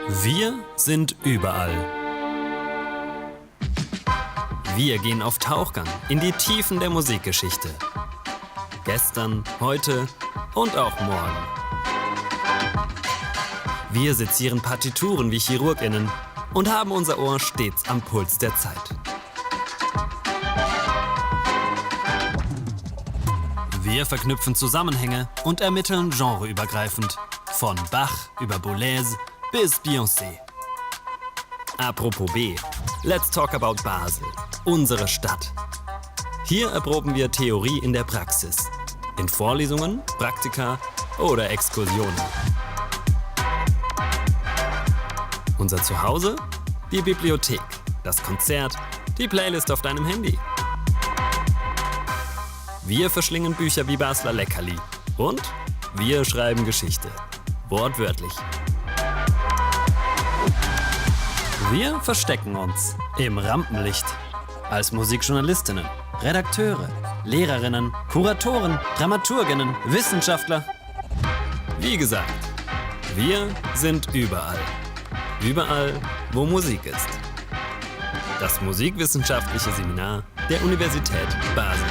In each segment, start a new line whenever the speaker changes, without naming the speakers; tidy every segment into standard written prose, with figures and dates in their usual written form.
Wir sind überall. Wir gehen auf Tauchgang in die Tiefen der Musikgeschichte. Gestern, heute und auch morgen. Wir sezieren Partituren wie ChirurgInnen und haben unser Ohr stets am Puls der Zeit. Wir verknüpfen Zusammenhänge und ermitteln genreübergreifend. Von Bach über Boulez bis Beyoncé. Apropos B, let's talk about Basel, unsere Stadt. Hier erproben wir Theorie in der Praxis. In Vorlesungen, Praktika oder Exkursionen. Unser Zuhause? Die Bibliothek, das Konzert, die Playlist auf deinem Handy. Wir verschlingen Bücher wie Basler Leckerli. Und wir schreiben Geschichte. Wortwörtlich. Wir verstecken uns im Rampenlicht. Als Musikjournalistinnen, Redakteure, Lehrerinnen, Kuratoren, Dramaturginnen, Wissenschaftler. Wie gesagt, wir sind überall. Überall, wo Musik ist. Das Musikwissenschaftliche Seminar der Universität Basel.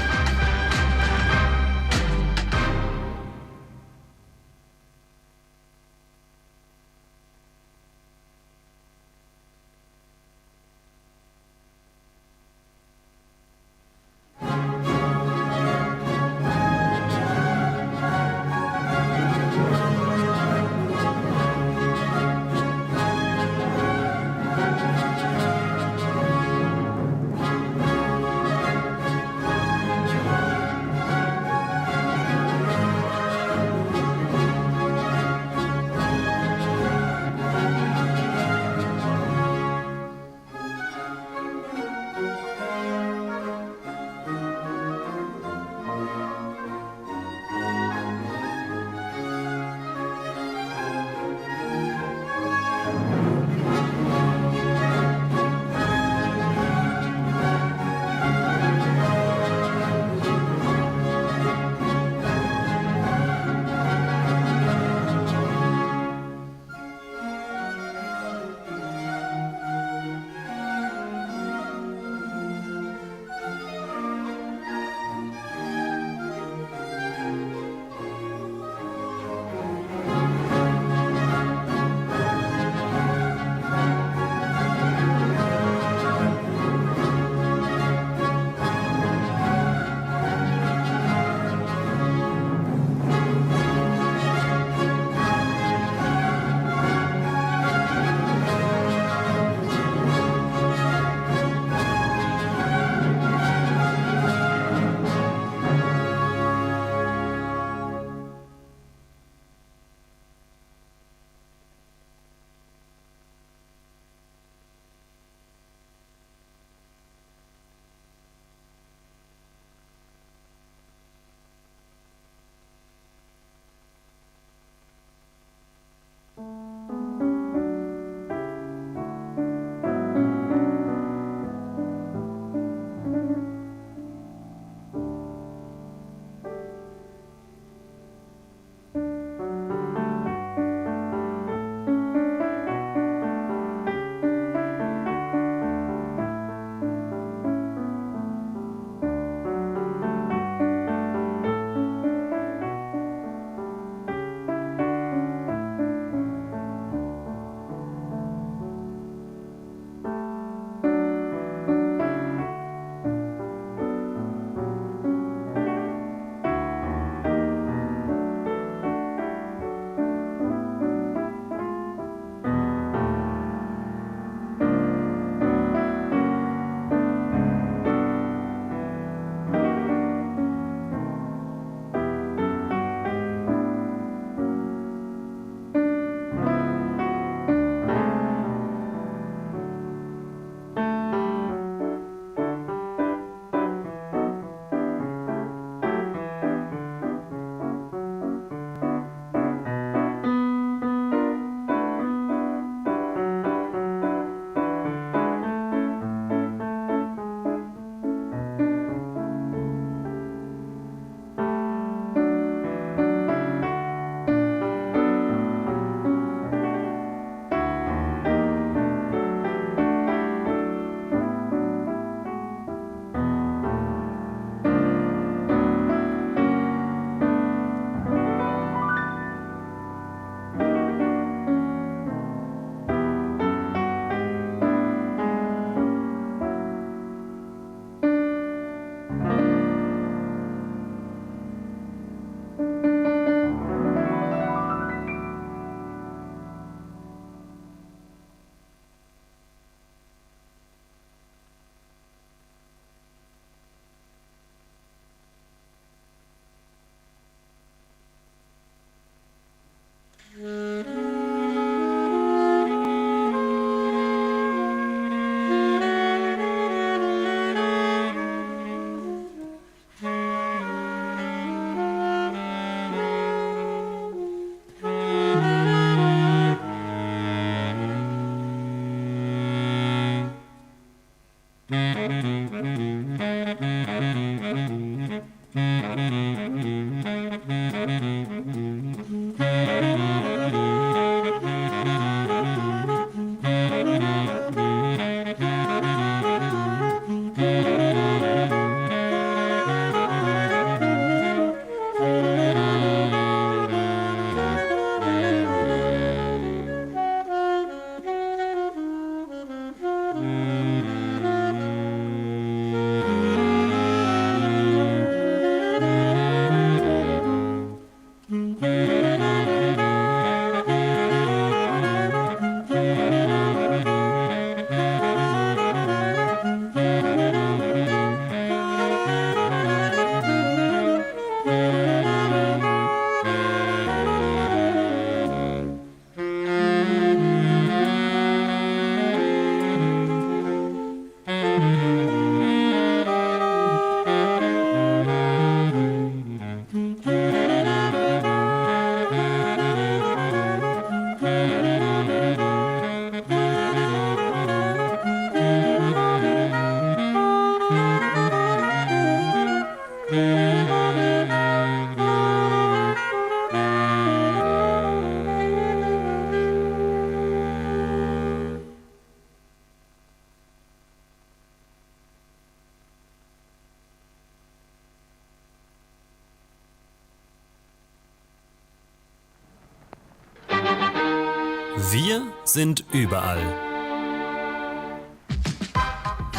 Wir sind überall.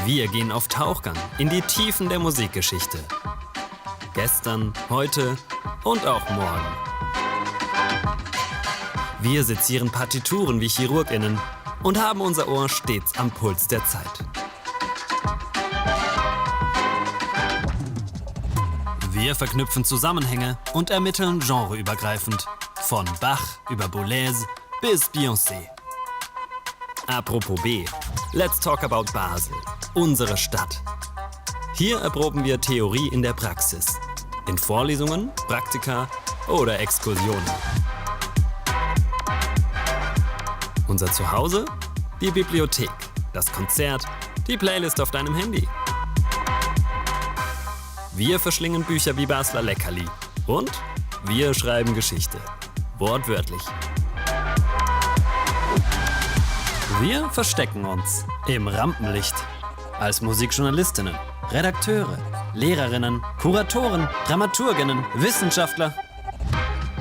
Wir gehen auf Tauchgang in die Tiefen der Musikgeschichte. Gestern, heute und auch morgen. Wir sezieren Partituren wie ChirurgInnen und haben unser Ohr stets am Puls der Zeit. Wir verknüpfen Zusammenhänge und ermitteln genreübergreifend. Von Bach über Boulez bis Beyoncé. Apropos B, let's talk about Basel, unsere Stadt. Hier erproben wir Theorie in der Praxis. In Vorlesungen, Praktika oder Exkursionen. Unser Zuhause? Die Bibliothek, das Konzert, die Playlist auf deinem Handy. Wir verschlingen Bücher wie Basler Leckerli. Und wir schreiben Geschichte. Wortwörtlich. Wir verstecken uns im Rampenlicht. Als Musikjournalistinnen, Redakteure, Lehrerinnen, Kuratoren, Dramaturginnen, Wissenschaftler.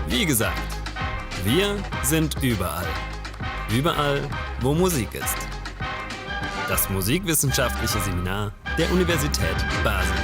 Wie gesagt, wir sind überall. Überall, wo Musik ist. Das Musikwissenschaftliche Seminar der Universität Basel.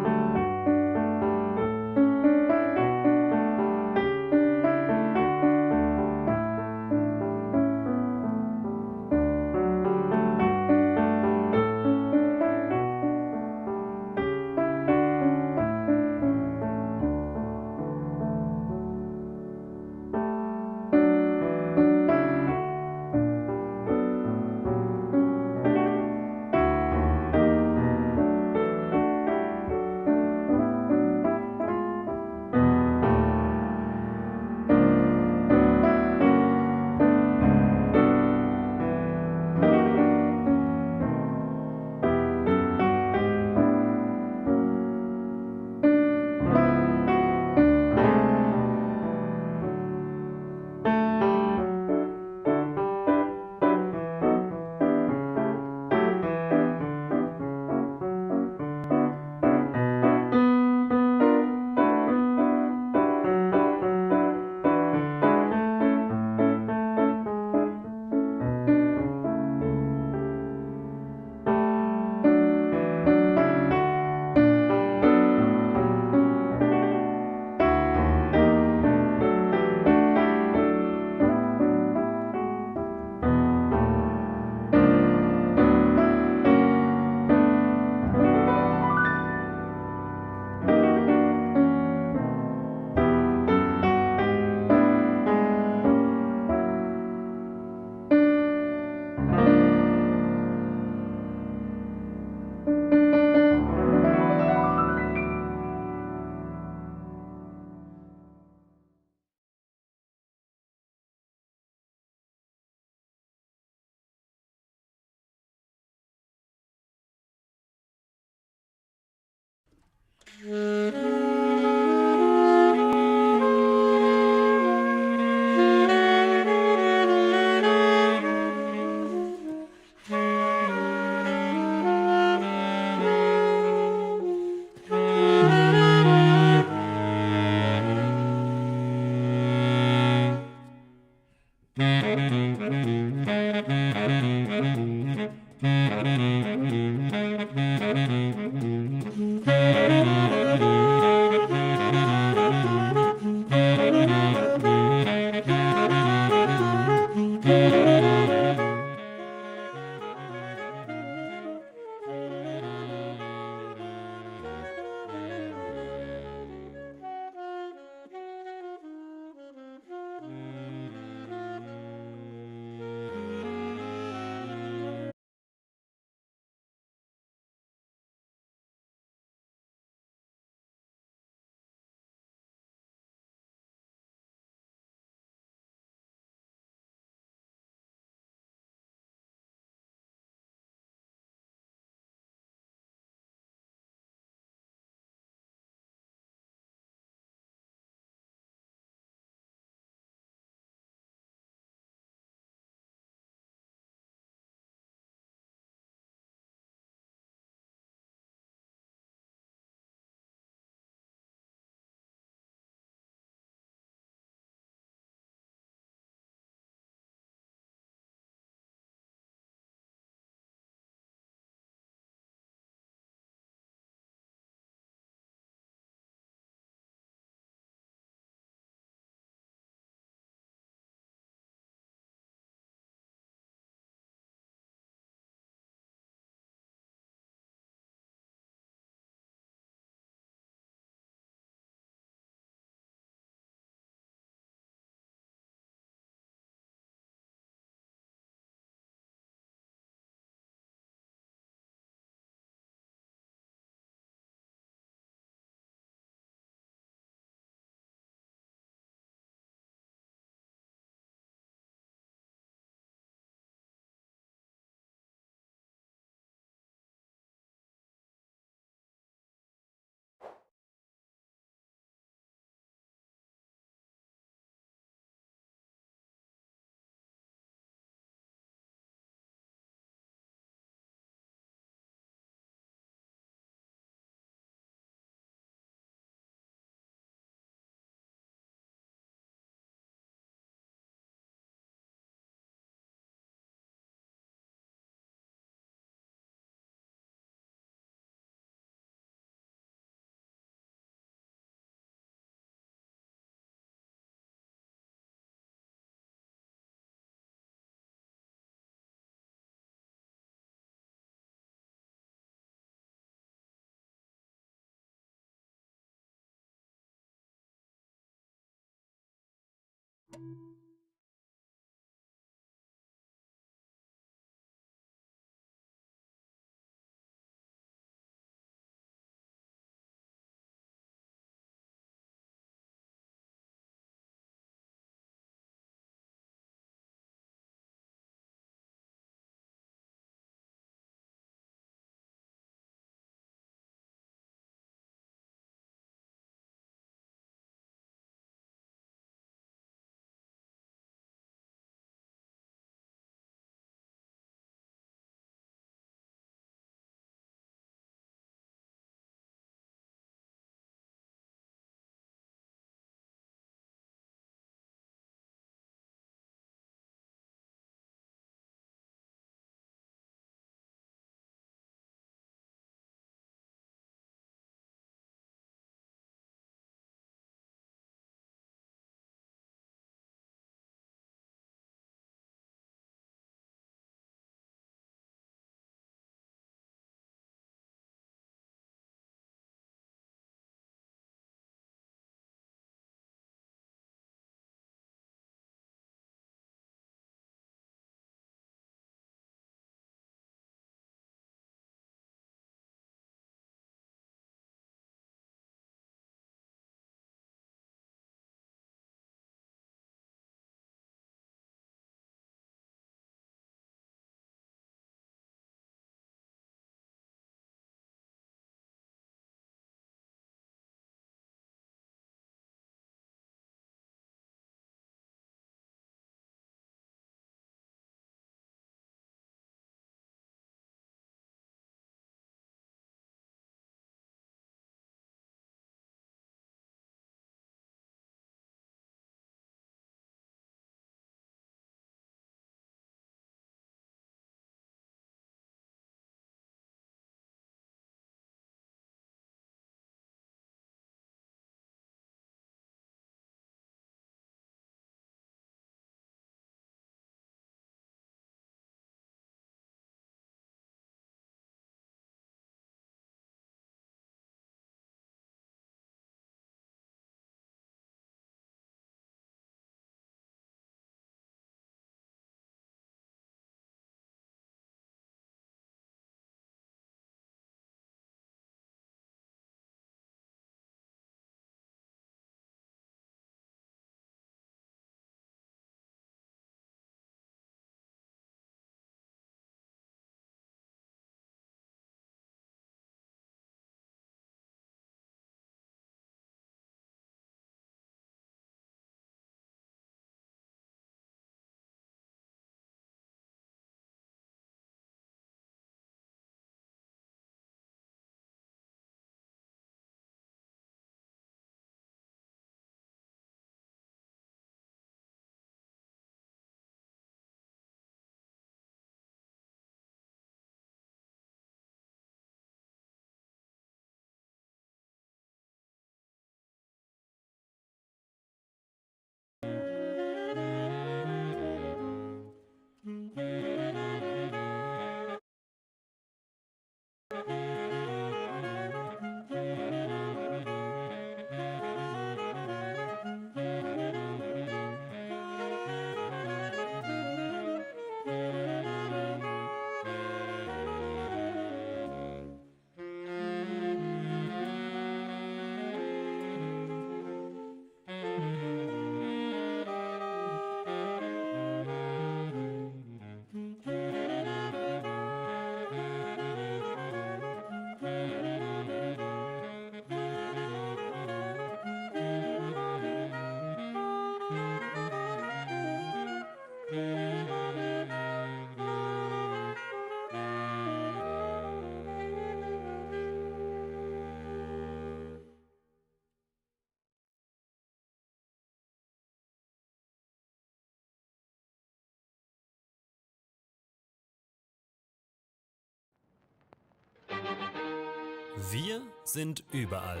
Wir sind überall.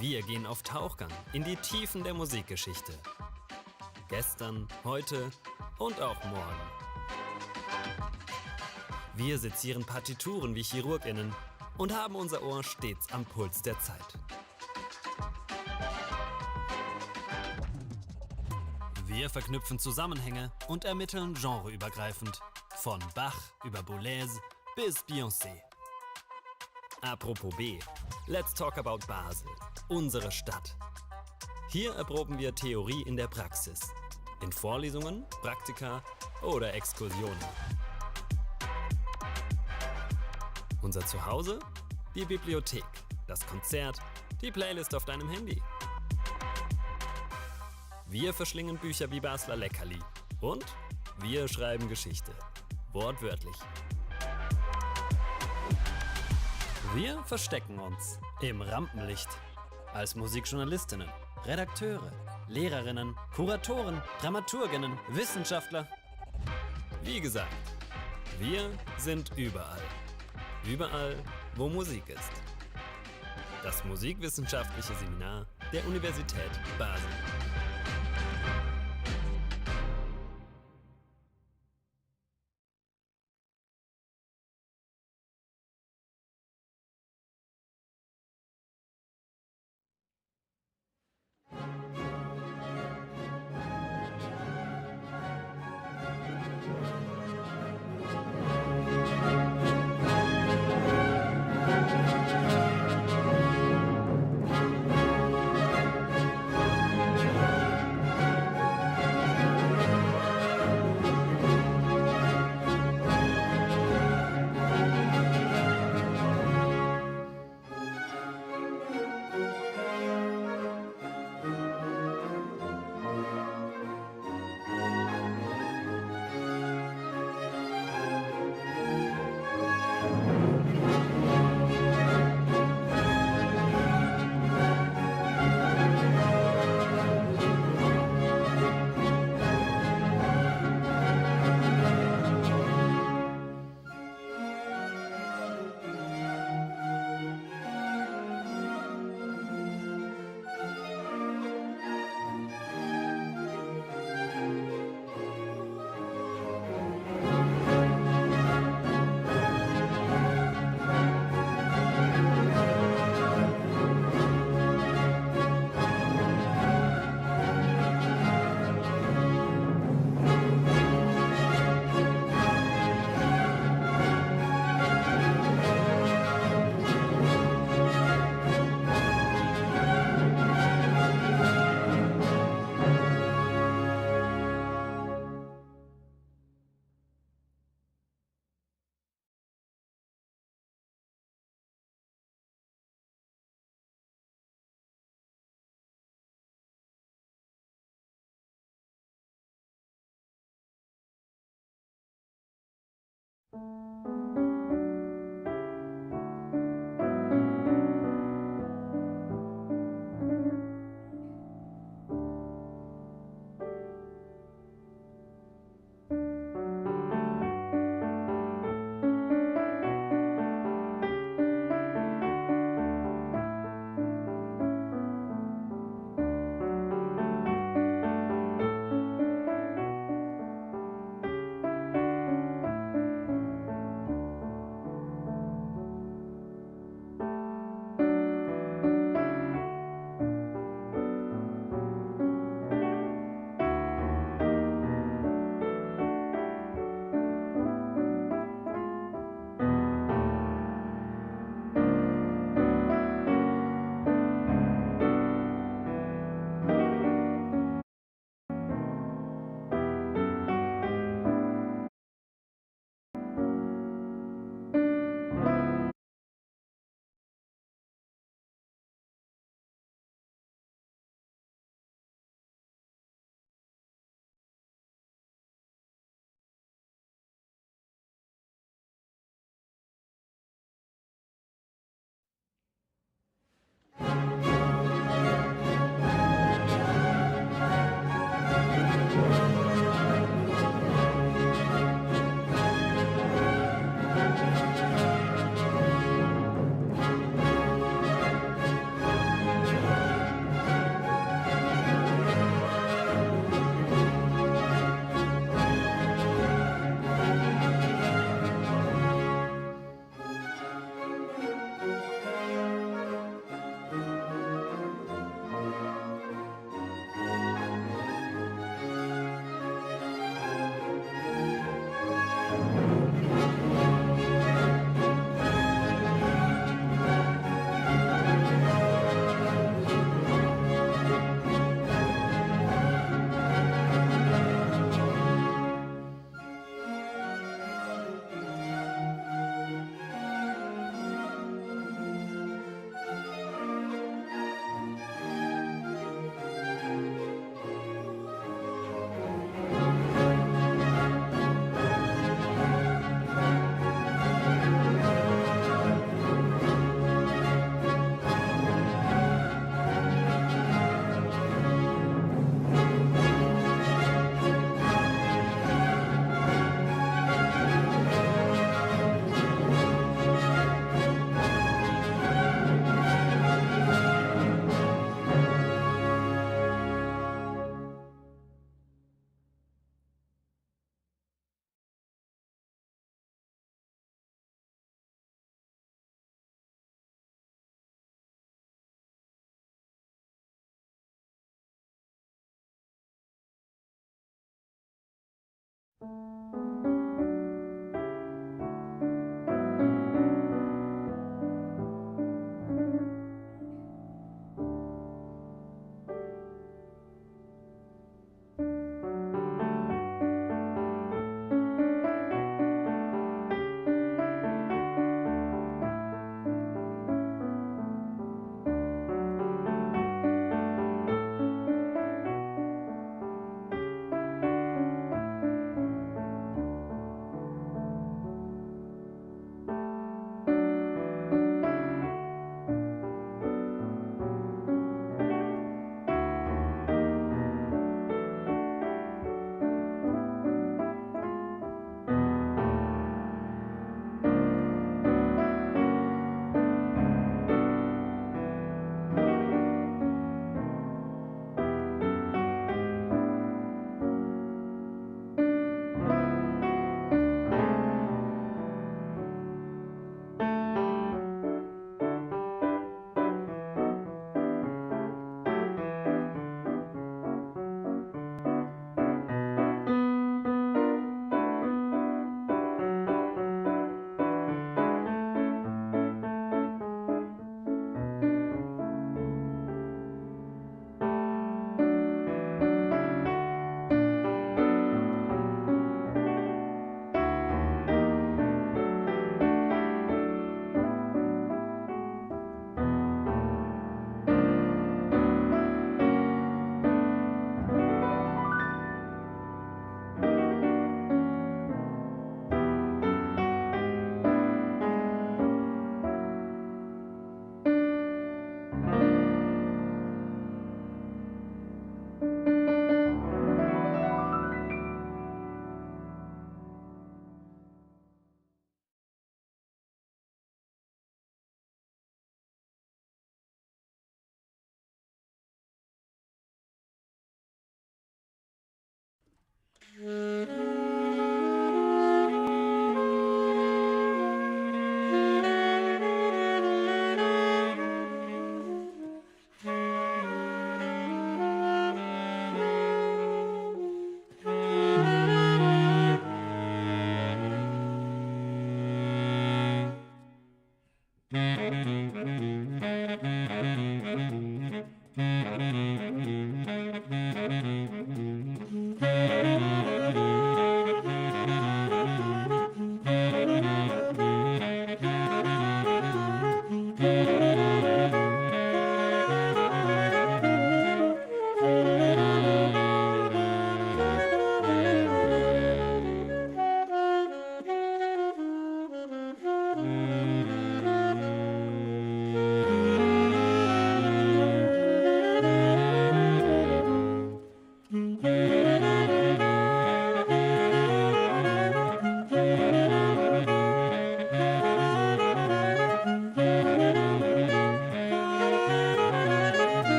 Wir gehen auf Tauchgang in die Tiefen der Musikgeschichte. Gestern, heute und auch morgen. Wir sezieren Partituren wie ChirurgInnen und haben unser Ohr stets am Puls der Zeit. Wir verknüpfen Zusammenhänge und ermitteln genreübergreifend. Von Bach über Boulez bis Beyoncé. Apropos B, let's talk about Basel, unsere Stadt. Hier erproben wir Theorie in der Praxis. In Vorlesungen, Praktika oder Exkursionen. Unser Zuhause? Die Bibliothek, das Konzert, die Playlist auf deinem Handy. Wir verschlingen Bücher wie Basler Leckerli und wir schreiben Geschichte. Wortwörtlich. Wir verstecken uns im Rampenlicht als Musikjournalistinnen, Redakteure, Lehrerinnen, Kuratoren, Dramaturginnen, Wissenschaftler. Wie gesagt, wir sind überall. Überall, wo Musik ist. Das musikwissenschaftliche Seminar der Universität Basel.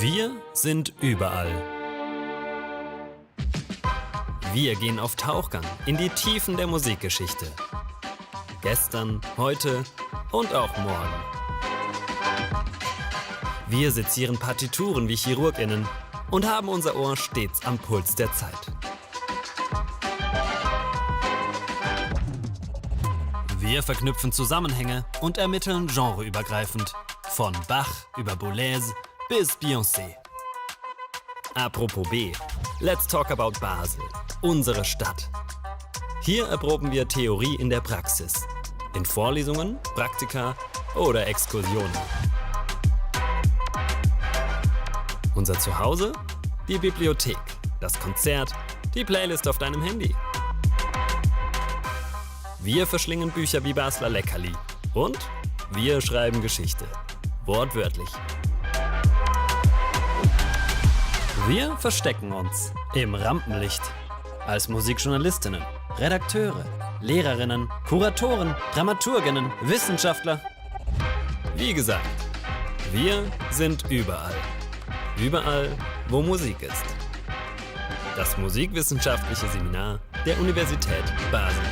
Wir sind überall. Wir gehen auf Tauchgang in die Tiefen der Musikgeschichte. Gestern, heute und auch morgen. Wir sezieren Partituren wie ChirurgInnen und haben unser Ohr stets am Puls der Zeit. Wir verknüpfen Zusammenhänge und ermitteln genreübergreifend. Von Bach über Boulez bis Beyoncé. Apropos B, let's talk about Basel, unsere Stadt. Hier erproben wir Theorie in der Praxis. In Vorlesungen, Praktika oder Exkursionen. Unser Zuhause? Die Bibliothek, das Konzert, die Playlist auf deinem Handy. Wir verschlingen Bücher wie Basler Leckerli und wir schreiben Geschichte, wortwörtlich. Wir verstecken uns im Rampenlicht als Musikjournalistinnen, Redakteure, Lehrerinnen, Kuratoren, Dramaturginnen, Wissenschaftler. Wie gesagt, wir sind überall. Überall, wo Musik ist. Das Musikwissenschaftliche Seminar der Universität Basel.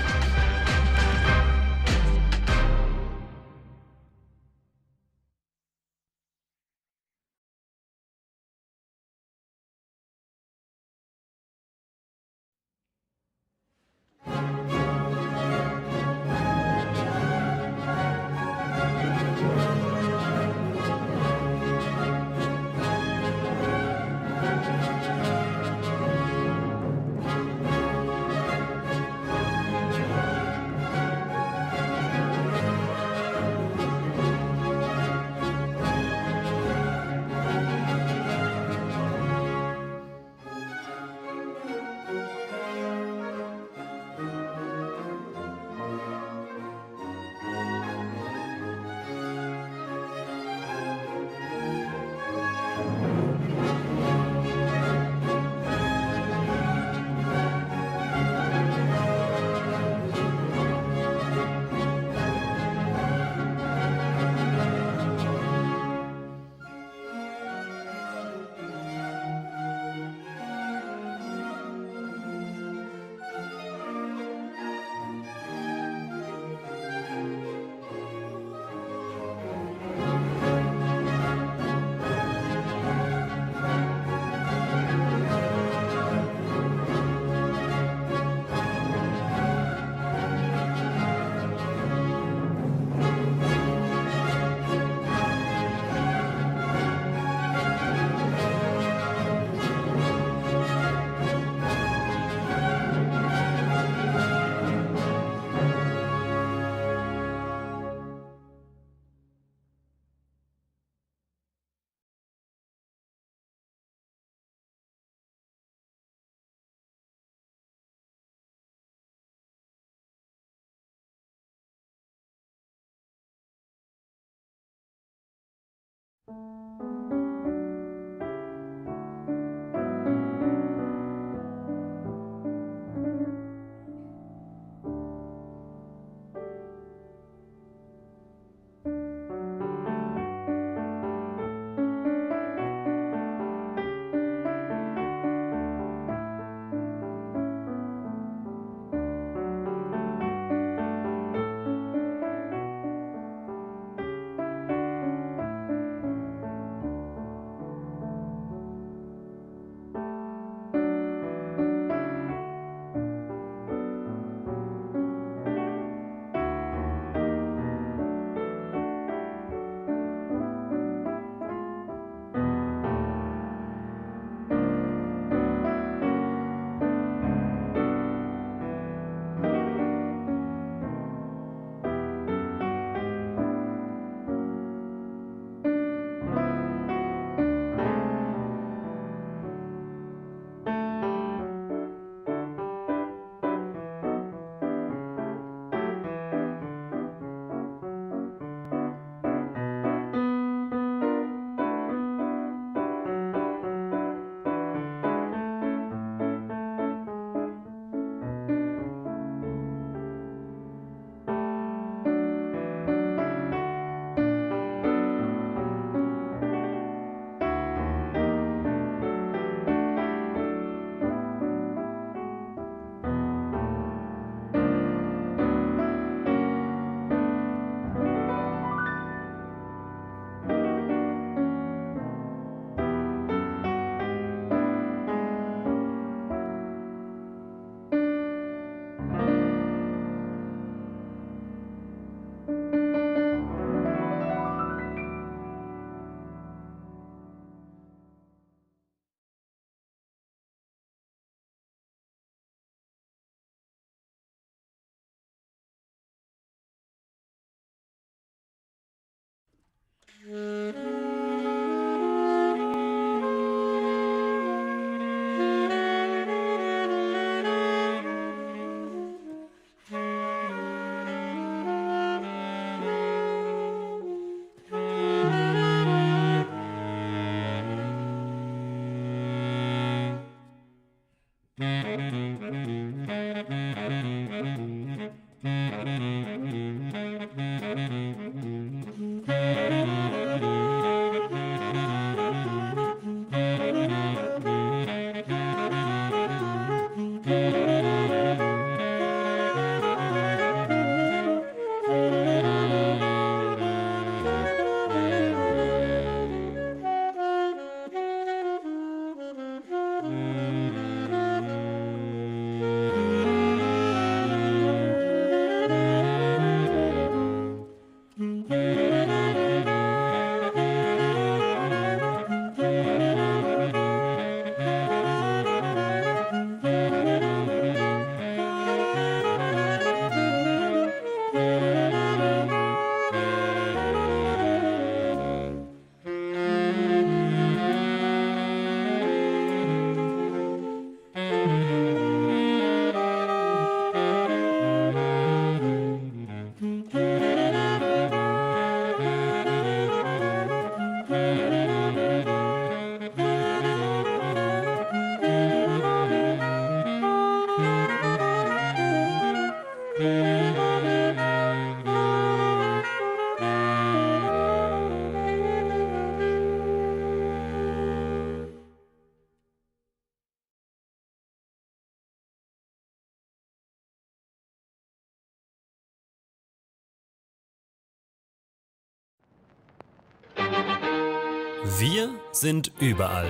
Wir sind überall.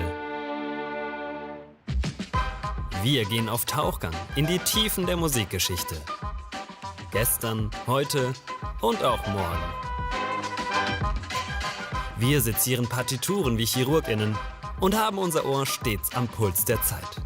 Wir gehen auf Tauchgang in die Tiefen der Musikgeschichte. Gestern, heute und auch morgen. Wir sezieren Partituren wie ChirurgInnen und haben unser Ohr stets am Puls der Zeit.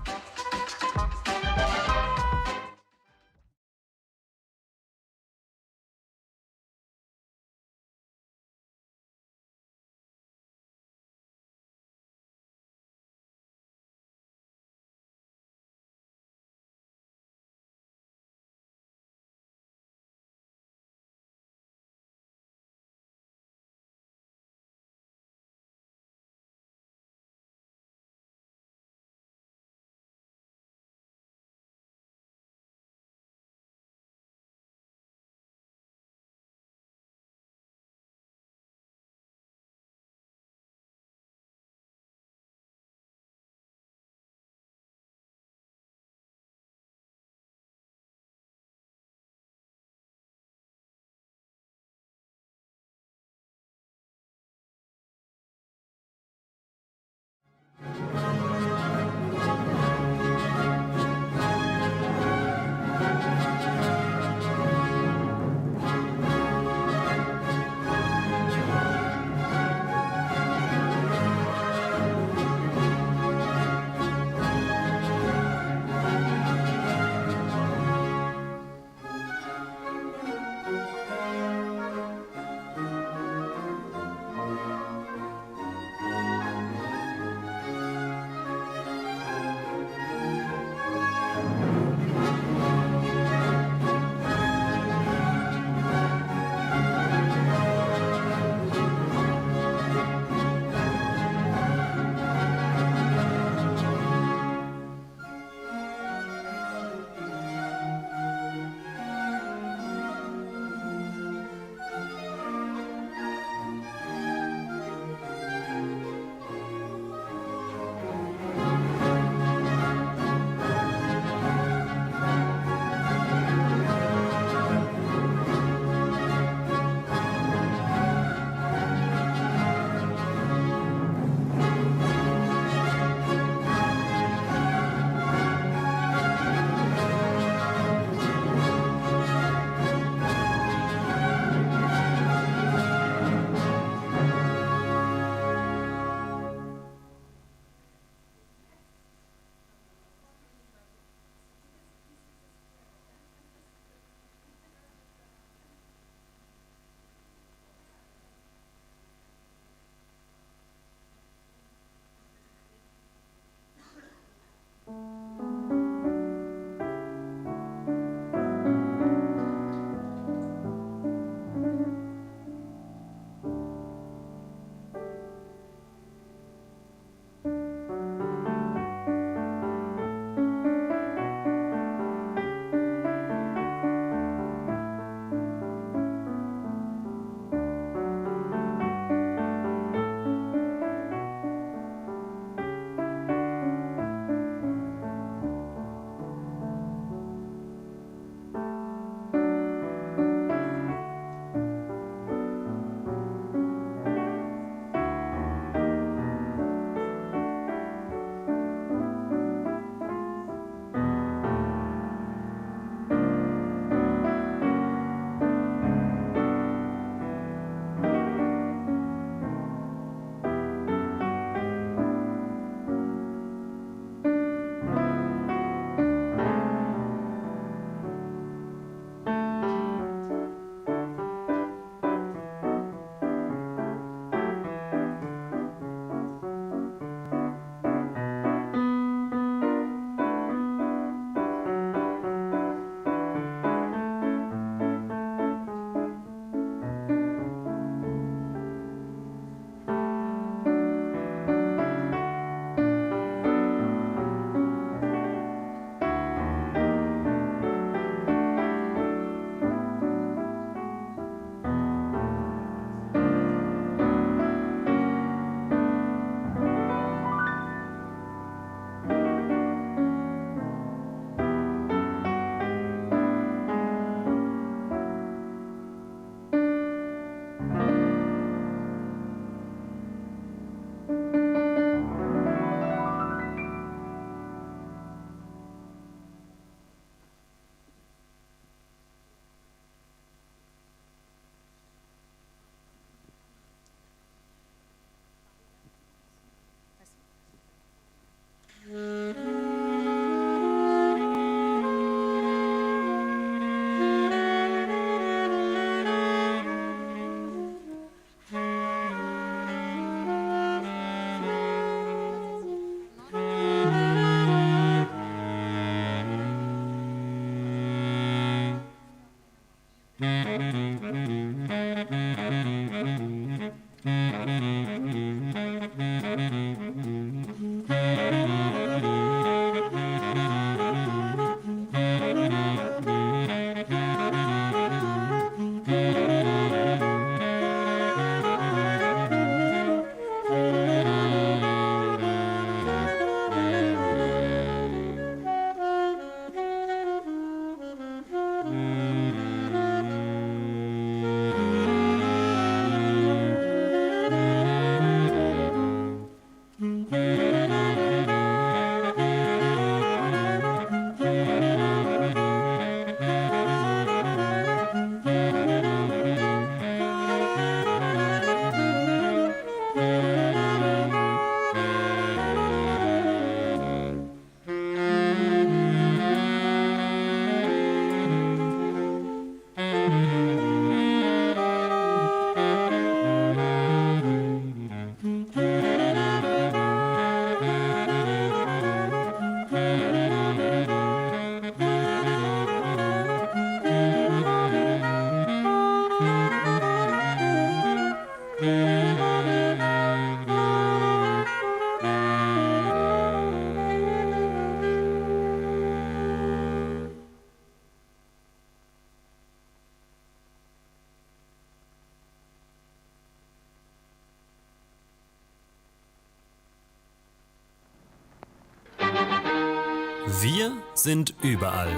Wir sind überall.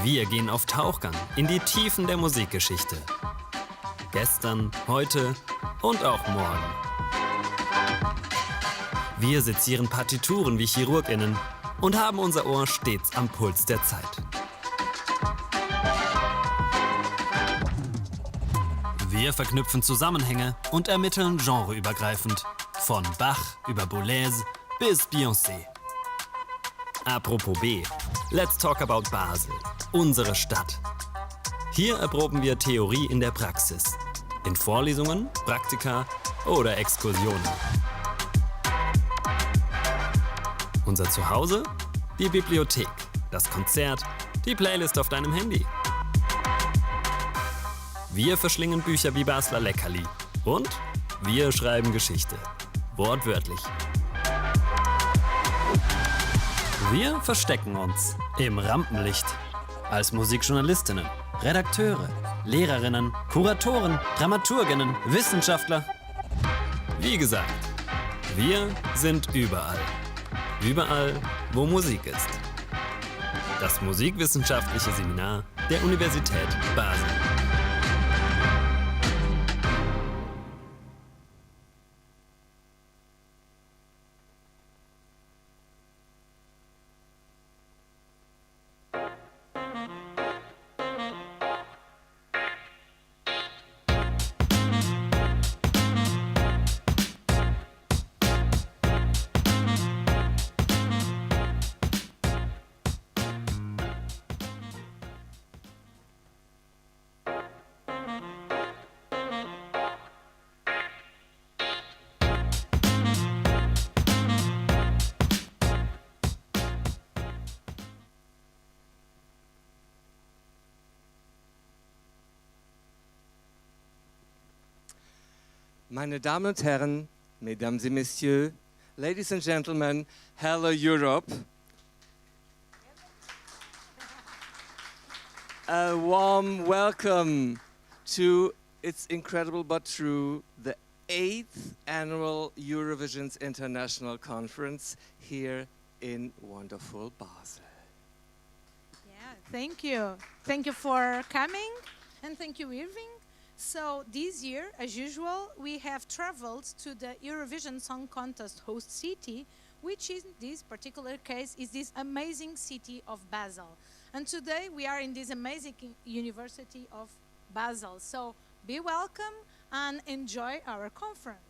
Wir gehen auf Tauchgang in die Tiefen der Musikgeschichte. Gestern, heute und auch morgen. Wir sezieren Partituren wie ChirurgInnen und haben unser Ohr stets am Puls der Zeit. Wir verknüpfen Zusammenhänge und ermitteln genreübergreifend. Von Bach über Boulez bis Beyoncé. Apropos B, let's talk about Basel, unsere Stadt. Hier erproben wir Theorie in der Praxis. In Vorlesungen, Praktika oder Exkursionen. Unser Zuhause? Die Bibliothek, das Konzert, die Playlist auf deinem Handy. Wir verschlingen Bücher wie Basler Leckerli. Und wir schreiben Geschichte. Wortwörtlich. Wir verstecken uns im Rampenlicht. Als Musikjournalistinnen, Redakteure, Lehrerinnen, Kuratoren, Dramaturginnen, Wissenschaftler. Wie gesagt, wir sind überall. Überall, wo Musik ist. Das musikwissenschaftliche Seminar der Universität Basel.
Meine Damen und Herren, Mesdames et Messieurs, Ladies and Gentlemen, hello Europe. A warm welcome to, it's incredible but true, the 8th annual EUROVISIONS International Conference here in wonderful Basel.
Yeah, thank you. Thank you for coming and thank you, Irving. So this year, as usual, we have traveled to the Eurovision Song Contest host city, which in this particular case is this amazing city of Basel. And today we are in this amazing University of Basel. So be welcome and enjoy our conference.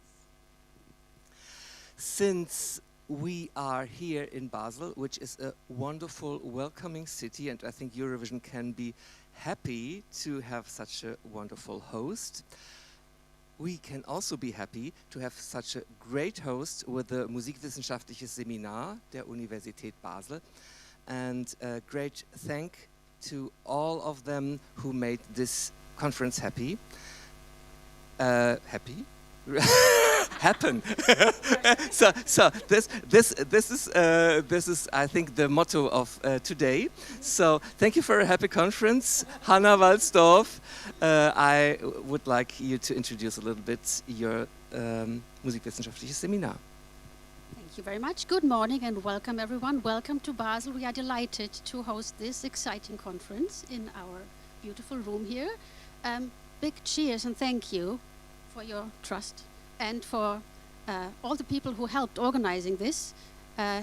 Since we are here in Basel, which is a wonderful, welcoming city, and I think Eurovision can be happy to have such a wonderful host. We can also be happy to have such a great host with the Musikwissenschaftliches Seminar der Universität Basel. And a great thank to all of them who made this conference happy. Happy? Happen. so this is I think the motto of today. So thank you for a happy conference, Hanna Walsdorf. I would like you to introduce a little bit your musikwissenschaftliches Seminar.
Thank you very much. Good morning and welcome everyone. Welcome to Basel. We are delighted to host this exciting conference in our beautiful room here. Big cheers and thank you for your trust and for all the people who helped organizing this.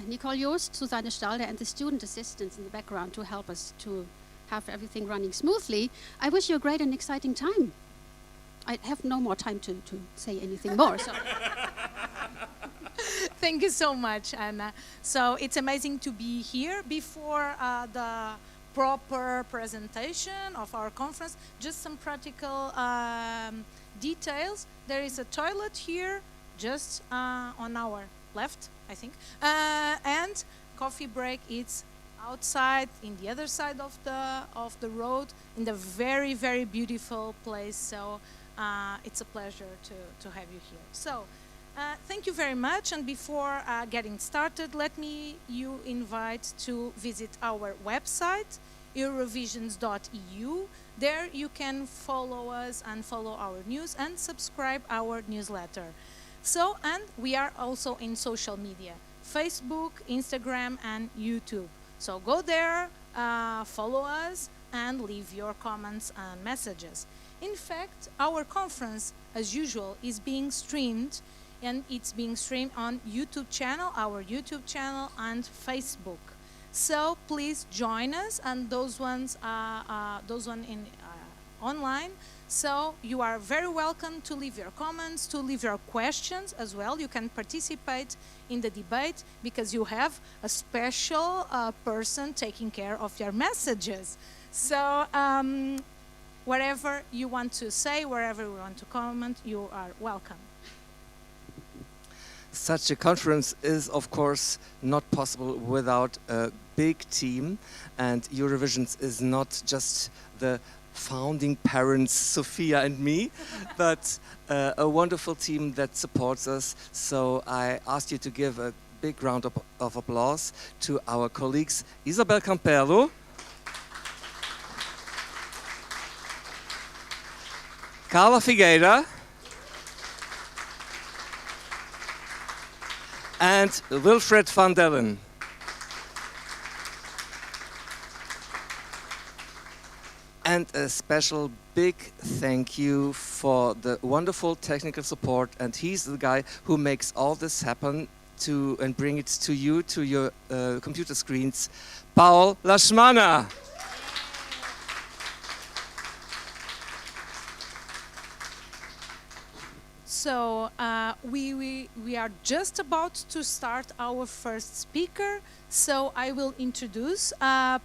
Nicole Joost, Susanne Stalder and the student assistants in the background to help us to have everything running smoothly. I wish you a great and exciting time. I have no more time to say anything more. So.
Thank you so much, Anna. So it's amazing to be here before the proper presentation of our conference. Just some practical details. There is a toilet here, just on our left, I think, and coffee break. It's outside, in the other side of the road, in the very, very beautiful place. So it's a pleasure to have you here. So. Thank you very much, and before getting started, let me invite to visit our website, eurovisions.eu. There you can follow us and follow our news and subscribe our newsletter. So, and we are also in social media, Facebook, Instagram, and YouTube. So go there, follow us, and leave your comments and messages. In fact, our conference, as usual, is being streamed, and it's being streamed on YouTube channel, our YouTube channel, and Facebook. So please join us, and those ones in online. So you are very welcome to leave your comments, to leave your questions as well. You can participate in the debate because you have a special person taking care of your messages. So whatever you want to say, wherever you want to comment, you are welcome.
Such a conference is, of course, not possible without a big team, and Eurovisions is not just the founding parents, Sophia and me, but a wonderful team that supports us. So I asked you to give a big round of applause to our colleagues, Isabel Campello, Carla Figueira, and Wilfred van Dellen. And a special big thank you for the wonderful technical support, and he's the guy who makes all this happen and bring it to you, to your computer screens, Paul Laschmana.
So we are just about to start our first speaker. So I will introduce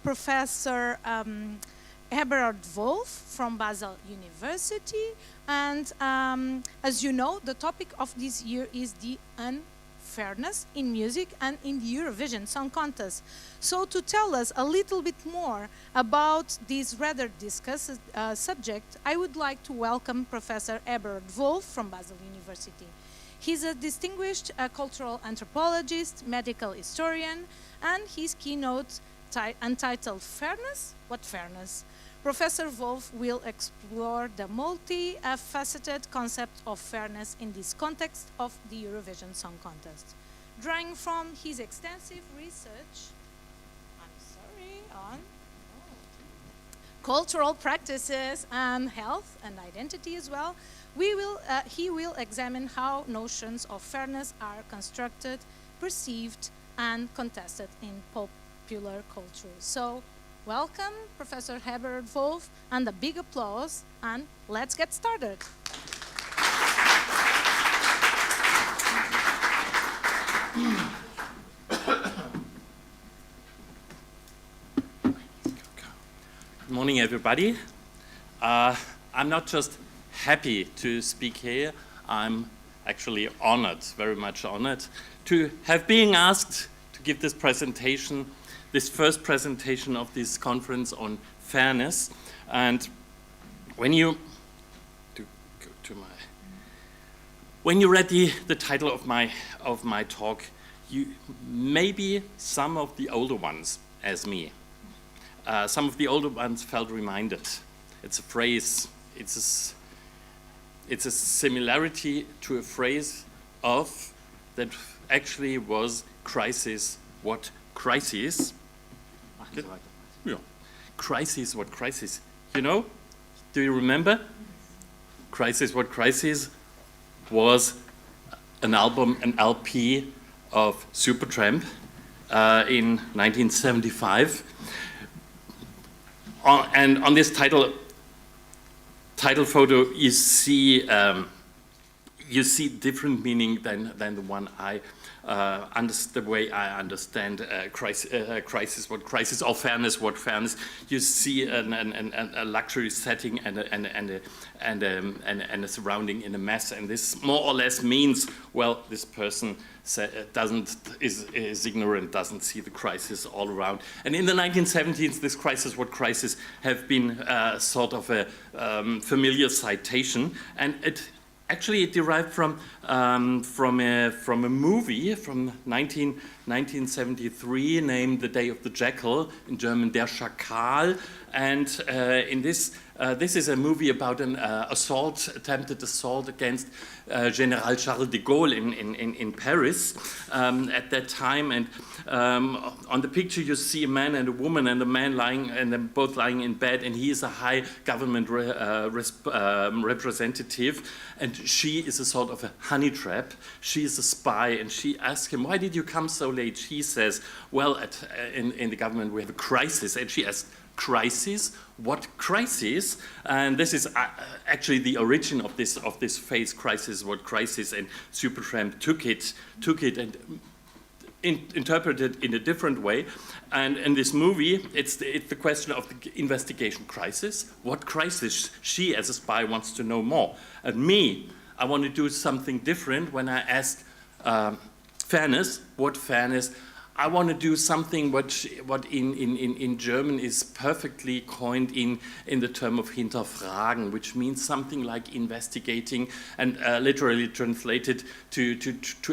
Professor Eberhard Wolf from Basel University. And as you know, the topic of this year is the unfairness in music and in the Eurovision Song Contest. So to tell us a little bit more about this rather discussed subject, I would like to welcome Professor Eberhard Wolf from Basel University. He's a distinguished cultural anthropologist, medical historian, and his keynote entitled Fairness? What Fairness? Professor Wolf will explore the multifaceted concept of fairness in this context of the Eurovision Song Contest. Drawing from his extensive research on cultural practices and health and identity as well, he will examine how notions of fairness are constructed, perceived, and contested in popular culture. So, welcome, Professor Eberhard Wolf, and a big applause, and let's get started.
Good morning, everybody. I'm not just happy to speak here, I'm actually honored, very much honored, to have been asked to give this presentation, this first presentation of this conference on fairness. And when you when you read the title of my talk, maybe some of the older ones, as me, some of the older ones felt reminded. It's a phrase. It's a similarity to a phrase that actually was crisis. What crisis? Yeah. Crisis. What crisis? You know? Do you remember? Crisis. What crisis? Was an album, an LP of Supertramp in 1975. And on this title photo, you see different meaning than the one the way I understand crisis, what crisis, or fairness, what fairness. You see a luxury setting and a surrounding in a mess, and this more or less means, well, this person is ignorant, doesn't see the crisis all around. And in the 1970s, this crisis, what crisis, have been sort of a familiar citation, and it derived from a movie from 1973 named The Day of the Jackal, in German Der Schakal, and in this is a movie about an attempted assault against General Charles de Gaulle in Paris at that time. And on the picture you see a man and a woman, and the man lying, and them both lying in bed, and he is a high government representative, and she is a sort of a honey trap. She is a spy, and she asks him, "Why did you come so late?" He says, "Well, in the government we have a crisis," and she asks, "Crisis? What crisis?" And this is actually the origin of this phrase, crisis, what crisis, and Supertramp took it and interpreted in a different way. And in this movie, it's the question of the investigation crisis. What crisis? She, as a spy, wants to know more. And me, I want to do something different when I ask fairness. What fairness? I want to do something what in German is perfectly coined in the term of hinterfragen, which means something like investigating, and literally translated to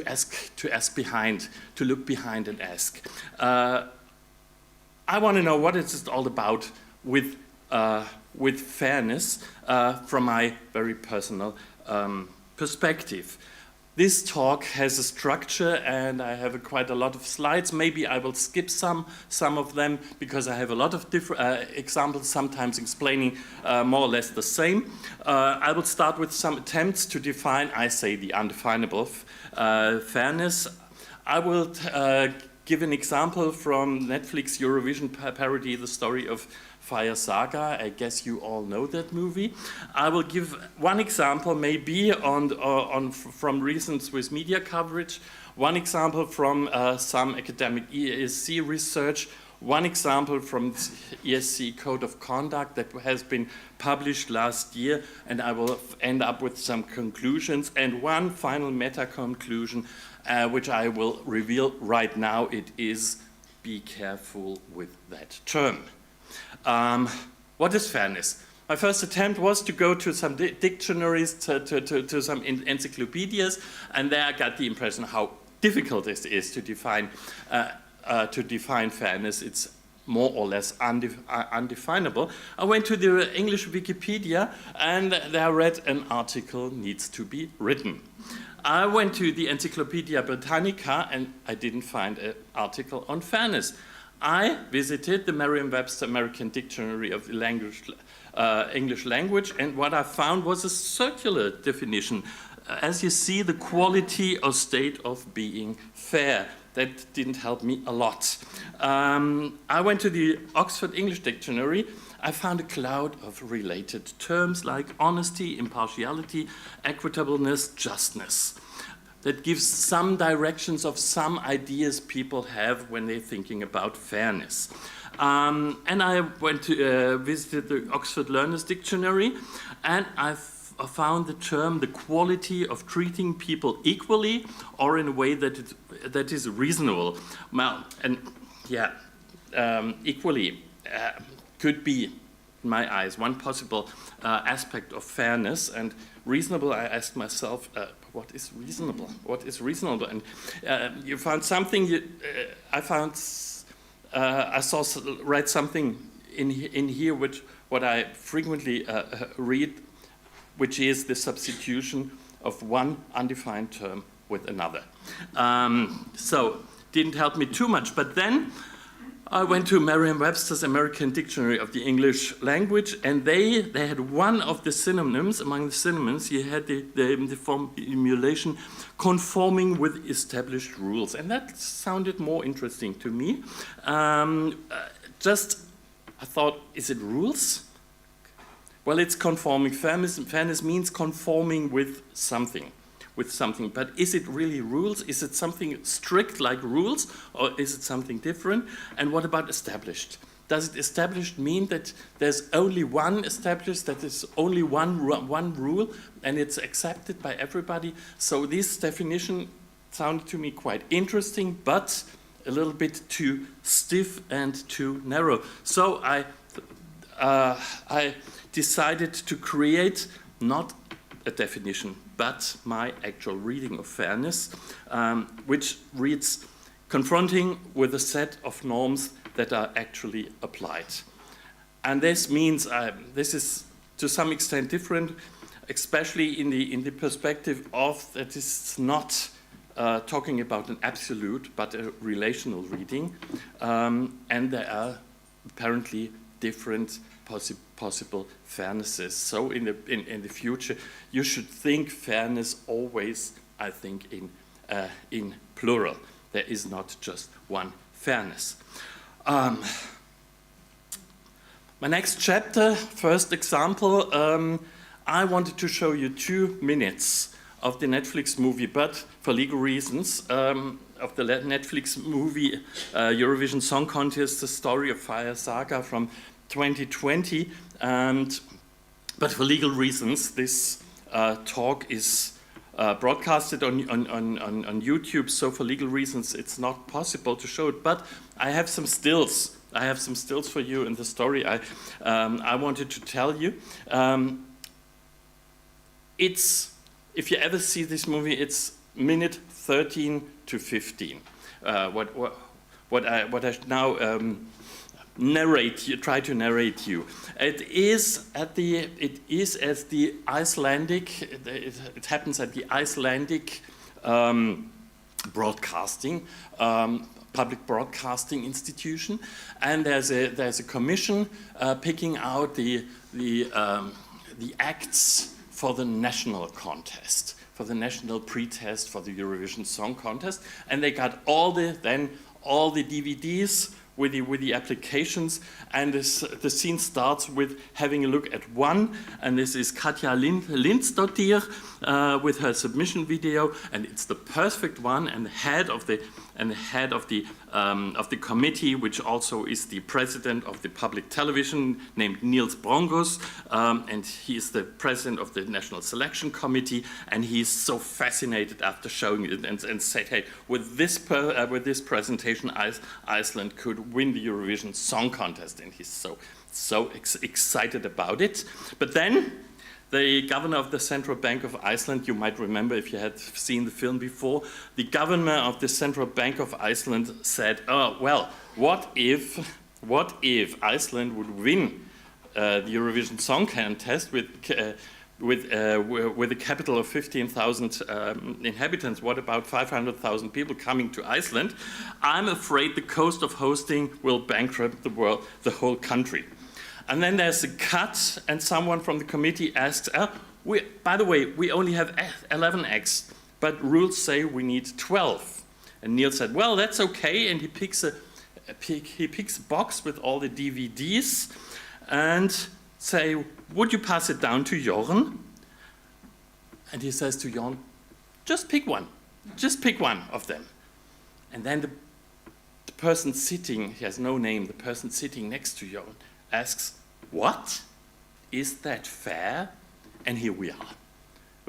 ask behind, to look behind and ask. I want to know what it's all about with fairness from my very personal perspective. This talk has a structure, and I have quite a lot of slides. Maybe I will skip some of them, because I have a lot of different examples, sometimes explaining more or less the same. I will start with some attempts to define, I say, the undefinable fairness. I will give an example from Netflix Eurovision parody, The Story of Fire Saga. I guess you all know that movie. I will give one example, maybe from recent Swiss media coverage, one example from some academic ESC research, one example from ESC Code of Conduct that has been published last year, and I will end up with some conclusions, and one final meta-conclusion, which I will reveal right now. It is, be careful with that term. What is fairness? My first attempt was to go to some dictionaries, to some encyclopedias, and there I got the impression how difficult it is to define fairness. It's more or less undefinable. I went to the English Wikipedia, and there I read an article needs to be written. I went to the Encyclopedia Britannica, and I didn't find an article on fairness. I visited the Merriam-Webster American Dictionary of the English language, and what I found was a circular definition. As you see, the quality or state of being fair. That didn't help me a lot. I went to the Oxford English Dictionary. I found a cloud of related terms like honesty, impartiality, equitableness, justness. That gives some directions of some ideas people have when they're thinking about fairness. And I went to visited the Oxford Learners Dictionary, and I found the term, the quality of treating people equally or in a way that is reasonable. Well, and yeah, equally could be my eyes, one possible aspect of fairness. And reasonable, I asked myself, what is reasonable? What is reasonable? And you found something. I read something in here, which what I frequently read, which is the substitution of one undefined term with another. So didn't help me too much, but then I went to Merriam-Webster's American Dictionary of the English Language, and they had one of the synonyms. Among the synonyms, you had the formulation conforming with established rules, and that sounded more interesting to me. I thought, is it rules? Well, it's conforming. Fairness means conforming with something. But is it really rules? Is it something strict like rules, or is it something different? And what about established? Does it established mean that there's only one established, that there's only one rule, and it's accepted by everybody? So this definition sounded to me quite interesting, but a little bit too stiff and too narrow. So I decided to create not a definition, but my actual reading of fairness, which reads, confronting with a set of norms that are actually applied. And this means, this is to some extent different, especially in the perspective of that it's not talking about an absolute, but a relational reading. And there are apparently different possible fairnesses. So in the future, you should think fairness always, I think, in plural. There is not just one fairness. My next chapter, first example, I wanted to show you 2 minutes of the Netflix movie, but for legal reasons, of the Netflix movie Eurovision Song Contest, the story of Fire Saga from 2020, but for legal reasons, this talk is broadcasted on YouTube, so for legal reasons it's not possible to show it, but I have some stills. I have some stills for you in the story I wanted to tell you. If you ever see this movie, it's minute 13 to 15. What I now try to narrate you. It happens at the Icelandic broadcasting, public broadcasting institution, and there's a commission picking out the acts for the national contest, for the national pre-test for the Eurovision Song Contest, and they got all the DVDs with the applications, and the scene starts with having a look at one, and this is Katja Lindsdottir with her submission video, and it's the perfect one, and the head of the committee, which also is the president of the public television, named Niels Brongos, and he is the president of the national selection committee, and he's so fascinated after showing it and said, hey, with this presentation, Iceland could win the Eurovision Song Contest, and he's so excited about it. But then the governor of the Central Bank of Iceland, you might remember if you had seen the film before, the governor of the Central Bank of Iceland said, oh, well, what if Iceland would win the Eurovision Song Contest with a capital of 15,000 inhabitants? What about 500,000 people coming to Iceland? I'm afraid the cost of hosting will bankrupt the whole country. And then there's a cut, and someone from the committee asks, by the way, we only have 11 acts, but rules say we need 12. And Neil said, well, that's okay, and he picks a box with all the DVDs and say, would you pass it down to Jorn? And he says to Jorn, just pick one of them. And then the person sitting, he has no name, the person sitting next to Jorn asks, what? Is that fair? And here we are,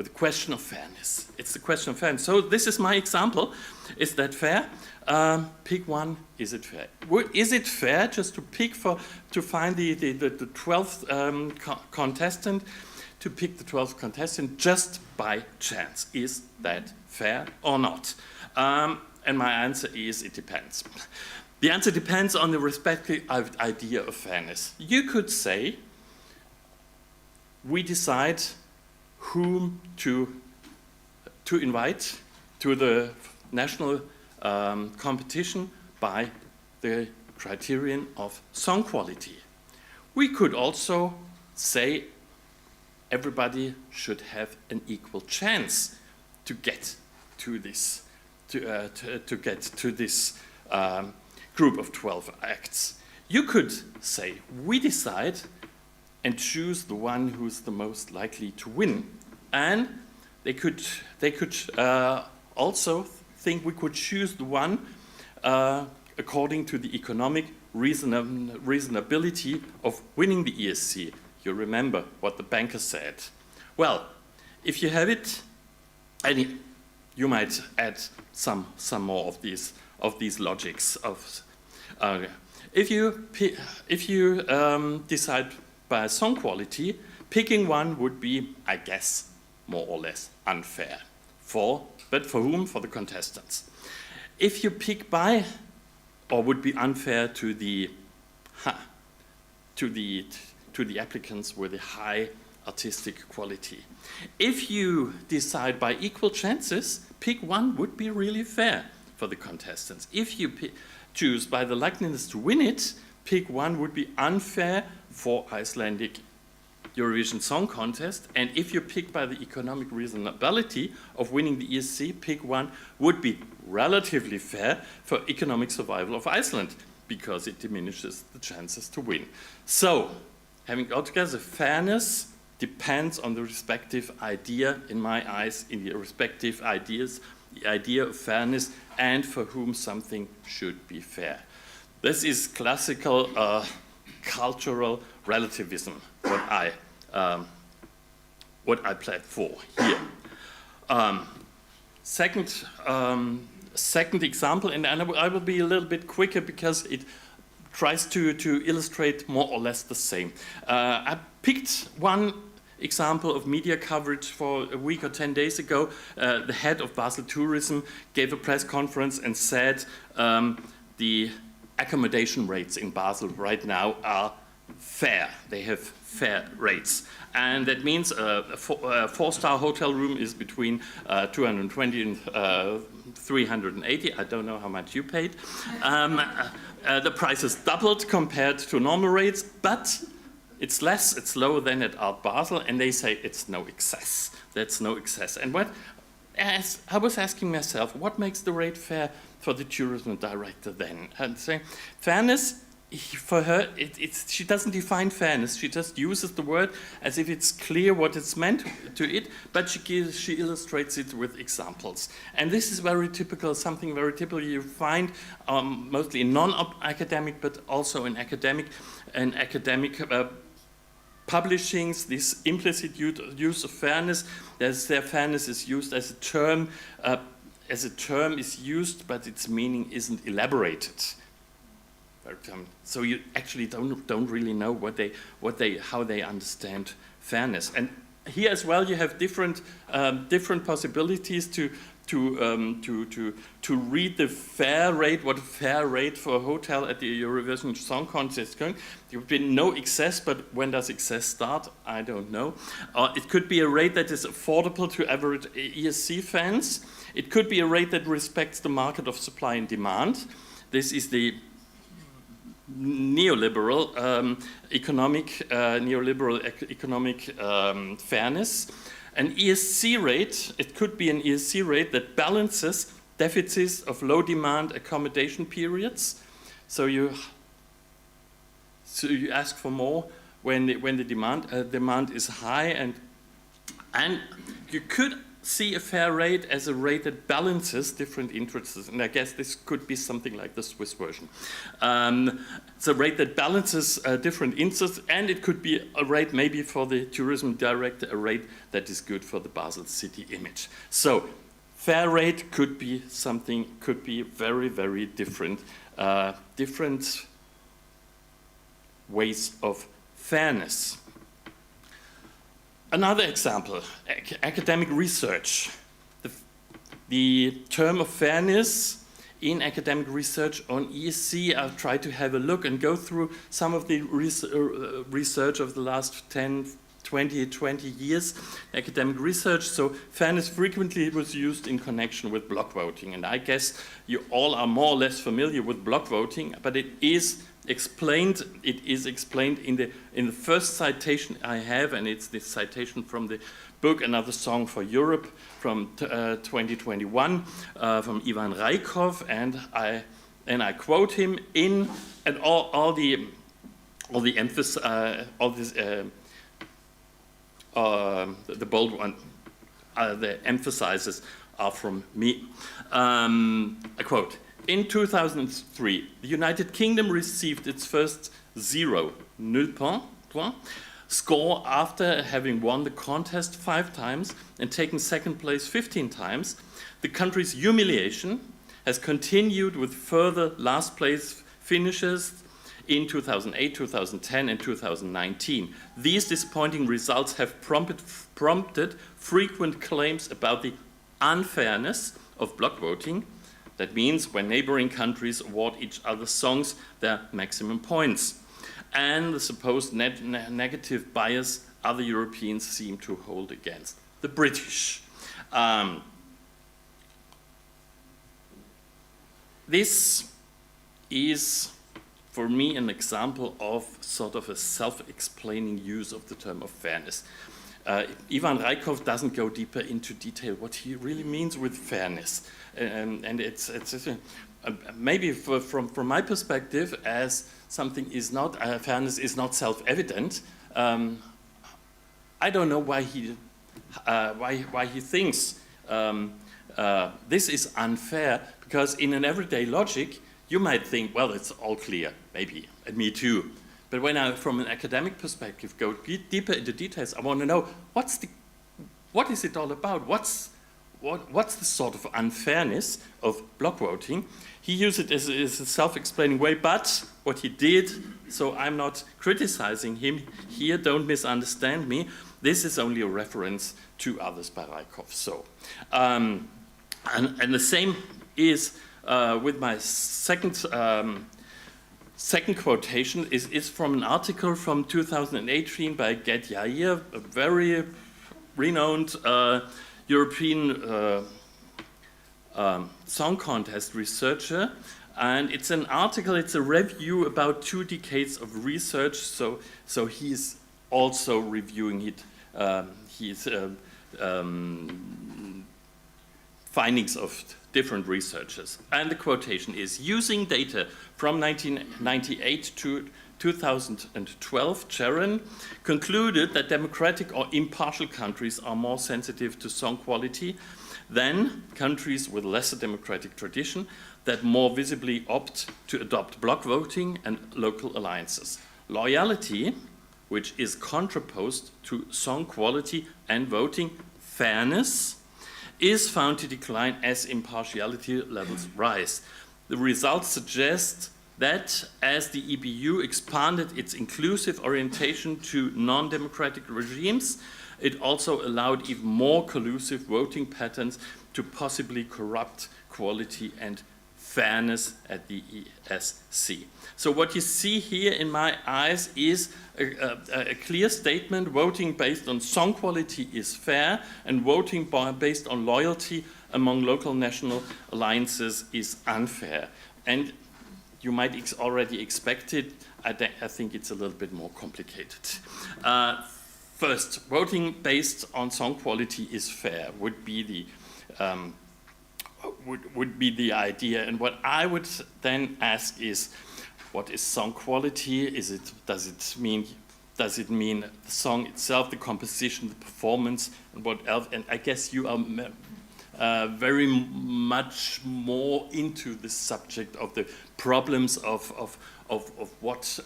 with the question of fairness. It's the question of fairness. So this is my example. Is that fair? Pick one. Is it fair? Is it fair just to pick to find the 12th contestant, to pick the 12th contestant just by chance? Is that fair or not? And my answer is it depends. The answer depends on the respective idea of fairness. You could say we decide whom to invite to the national competition by the criterion of song quality. We could also say everybody should have an equal chance to get to this group of 12 acts. You could say we decide and choose the one who's the most likely to win, and they could also think we could choose the one according to the economic reasonability of winning the ESC. You remember what the banker said. Well, if you have it, and you might add some more of these logics. If you decide by song quality, picking one would be, I guess, more or less unfair. But for whom? For the contestants. If you pick by, or would be unfair to the applicants with a high artistic quality. If you decide by equal chances, pick one would be really fair for the contestants. If you choose by the likeliness to win it, pick one would be unfair for Icelandic Eurovision Song Contest. And if you pick by the economic reasonability of winning the ESC, pick one would be relatively fair for economic survival of Iceland, because it diminishes the chances to win. So, having altogether, fairness depends on the respective idea, in my eyes, in the respective ideas, the idea of fairness and for whom something should be fair. This is classical cultural relativism, what I pledge for here. Second example, and I will be a little bit quicker because it tries to illustrate more or less the same. I picked one example of media coverage for a week or 10 days ago. The head of Basel Tourism gave a press conference and said the accommodation rates in Basel right now are fair. They have fair rates. And that means a four-star hotel room is between 220 and 380. I don't know how much you paid. The price is doubled compared to normal rates, but it's lower than at Art Basel, and they say it's no excess. That's no excess. And as I was asking myself, what makes the rate fair for the tourism director then? And saying fairness, for her, she doesn't define fairness. She just uses the word as if it's clear what it's meant to it, but she illustrates it with examples. And this is very typical, something very typical you find mostly in non-academic, but also in academic publishings, this implicit use of fairness. Their fairness is used as a term is used, but its meaning isn't elaborated. So you actually don't really know how they understand fairness. And here as well, you have different possibilities to read the fair rate. What a fair rate for a hotel at the Eurovision Song Contest going? There would be no excess, but when does excess start? I don't know. It could be a rate that is affordable to average ESC fans. It could be a rate that respects the market of supply and demand. This is the neoliberal economic fairness. An ESC rate, it could be an ESC rate that balances deficits of low demand accommodation periods. So you ask for more when the demand is high, and you could see a fair rate as a rate that balances different interests, and I guess this could be something like the Swiss version. It's a rate that balances different interests, and it could be a rate maybe for the tourism director, a rate that is good for the Basel city image. So fair rate could be something, could be very, very different, different ways of fairness. Another example, academic research. The term of fairness in academic research on ESC, I've tried to have a look and go through some of the research of the last 10, 20 years, academic research. So fairness frequently was used in connection with block voting. And I guess you all are more or less familiar with block voting, but it is explained in the first citation I have, and it's this citation from the book Another Song for Europe from 2021 from Ivan Rajkov, and I quote him in, and all the emphasis, the bold one, the emphasizes are from me. I quote, in 2003, the United Kingdom received its first nul point score after having won the contest 5 times and taken second place 15 times. The country's humiliation has continued with further last place finishes in 2008, 2010, and 2019. These disappointing results have prompted frequent claims about the unfairness of block voting. That means when neighboring countries award each other's songs their maximum points, and the supposed negative bias other Europeans seem to hold against the British. This is, for me, an example of sort of a self-explaining use of the term of fairness. Ivan Rajkov doesn't go deeper into detail what he really means with fairness. And it's maybe from my perspective, as something is not, fairness is not self-evident, I don't know why he thinks this is unfair, because in an everyday logic, you might think, well, it's all clear, maybe, and me too. But when I, from an academic perspective, go deeper into details, I want to know what is it all about? What's the sort of unfairness of block voting? He used it as a self-explaining way, but what he did, so I'm not criticizing him here, don't misunderstand me, this is only a reference to others by Rajkov. So, and the same is with my second quotation is from an article from 2018 by Ged Yair, a very renowned European Song Contest researcher. And it's an article, it's a review about 2 decades of research, so he's also reviewing it, his findings of different researchers. And the quotation is, using data from 1998 to 2012, Sharon concluded that democratic or impartial countries are more sensitive to song quality than countries with lesser democratic tradition that more visibly opt to adopt block voting and local alliances. Loyalty, which is contraposed to song quality and voting fairness, is found to decline as impartiality levels rise. The results suggest that as the EBU expanded its inclusive orientation to non-democratic regimes, it also allowed even more collusive voting patterns to possibly corrupt quality and fairness at the ESC. So what you see here in my eyes is a clear statement: voting based on song quality is fair, and voting based on loyalty among local national alliances is unfair. And you might already expect it. I think it's a little bit more complicated. First, voting based on song quality is fair would be the idea. And what I would then ask is, what is song quality? Does it mean Does it mean the song itself, the composition, the performance, and what else? And I guess you are very much more into this subject of the problems of what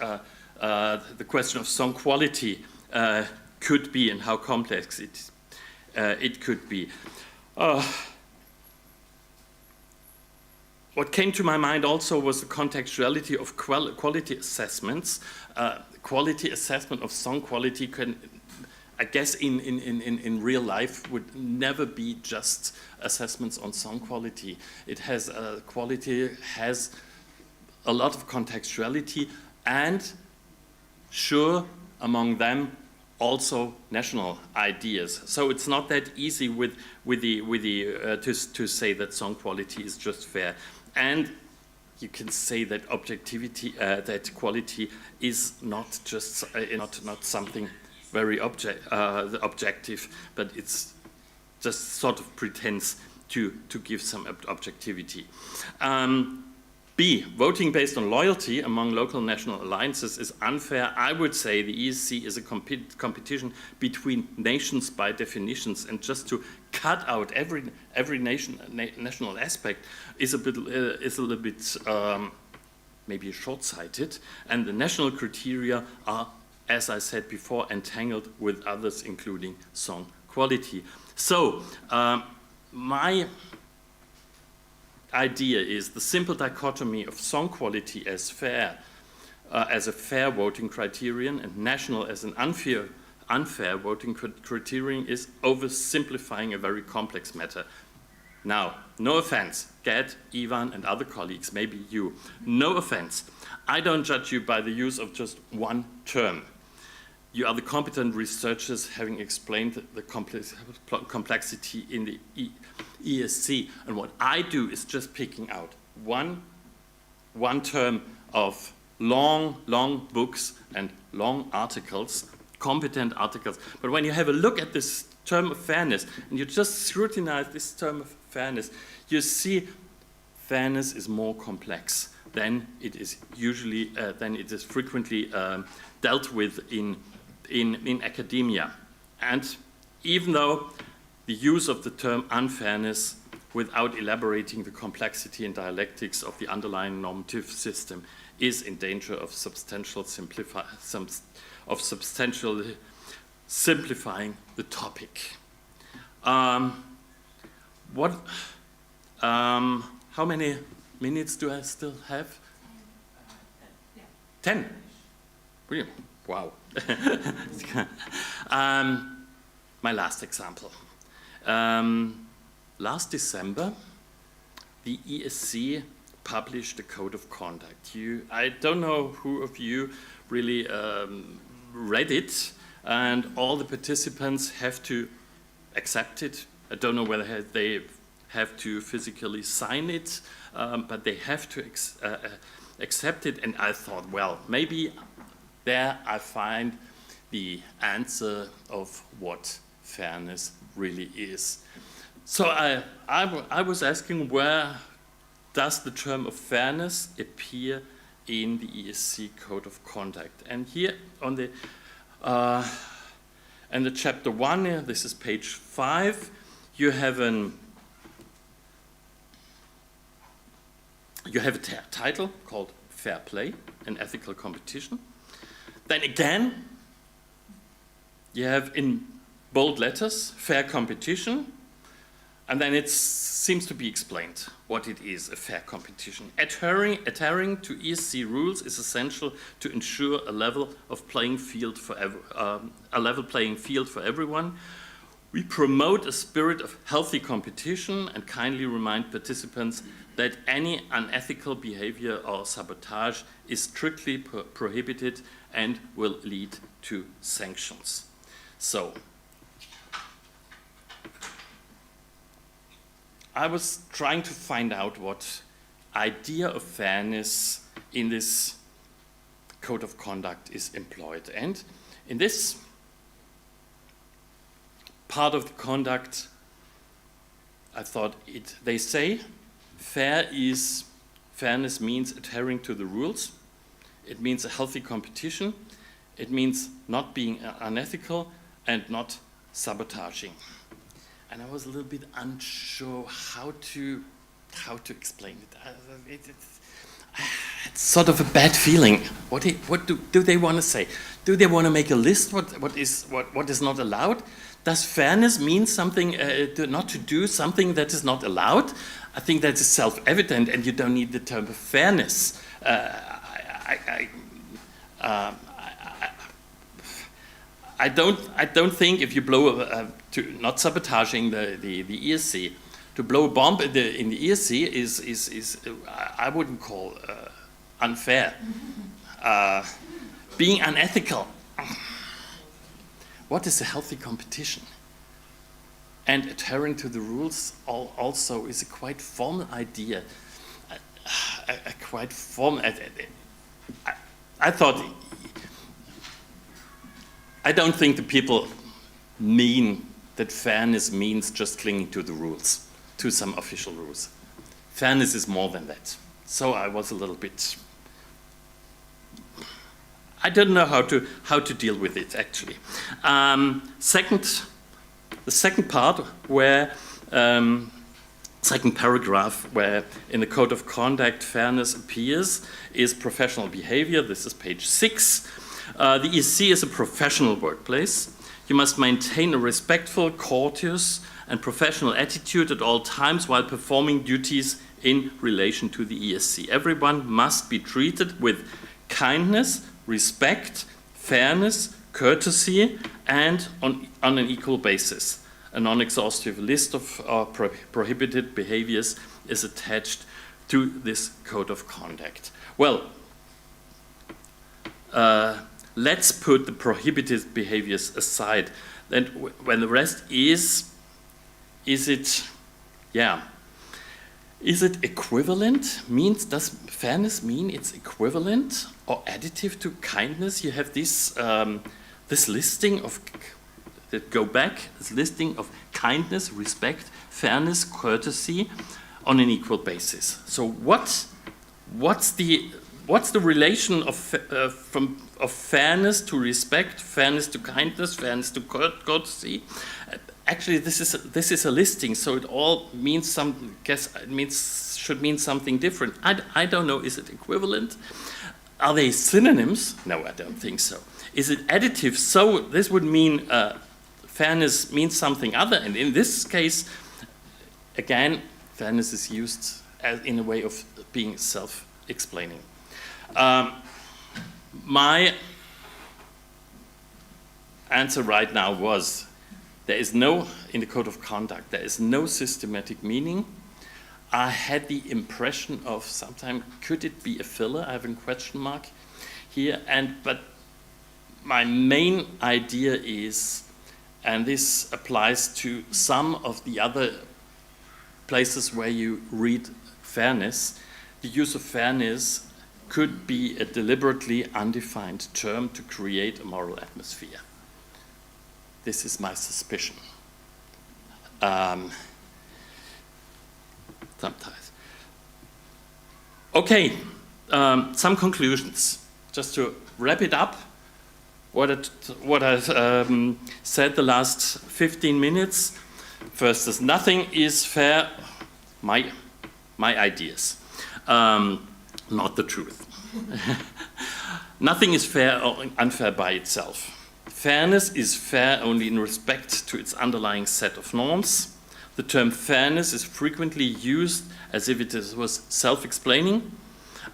the question of song quality could be and how complex it could be. What came to my mind also was the contextuality of quality assessments. Quality assessment of song quality can, I guess, in real life would never be just assessments on song quality. It has quality has a lot of contextuality, and sure, among them also national ideas. So it's not that easy to say that song quality is just fair. And you can say that objectivity, that quality is not just not something very objective, but it's just sort of pretends to give some objectivity. B, voting based on loyalty among local national alliances is unfair. I would say the ESC is a competition between nations by definitions, and just to cut out every national aspect is a little bit maybe short-sighted, and the national criteria are, as I said before, entangled with others, including song quality. So my idea is the simple dichotomy of song quality as fair, as a fair voting criterion, and national as an unfair voting criterion is oversimplifying a very complex matter. Now, no offense, Gerd, Ivan, and other colleagues, maybe you, no offense. I don't judge you by the use of just one term. You are the competent researchers having explained the complexity in the ESC, and what I do is just picking out one term of long books and long articles, competent articles. But when you have a look at this term of fairness, and you just scrutinize this term of fairness, you see fairness is more complex than it is usually, than it is frequently dealt with in academia. And even though the use of the term unfairness without elaborating the complexity and dialectics of the underlying normative system is in danger of substantially simplifying the topic. How many minutes do I still have? 10. Brilliant. Wow. My last example. Last December, the ESC published a code of conduct. I don't know who of you really read it, and all the participants have to accept it. I don't know whether they have to physically sign it, but they have to accept it. And I thought, well, maybe there I find the answer of what fairness really is. So I was asking, where does the term of fairness appear in the ESC Code of Conduct? And here on the chapter 1, this is page 5, you have a title called Fair Play, an Ethical Competition. Then again, you have in bold letters, fair competition, and then it seems to be explained what it is, a fair competition. Adhering to ESC rules is essential to ensure a level playing field for everyone. We promote a spirit of healthy competition and kindly remind participants that any unethical behavior or sabotage is strictly prohibited and will lead to sanctions. So, I was trying to find out what idea of fairness in this code of conduct is employed. And in this part of the conduct, I thought they say fairness means adhering to the rules. It means a healthy competition. It means not being unethical and not sabotaging. And I was a little bit unsure how to explain it. It's sort of a bad feeling. What do they want to say? Do they want to make a list? What is not allowed? Does fairness mean something, not to do something that is not allowed? I think that is self-evident, and you don't need the term of fairness. I don't think if you blow not sabotaging the ESC, to blow a bomb in the ESC is I wouldn't call unfair. Being unethical. What is a healthy competition? And adhering to the rules also is a quite formal idea. A quite formal. I thought. I don't think the people mean that fairness means just clinging to the rules, to some official rules. Fairness is more than that. So I was a little bit. I don't know how to deal with it actually. The second part where. Second paragraph where in the Code of Conduct fairness appears is professional behavior. This is page 6. The ESC is a professional workplace. You must maintain a respectful, courteous, and professional attitude at all times while performing duties in relation to the ESC. Everyone must be treated with kindness, respect, fairness, courtesy, and on an equal basis. A non-exhaustive list of prohibited behaviors is attached to this Code of Conduct. Well, let's put the prohibited behaviors aside. Then when the rest is it equivalent? Does fairness mean it's equivalent or additive to kindness? You have this listing of that go back, this listing of kindness, respect, fairness, courtesy on an equal basis. So what's the relation of fairness to respect, fairness to kindness, fairness to courtesy? Actually, this is a listing, so it all means should mean something different. I don't know. Is it equivalent? Are they synonyms? No, I don't think so. Is it additive? So this would mean fairness means something other, and in this case, again, fairness is used in a way of being self-explaining. My answer right now was, there is no, in the Code of Conduct, there is no systematic meaning. I had the impression of sometimes, could it be a filler? I have a question mark here, but my main idea is, and this applies to some of the other places where you read fairness, the use of fairness could be a deliberately undefined term to create a moral atmosphere. This is my suspicion. Sometimes. Okay, some conclusions. Just to wrap it up, what I've said the last 15 minutes. First is nothing is fair, my ideas, not the truth. Nothing is fair or unfair by itself. Fairness is fair only in respect to its underlying set of norms. The term fairness is frequently used as if it was self-explaining.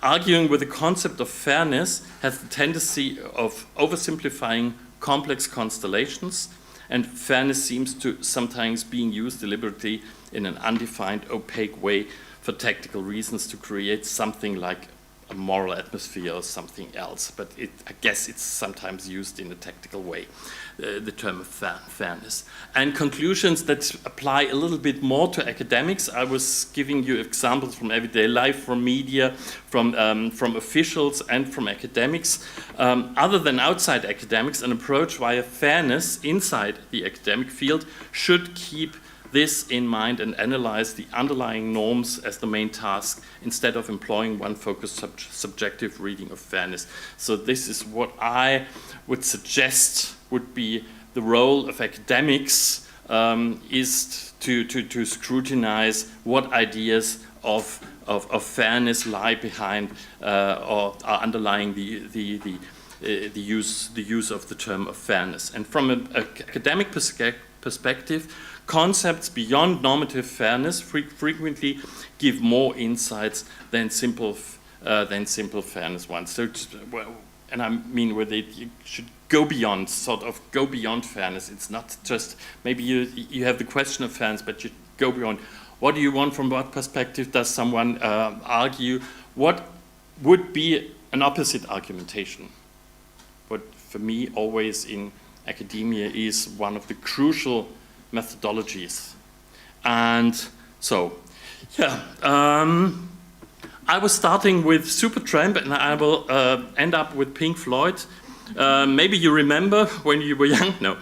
Arguing with the concept of fairness has the tendency of oversimplifying complex constellations, and fairness seems to sometimes being used deliberately in an undefined, opaque way for tactical reasons to create something like a moral atmosphere or something else. But I guess it's sometimes used in a tactical way, the term of fairness. And conclusions that apply a little bit more to academics. I was giving you examples from everyday life, from media, from officials, and from academics. Other than outside academics, an approach via fairness inside the academic field should keep this in mind and analyze the underlying norms as the main task instead of employing one focused subjective reading of fairness. So this is what I would suggest would be the role of academics, is to scrutinize what ideas of fairness lie behind or are underlying the use of the term of fairness. And from an academic perspective, concepts beyond normative fairness frequently give more insights than simple fairness ones. So, and I mean with it, you should go beyond, sort of go beyond fairness. It's not just, maybe you have the question of fairness, but you go beyond. What do you want from what perspective? Does someone argue? What would be an opposite argumentation? What for me always in academia is one of the crucial methodologies. And so, yeah, I was starting with Supertramp and I will end up with Pink Floyd. Maybe you remember when you were young? No.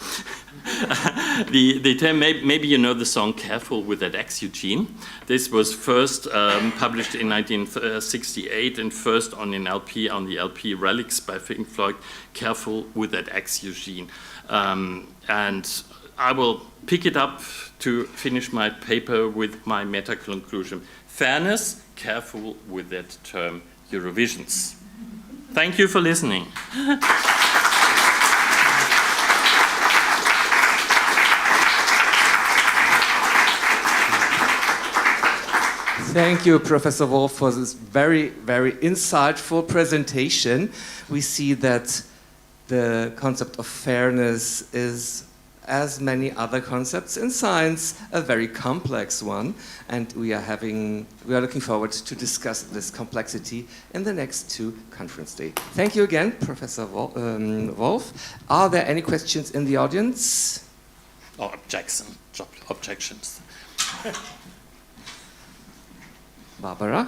the term, maybe you know the song Careful with That Axe, Eugene. This was first published in 1968 and first on the LP Relics by Pink Floyd, Careful with That Axe, Eugene. And I will pick it up to finish my paper with my meta-conclusion. Fairness, careful with that term, Eurovisions. Thank you for listening.
Thank you, Professor Wolf, for this very, very insightful presentation. We see that the concept of fairness is, as many other concepts in science, a very complex one, and we are looking forward to discuss this complexity in the next 2 conference days. Thank you again, Professor Wolf. Are there any questions in the audience?
Or objections.
Barbara?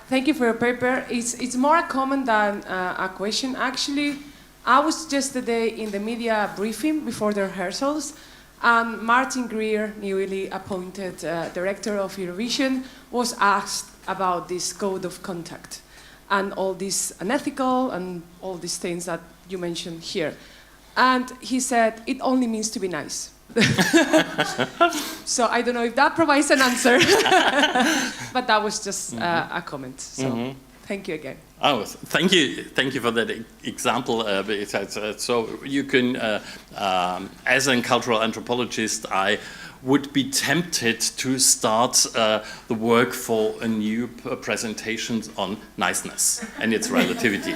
Thank you for your paper. It's more a comment than a question. Actually, I was just today in the media briefing before the rehearsals, and Martin Greer, newly appointed director of Eurovision, was asked about this code of conduct and all this unethical and all these things that you mentioned here. And he said, it only means to be nice. So I don't know if that provides an answer, but that was just a comment. So thank you again.
Oh, thank you for that example. So you can, as a cultural anthropologist, I would be tempted to start the work for a new presentation on niceness and its relativity.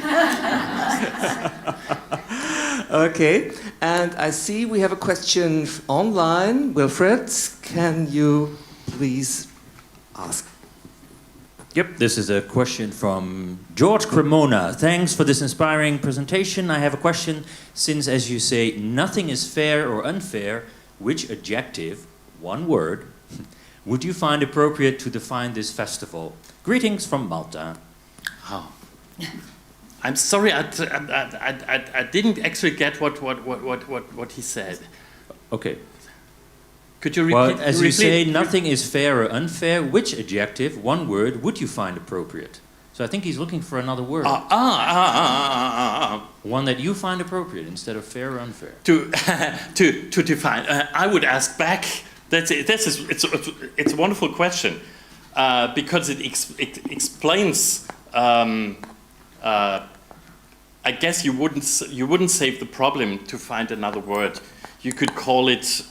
Okay, and I see we have a question online. Wilfred, can you please ask?
Yep, this is a question from George Cremona. Thanks for this inspiring presentation. I have a question. Since, as you say, nothing is fair or unfair, which adjective, one word, would you find appropriate to define this festival? Greetings from Malta.
Oh. I'm sorry, I didn't actually get what he said.
Okay.
Could you repeat?
Well, as you say, nothing is fair or unfair. Which adjective, one word, would you find appropriate? So I think he's looking for another word. One that you find appropriate instead of fair or unfair.
To define, I would ask back. It's a wonderful question because it explains. I guess you wouldn't save the problem to find another word. You could call it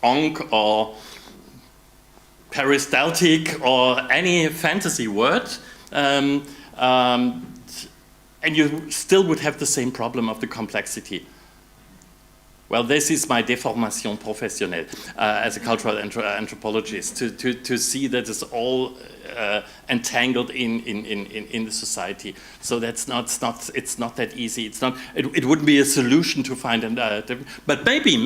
onk or peristaltic or any fantasy word, and you still would have the same problem of the complexity. Well, this is my déformation professionnelle as a cultural anthropologist, to see that it's all entangled in the society. So it's not that easy. It wouldn't be a solution to find but maybe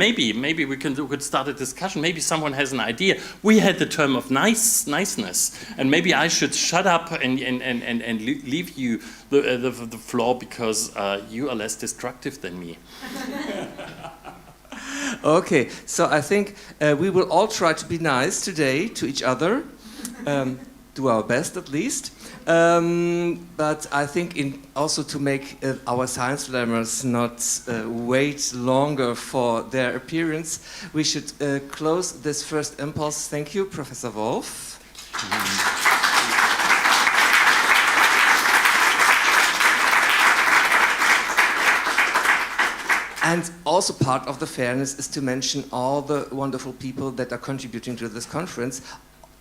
we could start a discussion. Maybe someone has an idea. We had the term of niceness, and maybe I should shut up and leave you the floor because you are less destructive than me.
Okay, so I think we will all try to be nice today to each other, do our best at least. But I think also to make our science slammers not wait longer for their appearance, we should close this first impulse. Thank you, Professor Wolf. And also part of the fairness is to mention all the wonderful people that are contributing to this conference,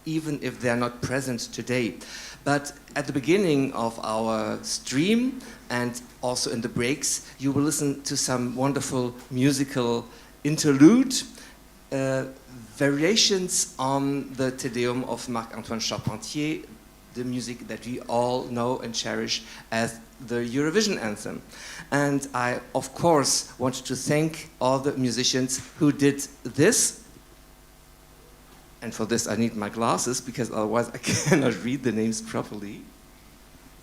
even if they're not present today. But at the beginning of our stream and also in the breaks, you will listen to some wonderful musical interlude, variations on the Te Deum of Marc-Antoine Charpentier, the music that we all know and cherish as the Eurovision anthem. And I, of course, want to thank all the musicians who did this. And for this, I need my glasses, because otherwise I cannot read the names properly.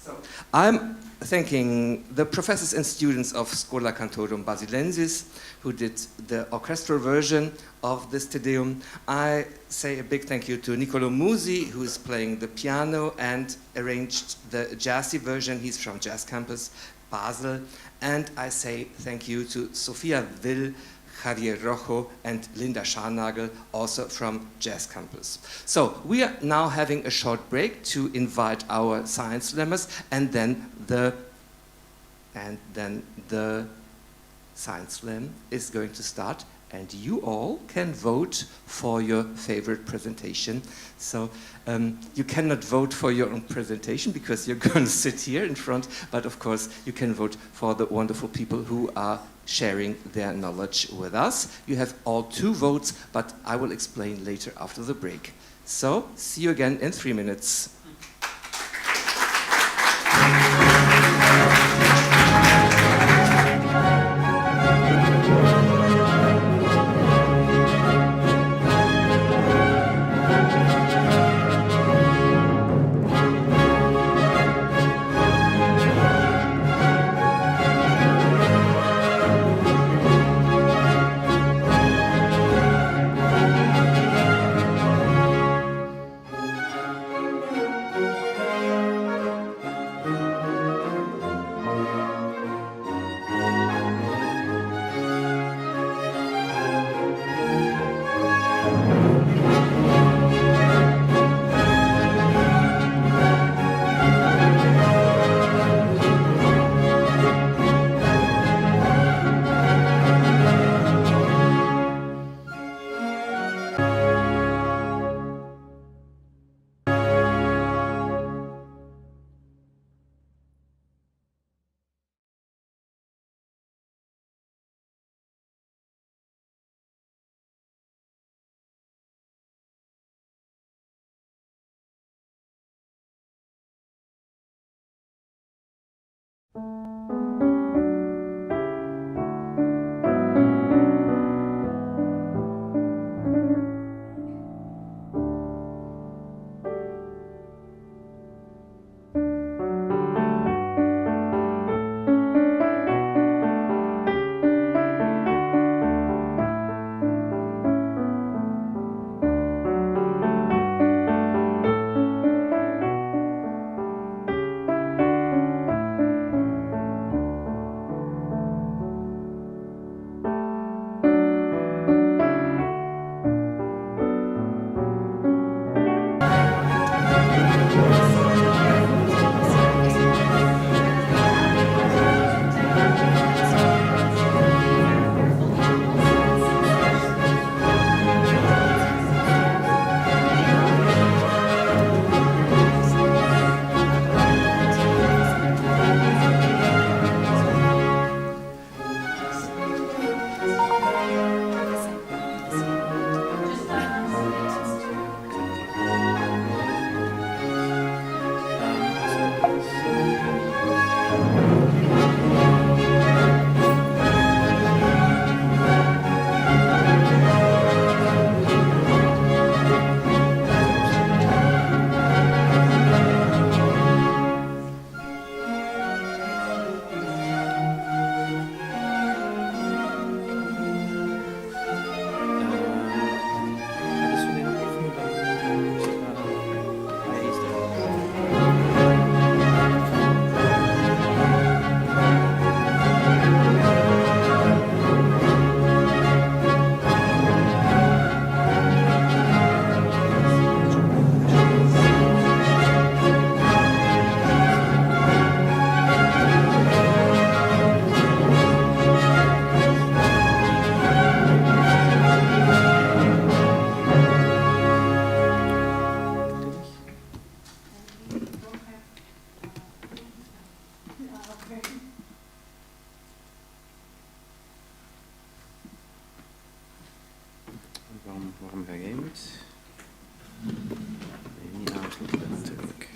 So I'm thanking the professors and students of Schola Cantorum Basilensis who did the orchestral version of this Te Deum. I say a big thank you to Niccolò Musi, who is playing the piano and arranged the jazzy version. He's from Jazz Campus Basel. And I say thank you to Sophia Will, Javier Rojo, and Linda Scharnagel, also from Jazz Campus. So we are now having a short break to invite our science slammers, and then the science slam is going to start, and you all can vote for your favorite presentation. So you cannot vote for your own presentation because you're going to sit here in front, but of course you can vote for the wonderful people who are sharing their knowledge with us. You have all 2 votes, but I will explain later after the break. So see you again in 3 minutes.
Waarom ga jij niet? Nee, niet aansluiten natuurlijk.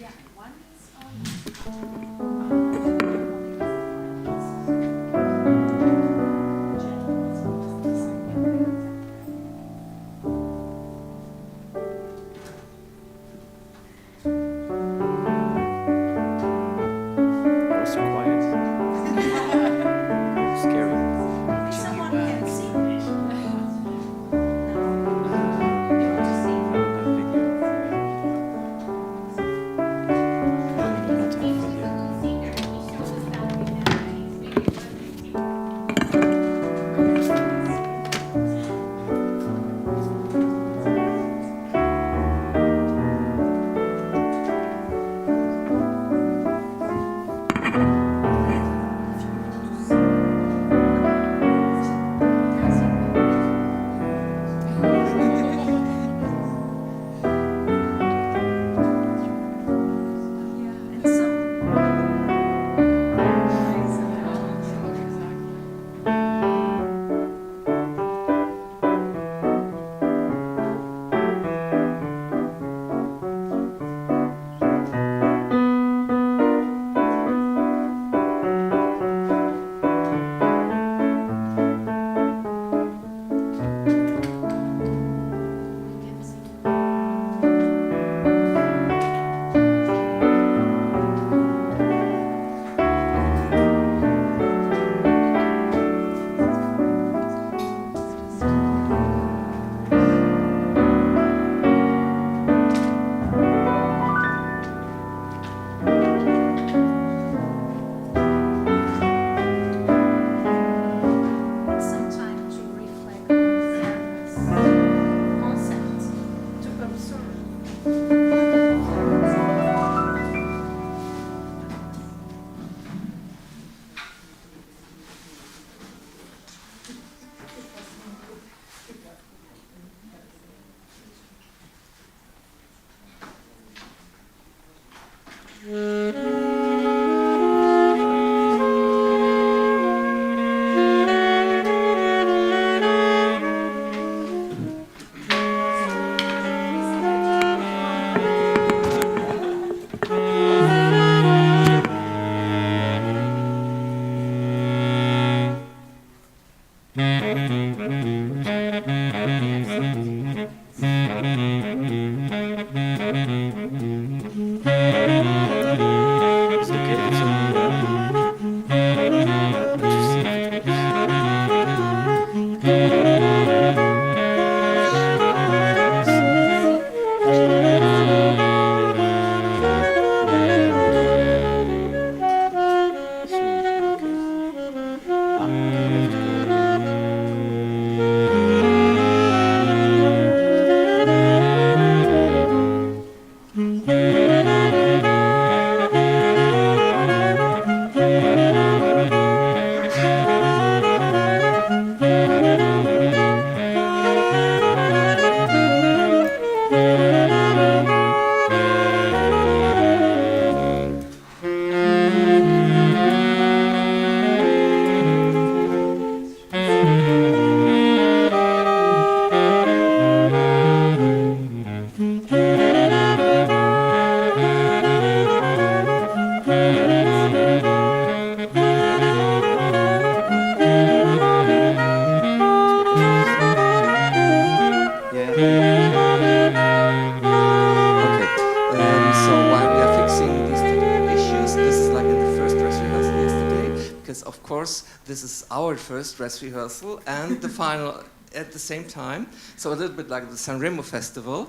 This is our first dress rehearsal and the final at the same time, so a little bit like the Sanremo festival.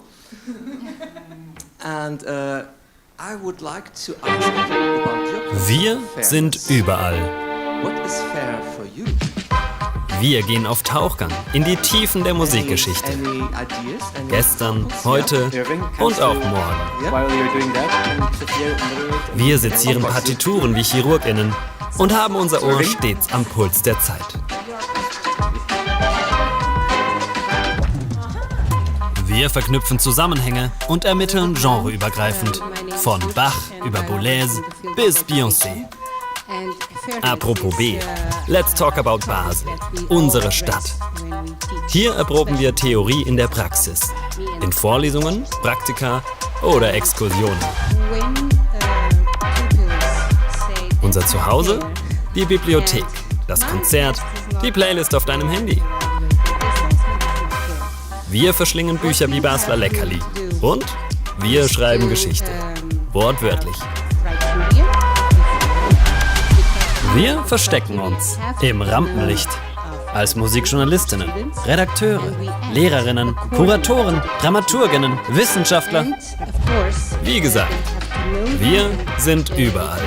And I would like to ask you about your
Wir sind überall.
What is fair for you?
Wir gehen auf Tauchgang in die Tiefen der Musikgeschichte.
Any ideas? Any
Gestern,
examples?
heute und auch morgen. Wir sezieren Partituren wie ChirurgInnen und haben unser Ohr stets am Puls der Zeit. Wir verknüpfen Zusammenhänge und ermitteln genreübergreifend. Von Bach über Boulez bis Beyoncé. Apropos B, let's talk about Basel, unsere Stadt. Hier erproben wir Theorie in der Praxis. In Vorlesungen, Praktika oder Exkursionen. Unser Zuhause? Die Bibliothek, das Konzert, die Playlist auf deinem Handy. Wir verschlingen Bücher wie Basler Leckerli. Und wir schreiben Geschichte. Wortwörtlich. Wir verstecken uns im Rampenlicht. Als Musikjournalistinnen, Redakteure, Lehrerinnen, Kuratoren, Dramaturginnen, Wissenschaftler. Wie gesagt, wir sind überall.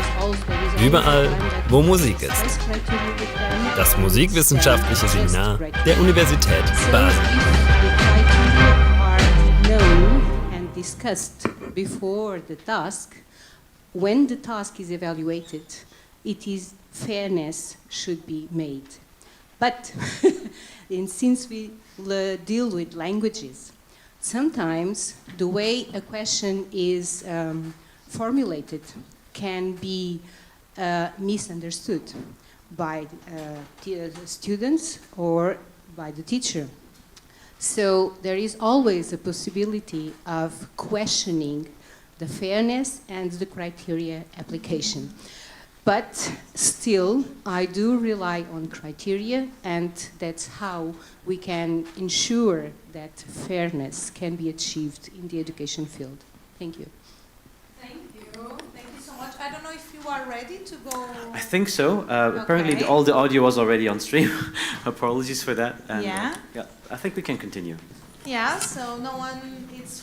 Überall, wo Musik ist. Das musikwissenschaftliche Seminar der Universität Basel.
Discussed before the task, when the task is evaluated, fairness should be made. But since we deal with languages, sometimes the way a question is formulated can be misunderstood by the students or by the teacher. So there is always a possibility of questioning the fairness and the criteria application. But still, I do rely on criteria, and that's how we can ensure that fairness can be achieved in the education field. Thank you.
Thank you. Thank you so much. I don't know if you are ready to go.
I think so. Apparently all the audio was already on stream. Apologies for that. And,
Yeah.
Yeah, I think we can continue.
Yeah, so no one is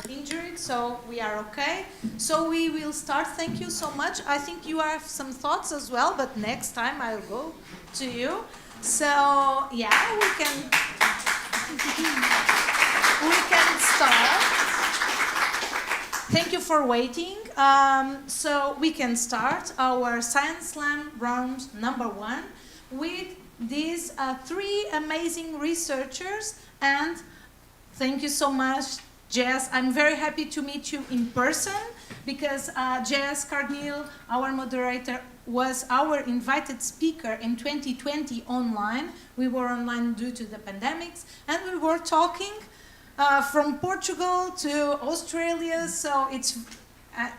injured, so we are okay. So we will start. Thank you so much. I think you have some thoughts as well, but next time I'll go to you. So yeah, we can start. Thank you for waiting. So we can start our Science Slam round number 1 with these 3 amazing researchers. And thank you so much, Jess. I'm very happy to meet you in person because Jess Cardinal, our moderator, was our invited speaker in 2020 online. We were online due to the pandemics, and we were talking from Portugal to Australia. So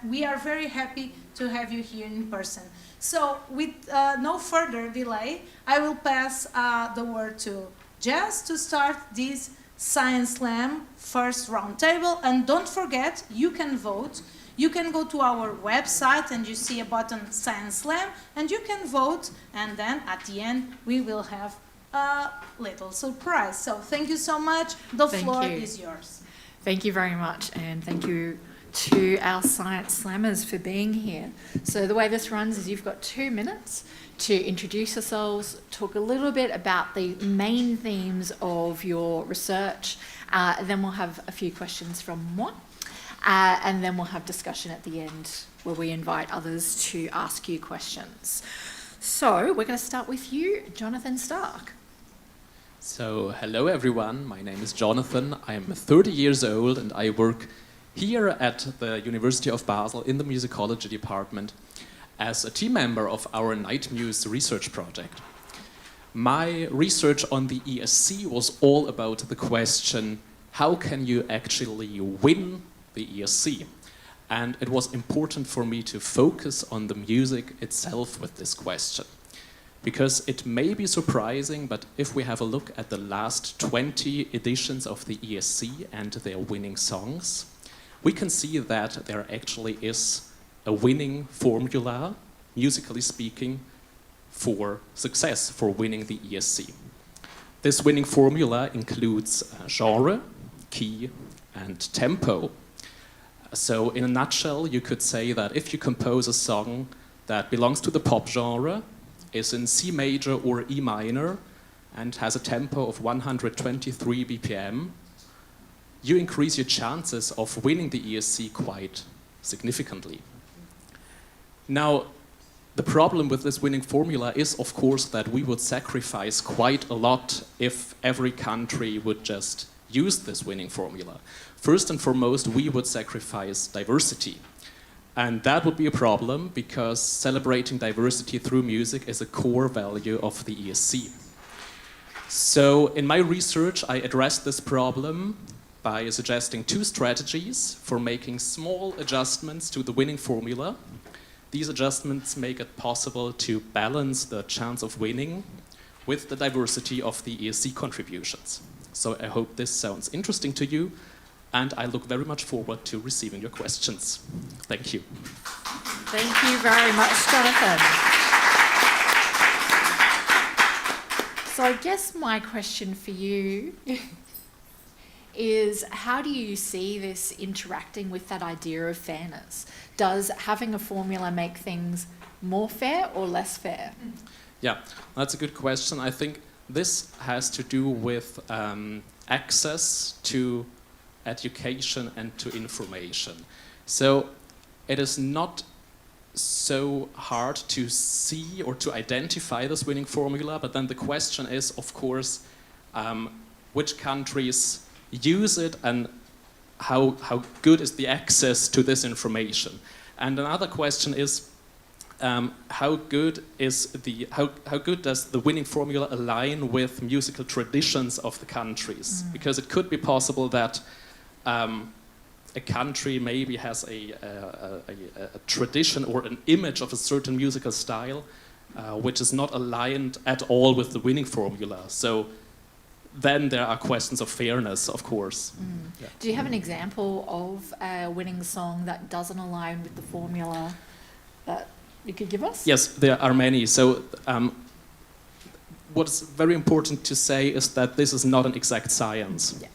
we are very happy to have you here in person. So with no further delay, I will pass the word to Jess to start this Science Slam first roundtable. And don't forget, you can vote. You can go to our website and you see a button Science Slam, and you can vote. And then at the end, we will have a little surprise. So thank you so much. The floor is yours.
Thank you very much, and thank you to our Science Slammers for being here. So the way this runs is you've got 2 minutes to introduce yourselves, talk a little bit about the main themes of your research, then we'll have a few questions from moi, and then we'll have discussion at the end where we invite others to ask you questions. So we're going to start with you, Jonathan Stark.
So hello everyone, my name is Jonathan, I'm 30 years old and I work here at the University of Basel in the musicology department as a team member of our Night Muse research project. My research on the ESC was all about the question, how can you actually win the ESC? And it was important for me to focus on the music itself with this question. Because it may be surprising, but if we have a look at the last 20 editions of the ESC and their winning songs, we can see that there actually is a winning formula, musically speaking, for success, for winning the ESC. This winning formula includes genre, key, and tempo. So in a nutshell, you could say that if you compose a song that belongs to the pop genre, is in C major or E minor, and has a tempo of 123 BPM, you increase your chances of winning the ESC quite significantly. Now, the problem with this winning formula is, of course, that we would sacrifice quite a lot if every country would just use this winning formula. First and foremost, we would sacrifice diversity. And that would be a problem because celebrating diversity through music is a core value of the ESC. So in my research, I addressed this problem by suggesting two strategies for making small adjustments to the winning formula. These adjustments make it possible to balance the chance of winning with the diversity of the ESC contributions. So I hope this sounds interesting to you, and I look very much forward to receiving your questions. Thank you.
Thank you very much, Jonathan. So I guess my question for you is, how do you see this interacting with that idea of fairness? Does having a formula make things more fair or less fair?
Yeah, that's a good question. I think this has to do with access to education and to information. So it is not so hard to see or to identify this winning formula, but then the question is, of course, which countries use it and how good is the access to this information. And another question is, how good does the winning formula align with musical traditions of the countries? Because it could be possible that a country maybe has a tradition or an image of a certain musical style which is not aligned at all with the winning formula. So then there are questions of fairness, of course. Yeah.
Do you have an example of a winning song that doesn't align with the formula that you could give us?
Yes, there are many. So what's very important to say is that this is not an exact science.
Yeah.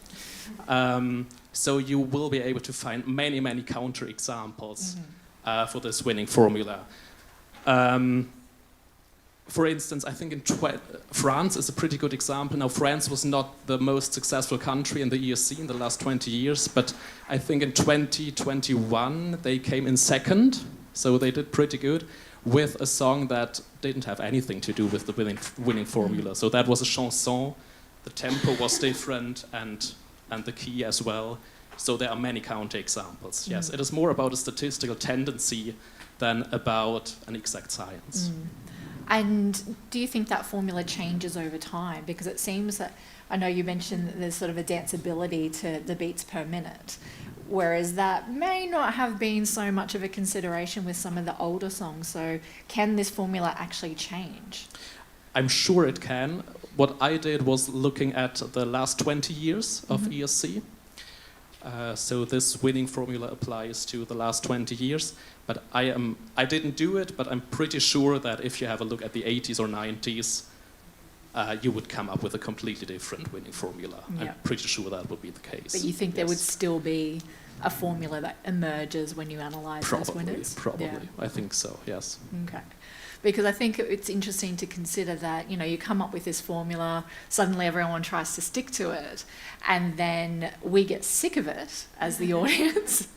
So you will be able to find many, many counter-examples for this winning formula. For instance, I think France is a pretty good example. Now, France was not the most successful country in the ESC in the last 20 years, but I think in 2021 they came in second, so they did pretty good, with a song that didn't have anything to do with the winning formula. So that was a chanson, the tempo was different, and the key as well. So there are many counter-examples. Yes, it is more about a statistical tendency than about an exact science.
And do you think that formula changes over time? Because it seems that, I know you mentioned that there's sort of a danceability to the beats per minute, whereas that may not have been so much of a consideration with some of the older songs. So can this formula actually change?
I'm sure it can. What I did was looking at the last 20 years of ESC. So this winning formula applies to the last 20 years. But I didn't do it, but I'm pretty sure that if you have a look at the 80s or 90s, you would come up with a completely different winning formula. Yeah. I'm pretty sure that would be the case.
But you think there would still be a formula that emerges when you analyse those winners?
Probably, yeah. I think so, yes.
Okay. Because I think it's interesting to consider that, you know, you come up with this formula, suddenly everyone tries to stick to it, and then we get sick of it as the audience.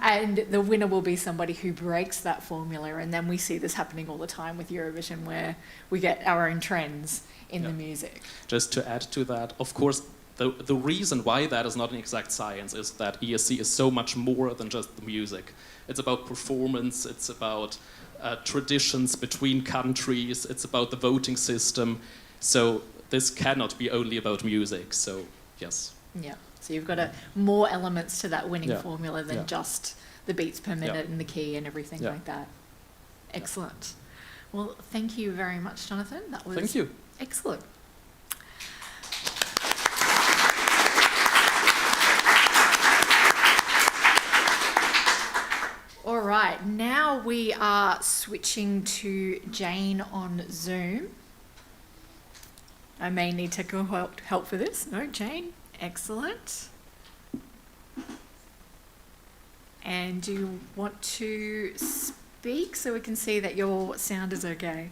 And the winner will be somebody who breaks that formula, and then we see this happening all the time with Eurovision, where we get our own trends in the music.
Just to add to that, of course, the reason why that is not an exact science is that ESC is so much more than just the music. It's about performance, it's about traditions between countries, it's about the voting system. So this cannot be only about music, so yes.
Yeah. So you've got more elements to that winning formula than just the beats per minute and the key and everything like that. Excellent. Well, thank you very much, Jonathan. That was excellent. All right, now we are switching to Jane on Zoom. I may need technical help for this. No, Jane? Excellent. And do you want to speak so we can see that your sound is okay?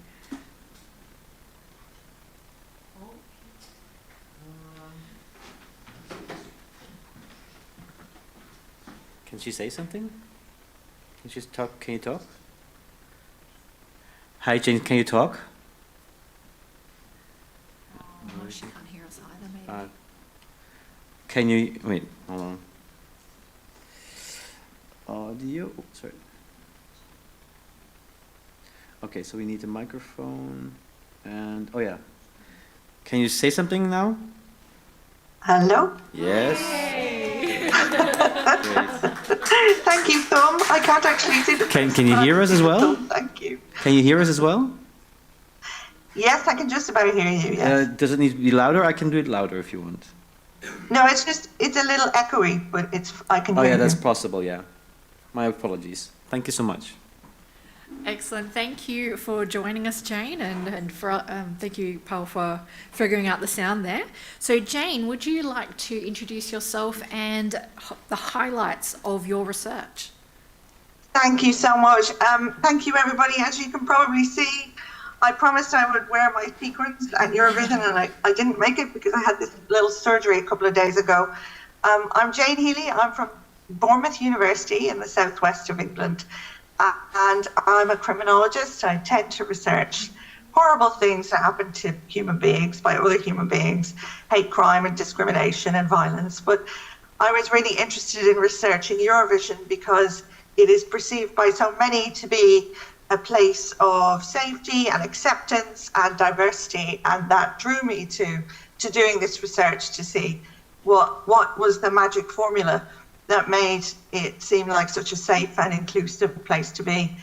Can she say something? Can she talk? Can you talk? Hi, Jane. Can you talk?
Oh, she can't hear us either, maybe.
Can you wait? Hold on. Audio. Oh, sorry. Okay, so we need a microphone, and Can you say something now?
Hello?
Yes.
Thank you, Tom. I can't actually see the
Can you hear us as well?
Thank you.
Can you hear us as well?
Yes, I can just about hear you, yes.
Does it need to be louder? I can do it louder if you want.
No, it's a little echoey, but I can hear you.
Oh yeah, that's possible, yeah. My apologies. Thank you so much.
Excellent. Thank you for joining us, Jane, and for thank you, Paul, for figuring out the sound there. So, Jane, would you like to introduce yourself and the highlights of your research?
Thank you so much. Thank you, everybody. As you can probably see, I promised I would wear my sequins at Eurovision, and I didn't make it because I had this little surgery a couple of days ago. I'm Jane Healy. I'm from Bournemouth University in the southwest of England. And I'm a criminologist. I tend to research horrible things that happen to human beings by other human beings, hate crime and discrimination and violence. But I was really interested in researching Eurovision because it is perceived by so many to be a place of safety and acceptance and diversity. And that drew me to doing this research to see what was the magic formula that made it seem like such a safe and inclusive place to be.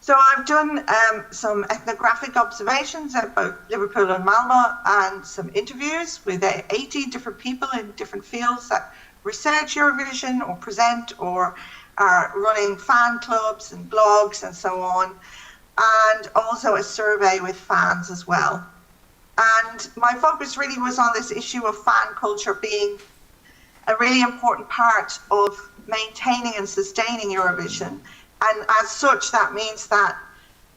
So I've done some ethnographic observations at both Liverpool and Malmö, and some interviews with 80 different people in different fields that research Eurovision or present or are running fan clubs and blogs and so on, and also a survey with fans as well. And my focus really was on this issue of fan culture being a really important part of maintaining and sustaining Eurovision. And as such, that means that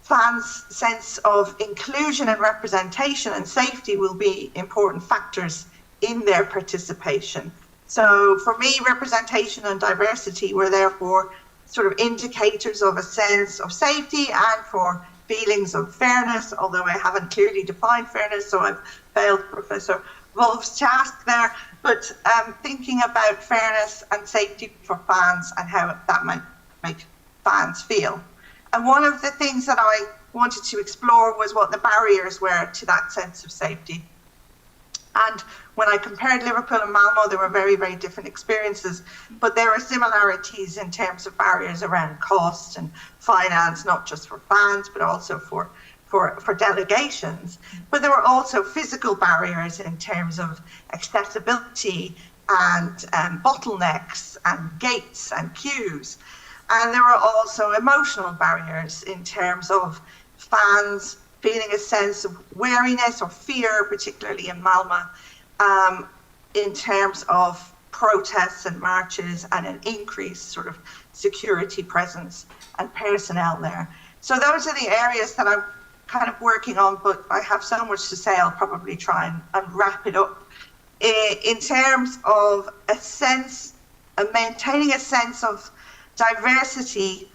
fans' sense of inclusion and representation and safety will be important factors in their participation. So for me, representation and diversity were therefore sort of indicators of a sense of safety and for feelings of fairness, although I haven't clearly defined fairness, so I've failed Professor Wolf's task there. But thinking about fairness and safety for fans and how that might make fans feel. And one of the things that I wanted to explore was what the barriers were to that sense of safety. And when I compared Liverpool and Malmö, there were very, very different experiences, but there are similarities in terms of barriers around cost and finance, not just for fans, but also for delegations. But there were also physical barriers in terms of accessibility and bottlenecks and gates and queues. And there were also emotional barriers in terms of fans feeling a sense of wariness or fear, particularly in Malmö, in terms of protests and marches and an increased sort of security presence and personnel there. So those are the areas that I'm kind of working on, but I have so much to say, I'll probably try and wrap it up. In terms of maintaining a sense of diversity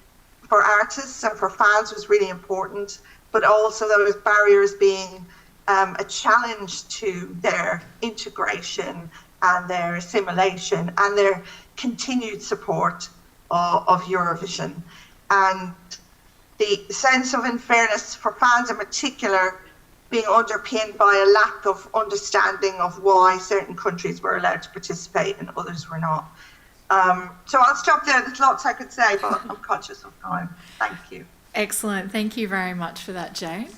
for artists and for fans was really important, but also those barriers being a challenge to their integration and their assimilation and their continued support of Eurovision. And the sense of unfairness for fans in particular being underpinned by a lack of understanding of why certain countries were allowed to participate and others were not. So I'll stop there. There's lots I could say, but I'm conscious of time. Thank you.
Excellent. Thank you very much for that, Jane.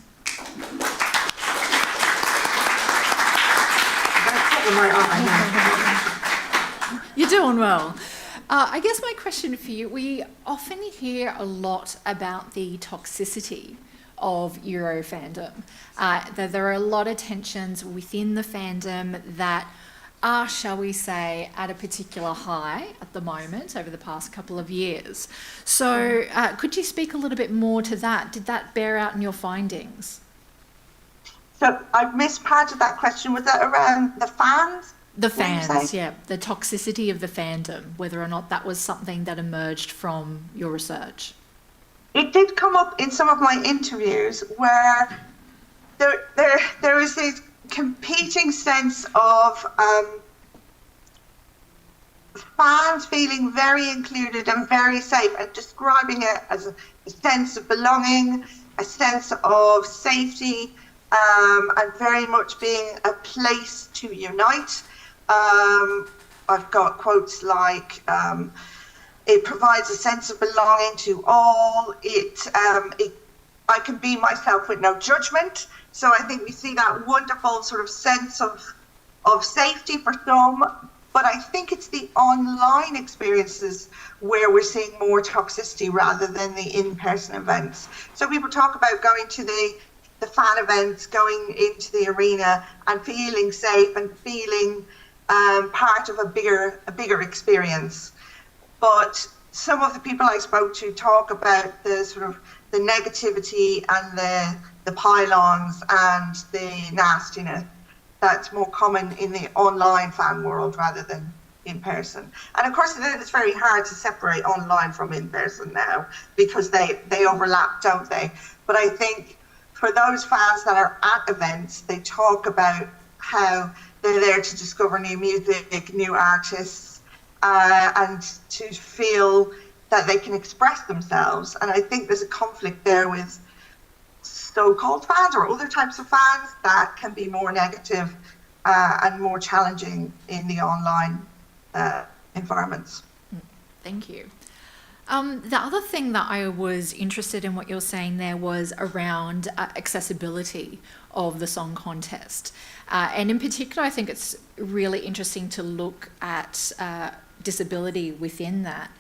You're doing well. I guess my question for you, we often hear a lot about the toxicity of Euro fandom. That there are a lot of tensions within the fandom that are, shall we say, at a particular high at the moment over the past couple of years. So could you speak a little bit more to that? Did that bear out in your findings?
So I missed part of that question. Was that around the fans?
The fans, yeah. The toxicity of the fandom, whether or not that was something that emerged from your research.
It did come up in some of my interviews where there was this competing sense of fans feeling very included and very safe and describing it as a sense of belonging, a sense of safety, and very much being a place to unite. I've got quotes like, it provides a sense of belonging to all. I can be myself with no judgment. So I think we see that wonderful sort of sense of safety for some, but I think it's the online experiences where we're seeing more toxicity rather than the in-person events. So people talk about going to the fan events, going into the arena and feeling safe and feeling part of a bigger experience. But some of the people I spoke to talk about the sort of the negativity and the pylons and the nastiness that's more common in the online fan world rather than in person. And of course, it's very hard to separate online from in person now because they overlap, don't they? But I think for those fans that are at events, they talk about how they're there to discover new music, new artists, and to feel that they can express themselves. And I think there's a conflict there with so-called fans or other types of fans that can be more negative and more challenging in the online environments.
Thank you. The other thing that I was interested in what you're saying there was around accessibility of the song contest. And in particular, I think it's really interesting to look at disability within that.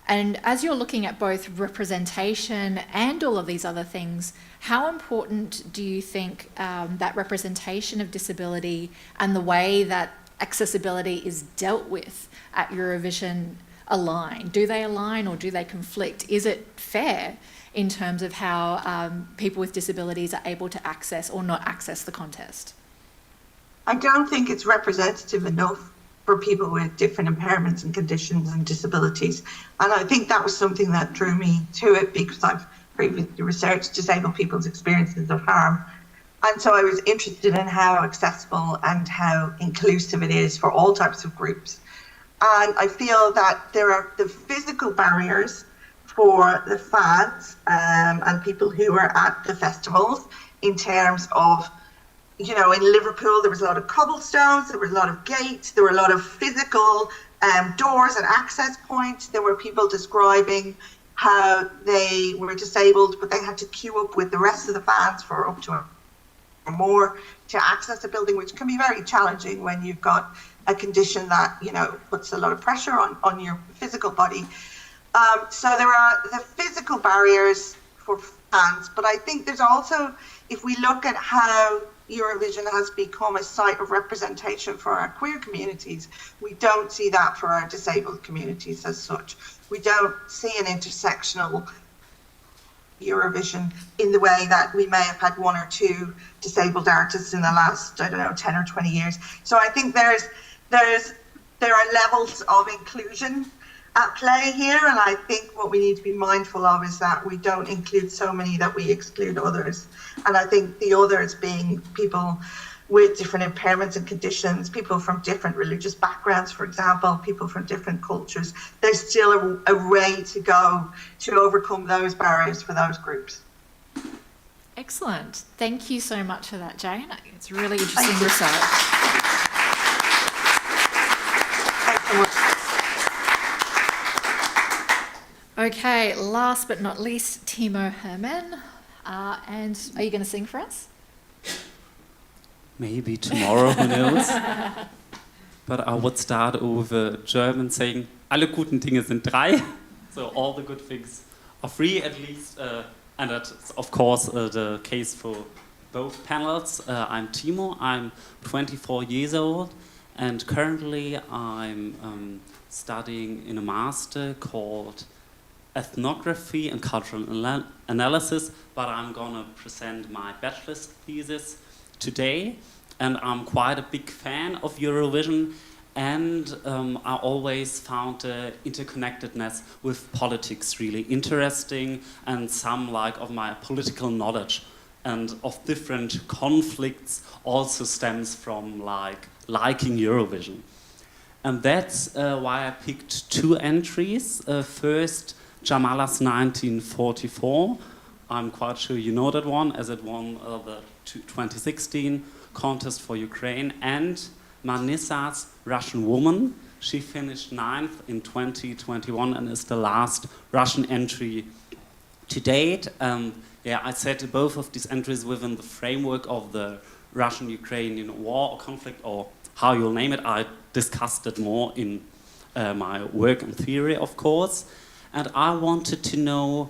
And as you're looking at both representation and all of these other things, how important do you think that representation of disability and the way that accessibility is dealt with at Eurovision align? Do they align or do they conflict? Is it fair in terms of how people with disabilities are able to access or not access the contest?
I don't think it's representative enough for people with different impairments and conditions and disabilities. And I think that was something that drew me to it because I've previously researched disabled people's experiences of harm. And so I was interested in how accessible and how inclusive it is for all types of groups. And I feel that there are the physical barriers for the fans and people who are at the festivals in terms of, you know, in Liverpool, there was a lot of cobblestones, there were a lot of gates, there were a lot of physical doors and access points. There were people describing how they were disabled, but they had to queue up with the rest of the fans for up to or more to access a building, which can be very challenging when you've got a condition that, you know, puts a lot of pressure on your physical body. So there are the physical barriers for fans, but I think there's also, if we look at how Eurovision has become a site of representation for our queer communities, we don't see that for our disabled communities as such. We don't see an intersectional Eurovision in the way that we may have had one or two disabled artists in the last, 10 or 20 years. So I think there are levels of inclusion at play here, and I think what we need to be mindful of is that we don't include so many that we exclude others. And I think the others being people with different impairments and conditions, people from different religious backgrounds, for example, people from different cultures. There's still a way to go to overcome those barriers for those groups.
Excellent. Thank you so much for that, Jane. It's really interesting research.
Thanks so much.
Okay, last but not least, Timo Herman. And are you going to sing for us?
Maybe tomorrow, who knows? But I would start with a German saying, alle guten Dinge sind drei. So all the good things are three at least. And that's, of course, the case for both panels. I'm Timo, I'm 24 years old, and currently I'm studying in a master called Ethnography and Cultural Analysis, but I'm gonna present my bachelor's thesis today, and I'm quite a big fan of Eurovision, and I always found the interconnectedness with politics really interesting, and some of my political knowledge and of different conflicts also stems from liking Eurovision. And that's why I picked two entries. First, Jamala's 1944, I'm quite sure you know that one, as it won the 2016 contest for Ukraine. And Manissa's Russian Woman, she finished 9th in 2021 and is the last Russian entry to date. Yeah, I said both of these entries within the framework of the Russian-Ukrainian war or conflict, or how you'll name it. I discussed it more in my work and theory, of course. And I wanted to know,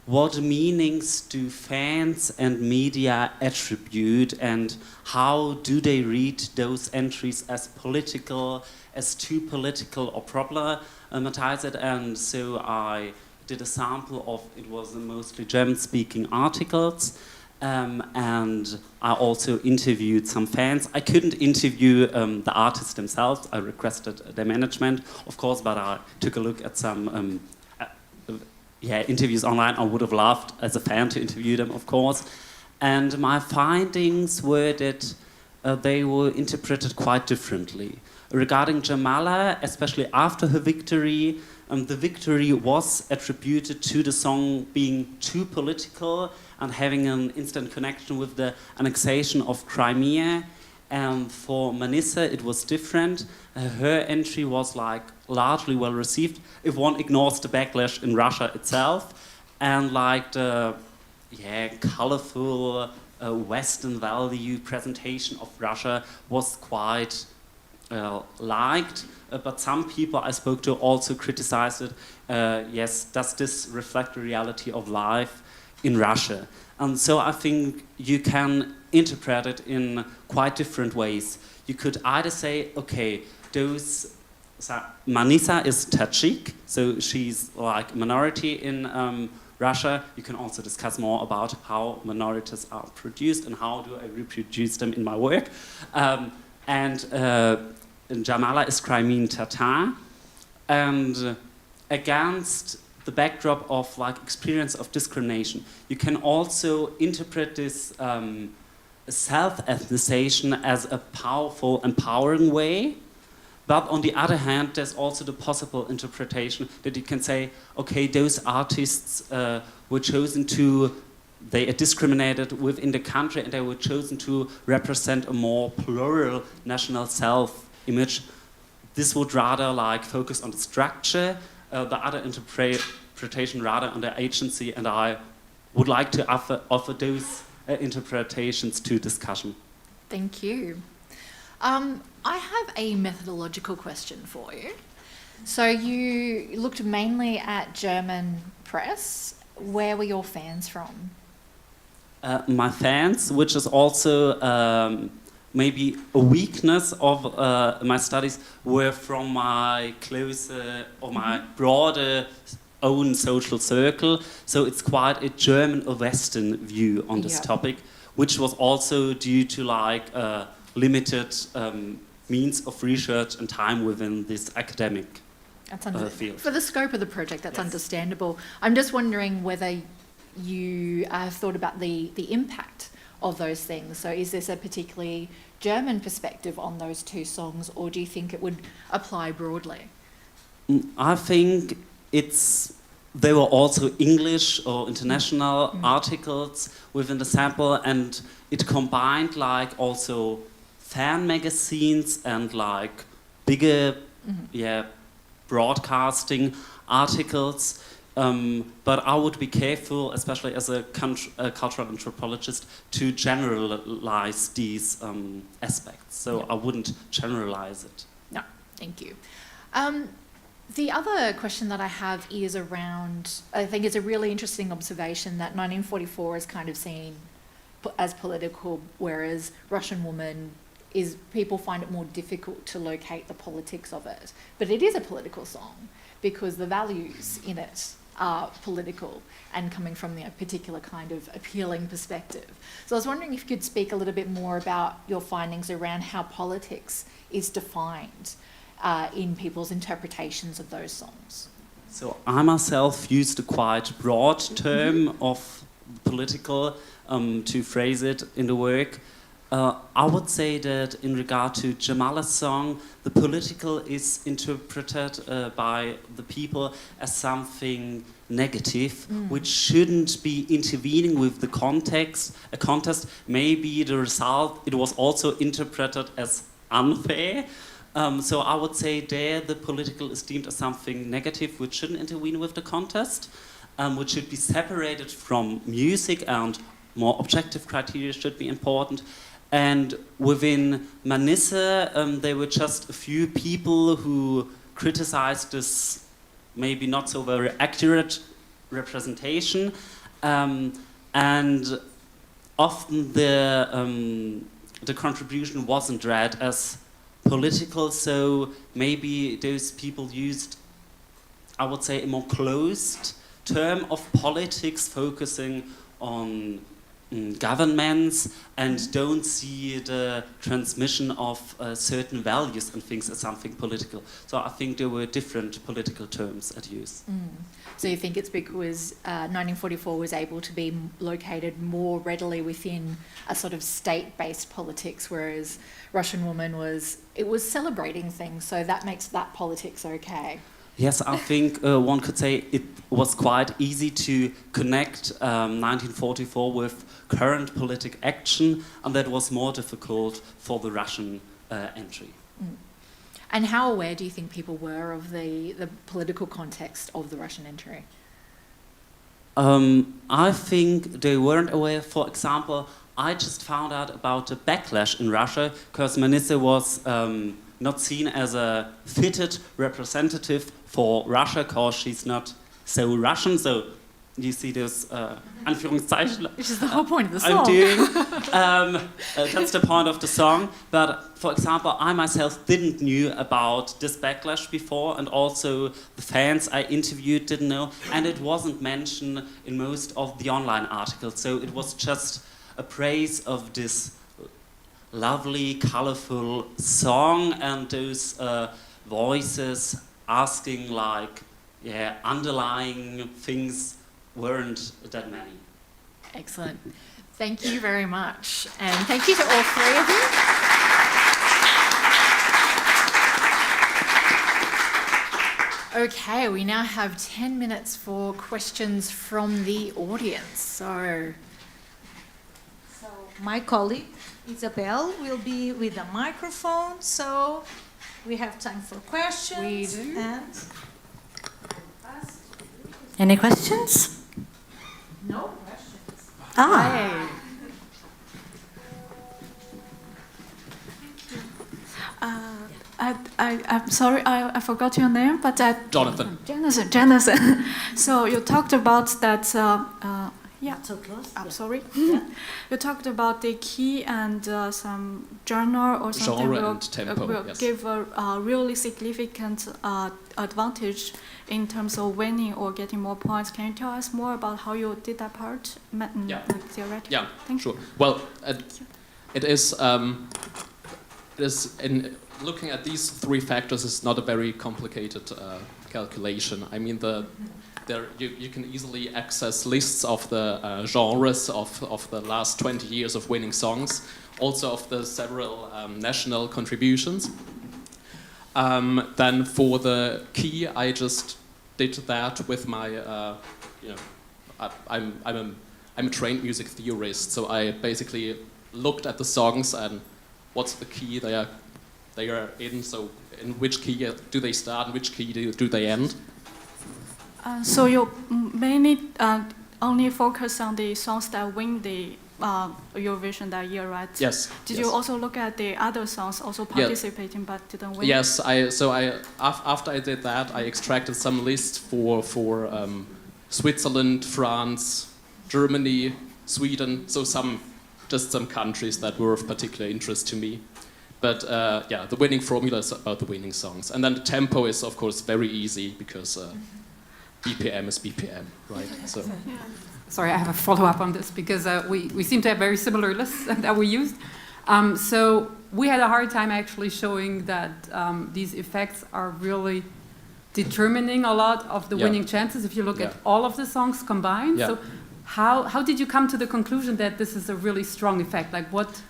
what meanings do fans and media attribute, and how do they read those entries as political, as too political, or problematize it? And so I did a sample of, it was mostly German-speaking articles, and I also interviewed some fans. I couldn't interview the artists themselves. I requested their management, of course, but I took a look at some interviews online. I would have loved, as a fan, to interview them, of course. And my findings were that they were interpreted quite differently. Regarding Jamala, especially after her victory, the victory was attributed to the song being too political and having an instant connection with the annexation of Crimea. And for Manissa, it was different. Her entry was like largely well received if one ignores the backlash in Russia itself, and like the colorful Western value presentation of Russia was quite liked. But some people I spoke to also criticized it. Yes, does this reflect the reality of life in Russia? And so I think you can interpret it in quite different ways. You could either say, okay, Manissa is Tajik, so she's like minority in Russia. You can also discuss more about how minorities are produced and how do I reproduce them in my work. And Jamala is Crimean Tatar. And against the backdrop of like experience of discrimination, you can also interpret this self-ethnicization as a powerful, empowering way. But on the other hand, there's also the possible interpretation that you can say, okay, those artists were chosen to, they are discriminated within the country, and they were chosen to represent a more plural national self-image. This would rather like focus on the structure, the other interpretation rather on the agency, and I would like to offer those interpretations to discussion.
Thank you. I have a methodological question for you. So you looked mainly at German press. Where were your fans from?
My fans, which is also maybe a weakness of my studies, were from my closer or my broader own social circle. So it's quite a German or Western view on this topic, which was also due to like limited means of research and time within this academic field.
For the scope of the project, that's understandable. I'm just wondering whether you have thought about the impact of those things. So is this a particularly German perspective on those two songs, or do you think it would apply broadly?
I think there were also English or international articles within the sample, and it combined like also fan magazines and like bigger broadcasting articles. But I would be careful, especially as a cultural anthropologist, to generalize these aspects. So I wouldn't generalize it.
No, thank you. The other question that I have is around, I think it's a really interesting observation that 1944 is kind of seen as political, whereas Russian Woman is, people find it more difficult to locate the politics of it. But it is a political song because the values in it are political and coming from a particular kind of appealing perspective. So I was wondering if you could speak a little bit more about your findings around how politics is defined in people's interpretations of those songs.
So I myself used a quite broad term of political to phrase it in the work. I would say that in regard to Jamala's song, the political is interpreted by the people as something negative, which shouldn't be intervening with the contest. Maybe the result, it was also interpreted as unfair. So I would say there the political is deemed as something negative, which shouldn't intervene with the contest, which should be separated from music, and more objective criteria should be important. And within Manisse, there were just a few people who criticized this maybe not so very accurate representation, and often the contribution wasn't read as political, so maybe those people used, I would say, a more closed term of politics, focusing on governments, and don't see the transmission of certain values and things as something political. So I think there were different political terms at use.
So you think it's because 1944 was able to be located more readily within a sort of state-based politics, whereas Russian Woman was celebrating things, so that makes that politics okay?
Yes, I think one could say it was quite easy to connect 1944 with current political action, and that was more difficult for the Russian entry.
And how aware do you think people were of the political context of the Russian entry?
I think they weren't aware. For example, I just found out about the backlash in Russia because Manisse was not seen as a fitted representative for Russia because she's not so Russian. So you see this Anführungszeichen.
Which is the whole point of the song.
I'm doing. That's the point of the song. But for example, I myself didn't knew about this backlash before, and also the fans I interviewed didn't know, and it wasn't mentioned in most of the online articles. So it was just a praise of this lovely, colorful song, and those voices asking underlying things weren't that many.
Excellent. Thank you very much. And thank you to all three of you. Okay, we now have 10 minutes for questions from the audience. So
my colleague, Isabel, will be with a microphone, so we have time for questions.
We do.
And
any questions?
no questions.
Ah.
I'm sorry, I forgot your name, but
Jonathan.
Jonathan. So you talked about that. Yeah.
So close.
I'm sorry.
Yeah.
You talked about the key and some genre or something
Genre and tempo,
will
yes.
give a really significant advantage in terms of winning or getting more points. Can you tell us more about how you did that part?
Yeah.
Theoretically?
Yeah,
Thank
sure.
you.
Well, it is in looking at these three factors is not a very complicated calculation. I mean, you can easily access lists of the genres of the last 20 years of winning songs, also of the several national contributions. Then for the key, I just did that with my, I'm a trained music theorist, so I basically looked at the songs and what's the key they are in, so in which key do they start, in which key do they end.
So you mainly only focus on the songs that win the Eurovision that year, right?
Yes.
Did you also look at the other songs also participating but didn't win?
Yes. After I did that, I extracted some lists for Switzerland, France, Germany, Sweden. So some countries that were of particular interest to me. But the winning formula is about the winning songs, and then the tempo is of course very easy because. BPM is BPM, right? So.
Sorry, I have a follow-up on this because we seem to have very similar lists that we used. So we had a hard time actually showing that these effects are really determining a lot of the winning chances if you look at all of the songs combined. So how did you come to the conclusion that this is a really strong effect? Like what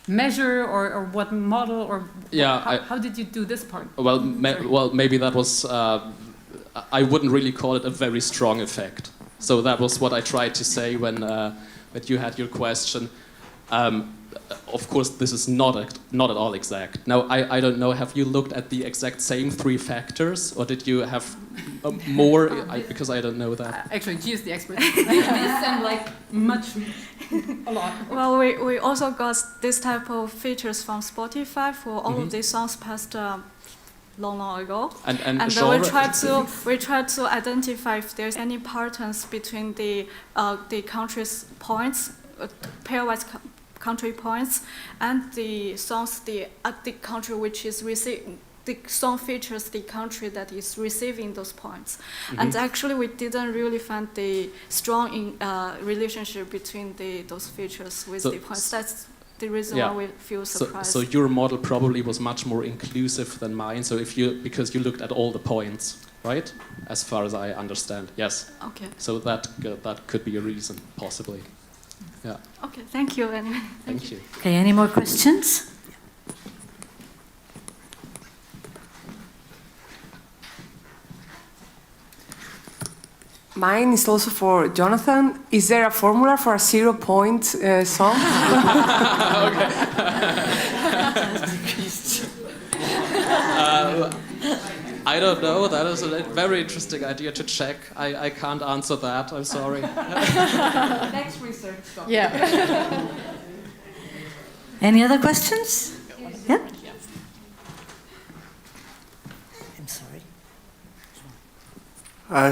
measure or what model or
Yeah,
how did you do this part?
Well, maybe that was, I wouldn't really call it a very strong effect. So that was what I tried to say when you had your question. Of course, this is not at all exact. Now, I don't know, have you looked at the exact same 3 factors, or did you have more? Because I don't know that.
Actually, she is the expert. This and like a lot.
Well, we also got this type of features from Spotify for all of these songs passed long ago. And then we tried to identify if there's any patterns between the country's points, pairwise country points, and the songs the country which is receiving. The song features the country that is receiving those points. And actually we didn't really find the strong relationship between those features with the points. That's the reason why we feel surprised.
So your model probably was much more inclusive than mine. So because you looked at all the points, right? As far as I understand, yes.
Okay.
So that could be a reason, possibly. Yeah.
Okay, thank you anyway.
Thank you.
Okay, any more questions?
Mine is also for Jonathan. Is there a formula for a 0-point song?
I don't know. That is a very interesting idea to check. I can't answer that. I'm sorry.
Next research.
Yeah. Any other questions? Yeah. I'm sorry.
I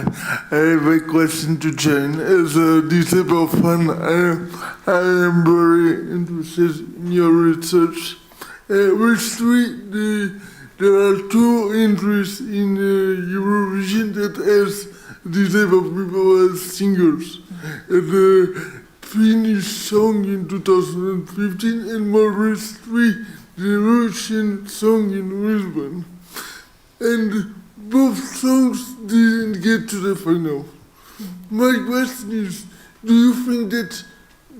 have a question to Jane. As a disabled fan, I am very interested in your research. There are 2 entries in Eurovision that has disabled people as singers. The Finnish song in 2015 and more recently the Russian song in Lisbon. And both songs didn't get to the final. My question is, do you think that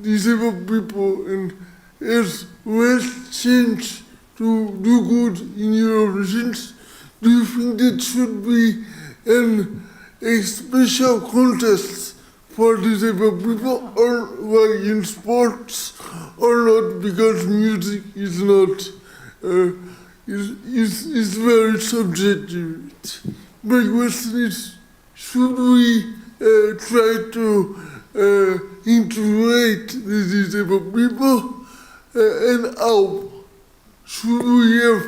disabled people and as less chance to do good in Eurovision, do you think that should be a special contest for disabled people, or like in sports, or not, because music is not is very subjective. My question is, should we try to integrate the disabled people, and how? Should we have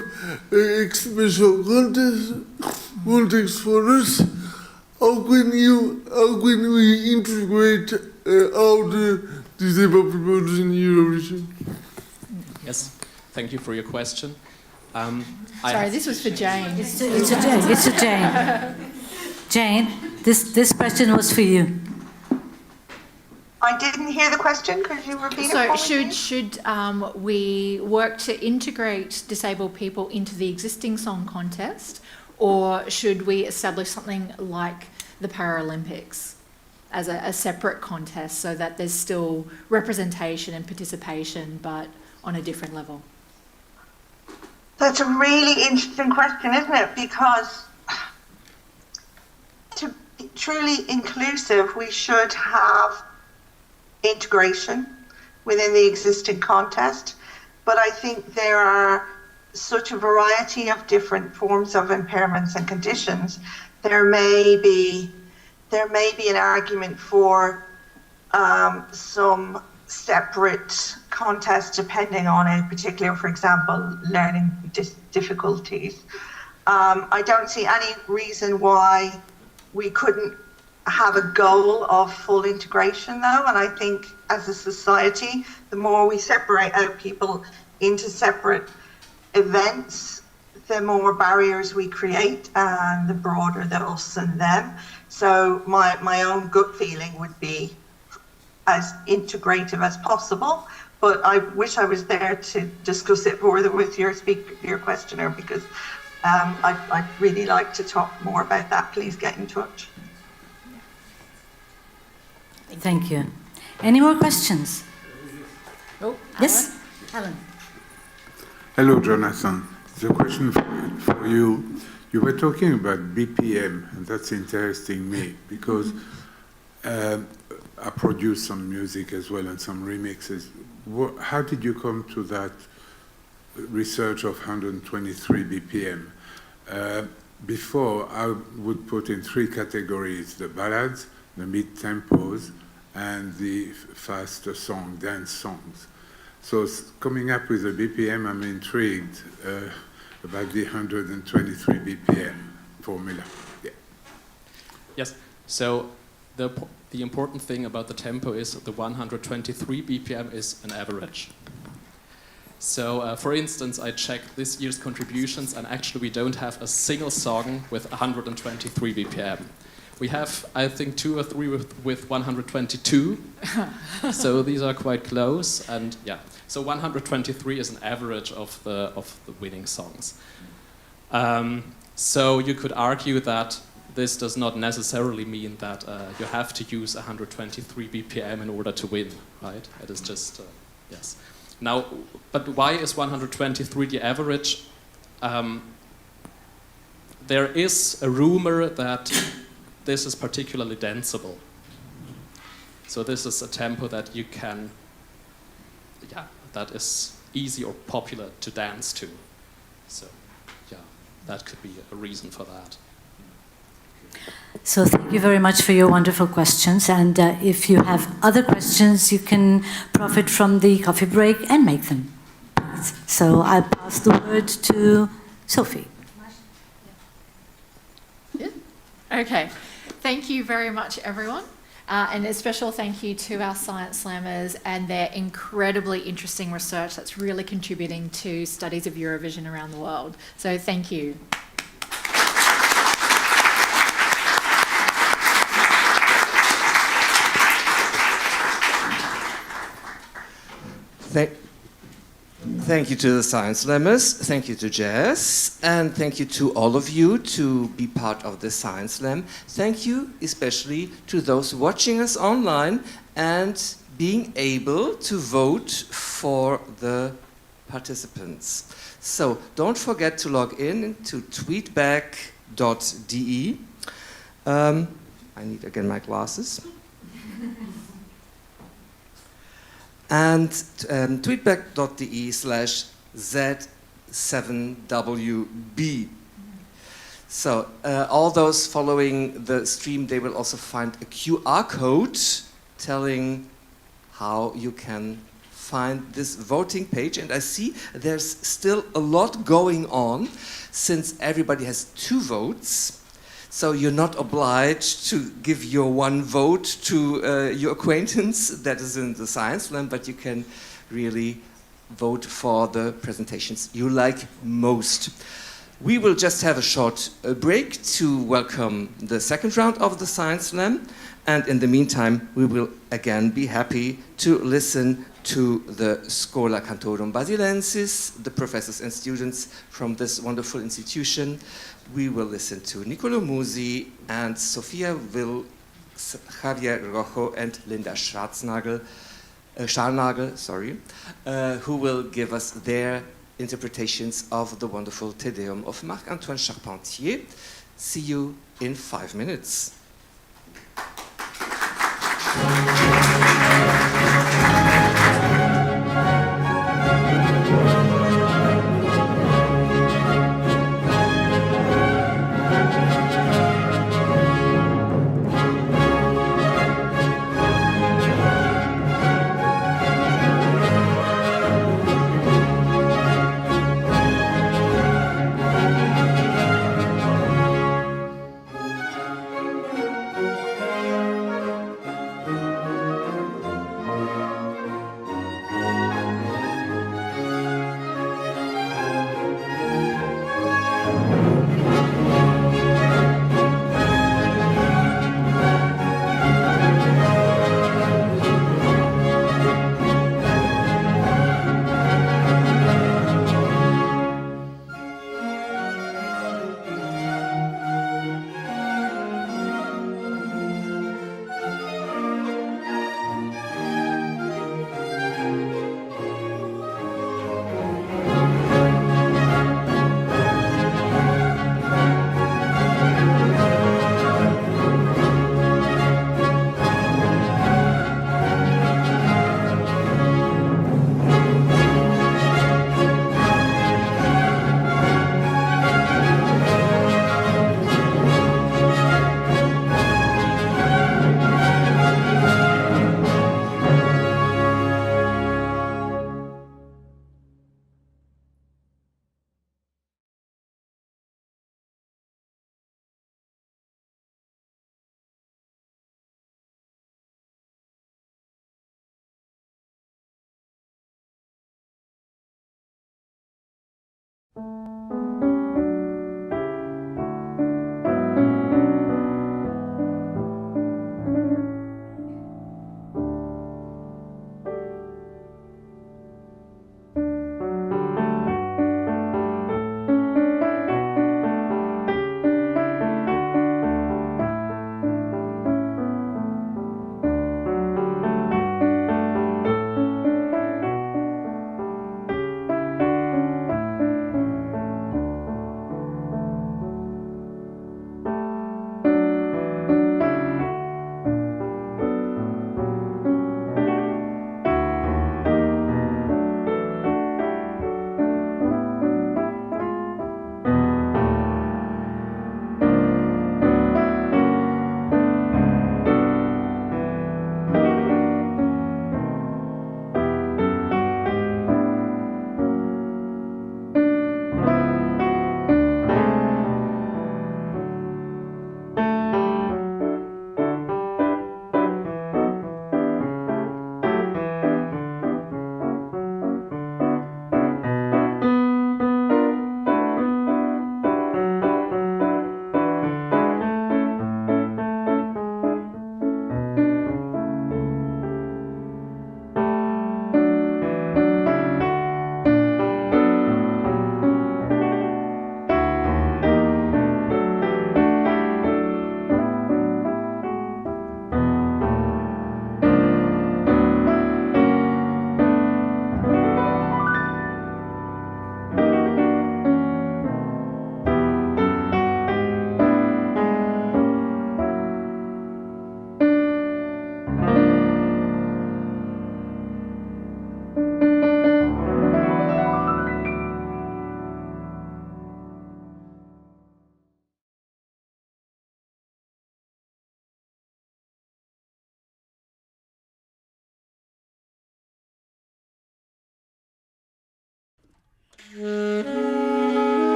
a special context for us? How can we integrate all the disabled people in Eurovision?
Yes, thank you for your question.
Sorry, this was for Jane.
It's a Jane. Jane, this question was for you.
I didn't hear the question. Could you repeat it?
So should we work to integrate disabled people into the existing song contest, or should we establish something like the Paralympics as a separate contest so that there's still representation and participation but on a different level?
That's a really interesting question, isn't it? Because to be truly inclusive, we should have integration within the existing contest, but I think there are such a variety of different forms of impairments and conditions. There may be an argument for some separate contest depending on a particular, for example, learning difficulties. I don't see any reason why we couldn't have a goal of full integration though, and I think as a society, the more we separate out people into separate events, the more barriers we create and the broader the us and them. So my own gut feeling would be as integrative as possible, but I wish I was there to discuss it further with your questioner, because I'd really like to talk more about that. Please get in touch.
Thank you. Any more questions?
Oh,
yes, Alan.
Hello, Jonathan. The question for you. You were talking about BPM, and that's interesting me because I produce some music as well and some remixes. How did you come to that research of 123 BPM? Before, I would put in 3 categories: the ballads, the mid-tempos, and the faster song, dance songs. So coming up with a BPM, I'm intrigued about the 123 BPM formula. Yeah.
Yes, so the important thing about the tempo is that the 123 BPM is an average. So, for instance, I checked this year's contributions, and actually we don't have a single song with 123 BPM. We have, I think, 2 or 3 with 122. So these are quite close, and yeah. So 123 is an average of the winning songs. So you could argue that this does not necessarily mean that you have to use 123 BPM in order to win, right? It is just yes. Now, but why is 123 the average? There is a rumor that this is particularly danceable. So this is a tempo that you can, yeah, that is easy or popular to dance to. So, yeah, that could be a reason for that.
So thank you very much for your wonderful questions. And if you have other questions, you can profit from the coffee break and make them. So I'll pass the word to Sophie.
Yeah. Okay. Thank you very much, everyone. And a special thank you to our Science Slammers and their incredibly interesting research that's really contributing to studies of Eurovision around the world. So thank you.
Thank you to the Science Slammers, thank you to Jess, and thank you to all of you to be part of the Science Slam. Thank you especially to those watching us online and being able to vote for the participants. So don't forget to log in to tweetback.de. I need again my glasses. And tweetback.de/Z7WB. So all those following the stream, they will also find a QR code telling how you can find this voting page. And I see there's still a lot going on since everybody has 2 votes. So you're not obliged to give your 1 vote to your acquaintance that is in the Science Slam, but you can really vote for the presentations you like most. We will just have a short break to welcome the second round of the Science Slam, and in the meantime we will again be happy to listen to the Schola Cantorum Basilensis, the professors and students from this wonderful institution. We will listen to Nicolo Musi and Sofia Will, Javier Rojo and Linda Scharnagel, who will give us their interpretations of the wonderful Te Deum of Marc-Antoine Charpentier. See you in 5 minutes.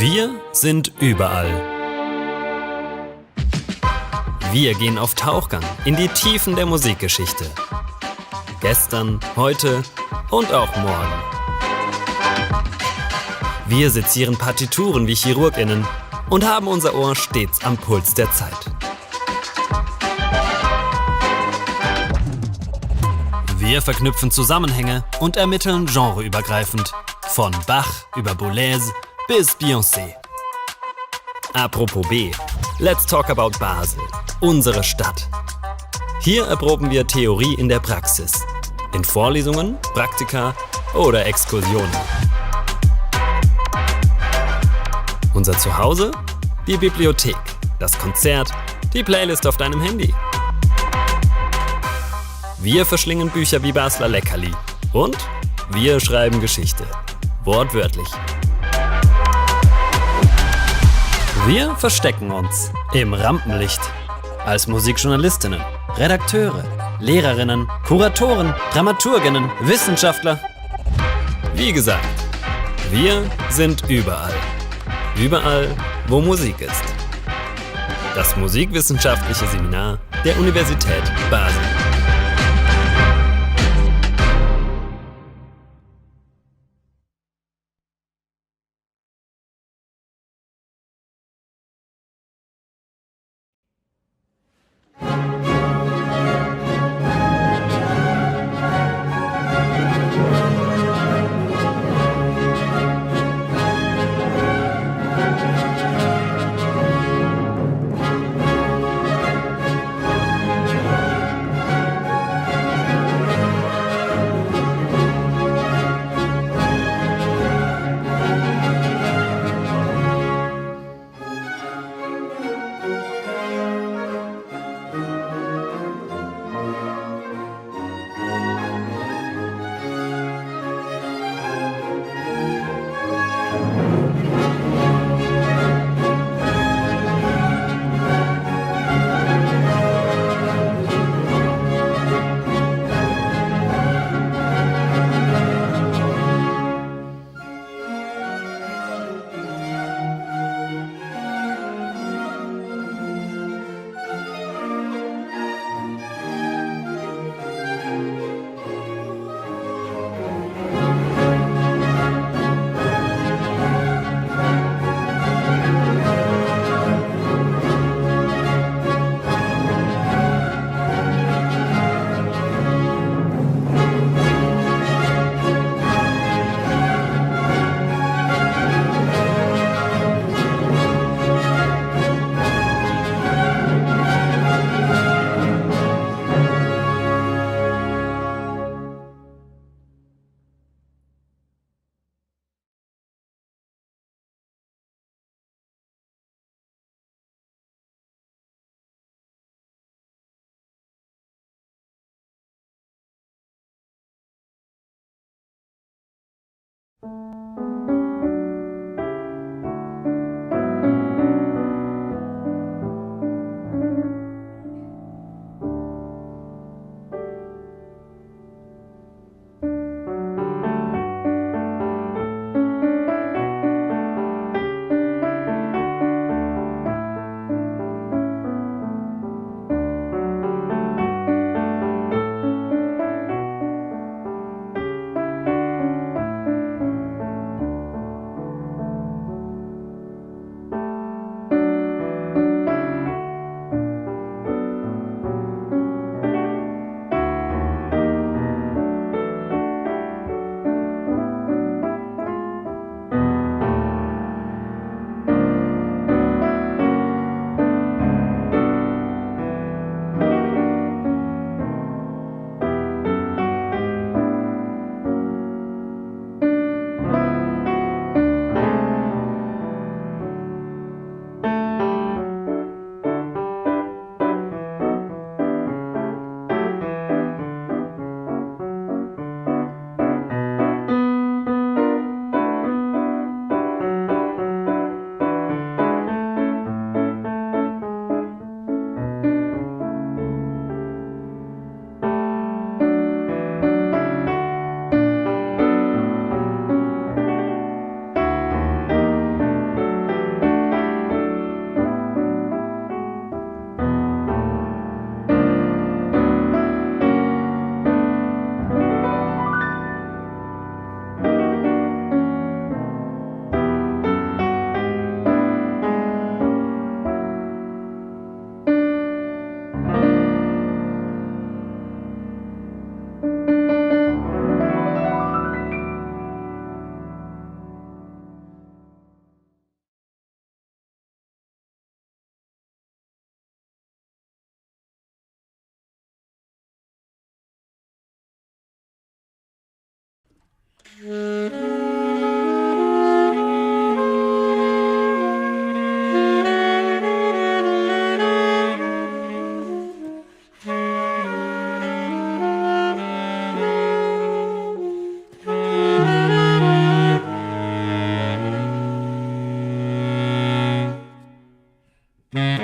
Wir sind überall. Wir gehen auf Tauchgang in die Tiefen der Musikgeschichte. Gestern, heute und auch morgen. Wir sezieren Partituren wie ChirurgInnen und haben unser Ohr stets am Puls der Zeit. Wir verknüpfen Zusammenhänge und ermitteln genreübergreifend. Von Bach über Boulez bis Beyoncé. Apropos B, let's talk about Basel, unsere Stadt. Hier erproben wir Theorie in der Praxis. In Vorlesungen, Praktika oder Exkursionen. Unser Zuhause? Die Bibliothek, das Konzert, die Playlist auf deinem Handy. Wir verschlingen Bücher wie Basler Leckerli. Und wir schreiben Geschichte. Wortwörtlich. Wir verstecken uns im Rampenlicht. Als Musikjournalistinnen, Redakteure, Lehrerinnen, Kuratoren, Dramaturginnen, Wissenschaftler. Wie gesagt, wir sind überall. Überall, wo Musik ist. Das Musikwissenschaftliche Seminar der Universität Basel.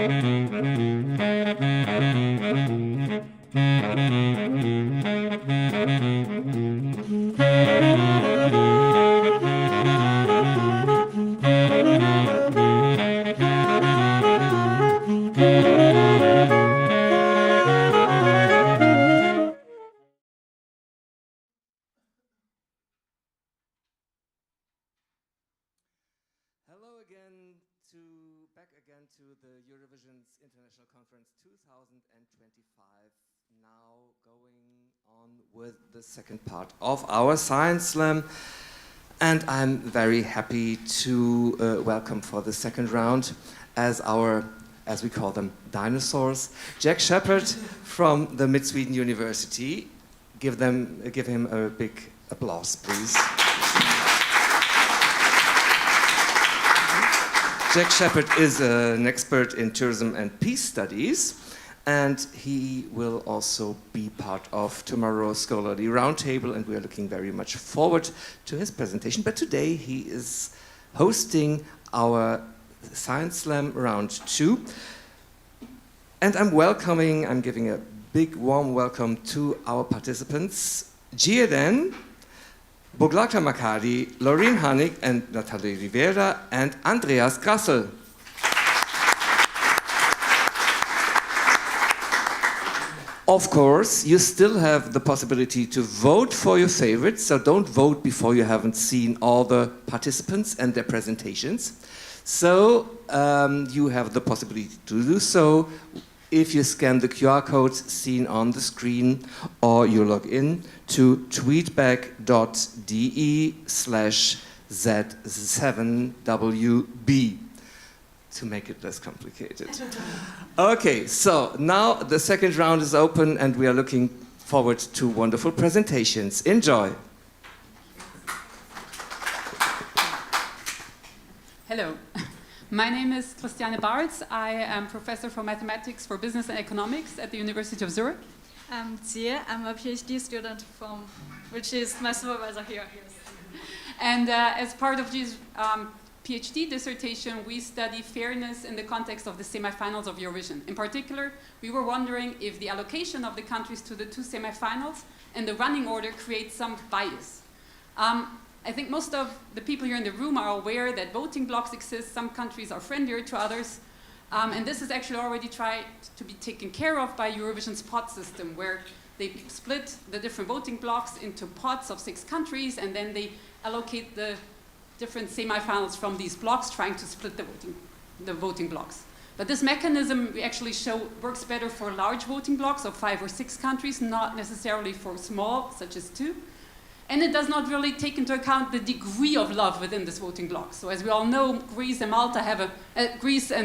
Back again to the EUROVISIONS International Conference 2025. Now going on with the second part of our Science Slam. And I'm very happy to welcome for the second round as we call them, dinosaurs, Jack Shepherd from the Mid-Sweden University. Give him a big applause, please. Jack Shepherd is an expert in tourism and peace studies, and he will also be part of tomorrow's Scholarly Roundtable, and we are looking very much forward to his presentation. But today he is hosting our Science Slam Round 2, and I'm giving a big warm welcome to our participants, Gieden, Boglaka Makari, Laureen Hanig, and Natalie Rivera, and Andreas Grassel. Of course, you still have the possibility to vote for your favorites, so don't vote before you haven't seen all the participants and their presentations. So you have the possibility to do so if you scan the QR codes seen on the screen, or you log in to tweetback.de/Z7WB to make it less complicated. Okay, so now the second round is open and we are looking forward to wonderful presentations. Enjoy.
Hello. My name is Christiane Bartz. I am professor for mathematics for business and economics at the University of Zurich.
I'm Jie. I'm a PhD student which is my supervisor here.
And as part of this PhD dissertation, we study fairness in the context of the semifinals of Eurovision. In particular, we were wondering if the allocation of the countries to the two semifinals and the running order creates some bias. I think most of the people here in the room are aware that voting blocks exist. Some countries are friendlier to others. And this is actually already tried to be taken care of by Eurovision's pot system, where they split the different voting blocks into pots of 6 countries, and then they allocate the different semifinals from these blocks, trying to split the voting blocks. But this mechanism, we actually show, works better for large voting blocks of 5 or 6 countries, not necessarily for small, such as 2. And it does not really take into account the degree of love within this voting bloc. So as we all know, Greece and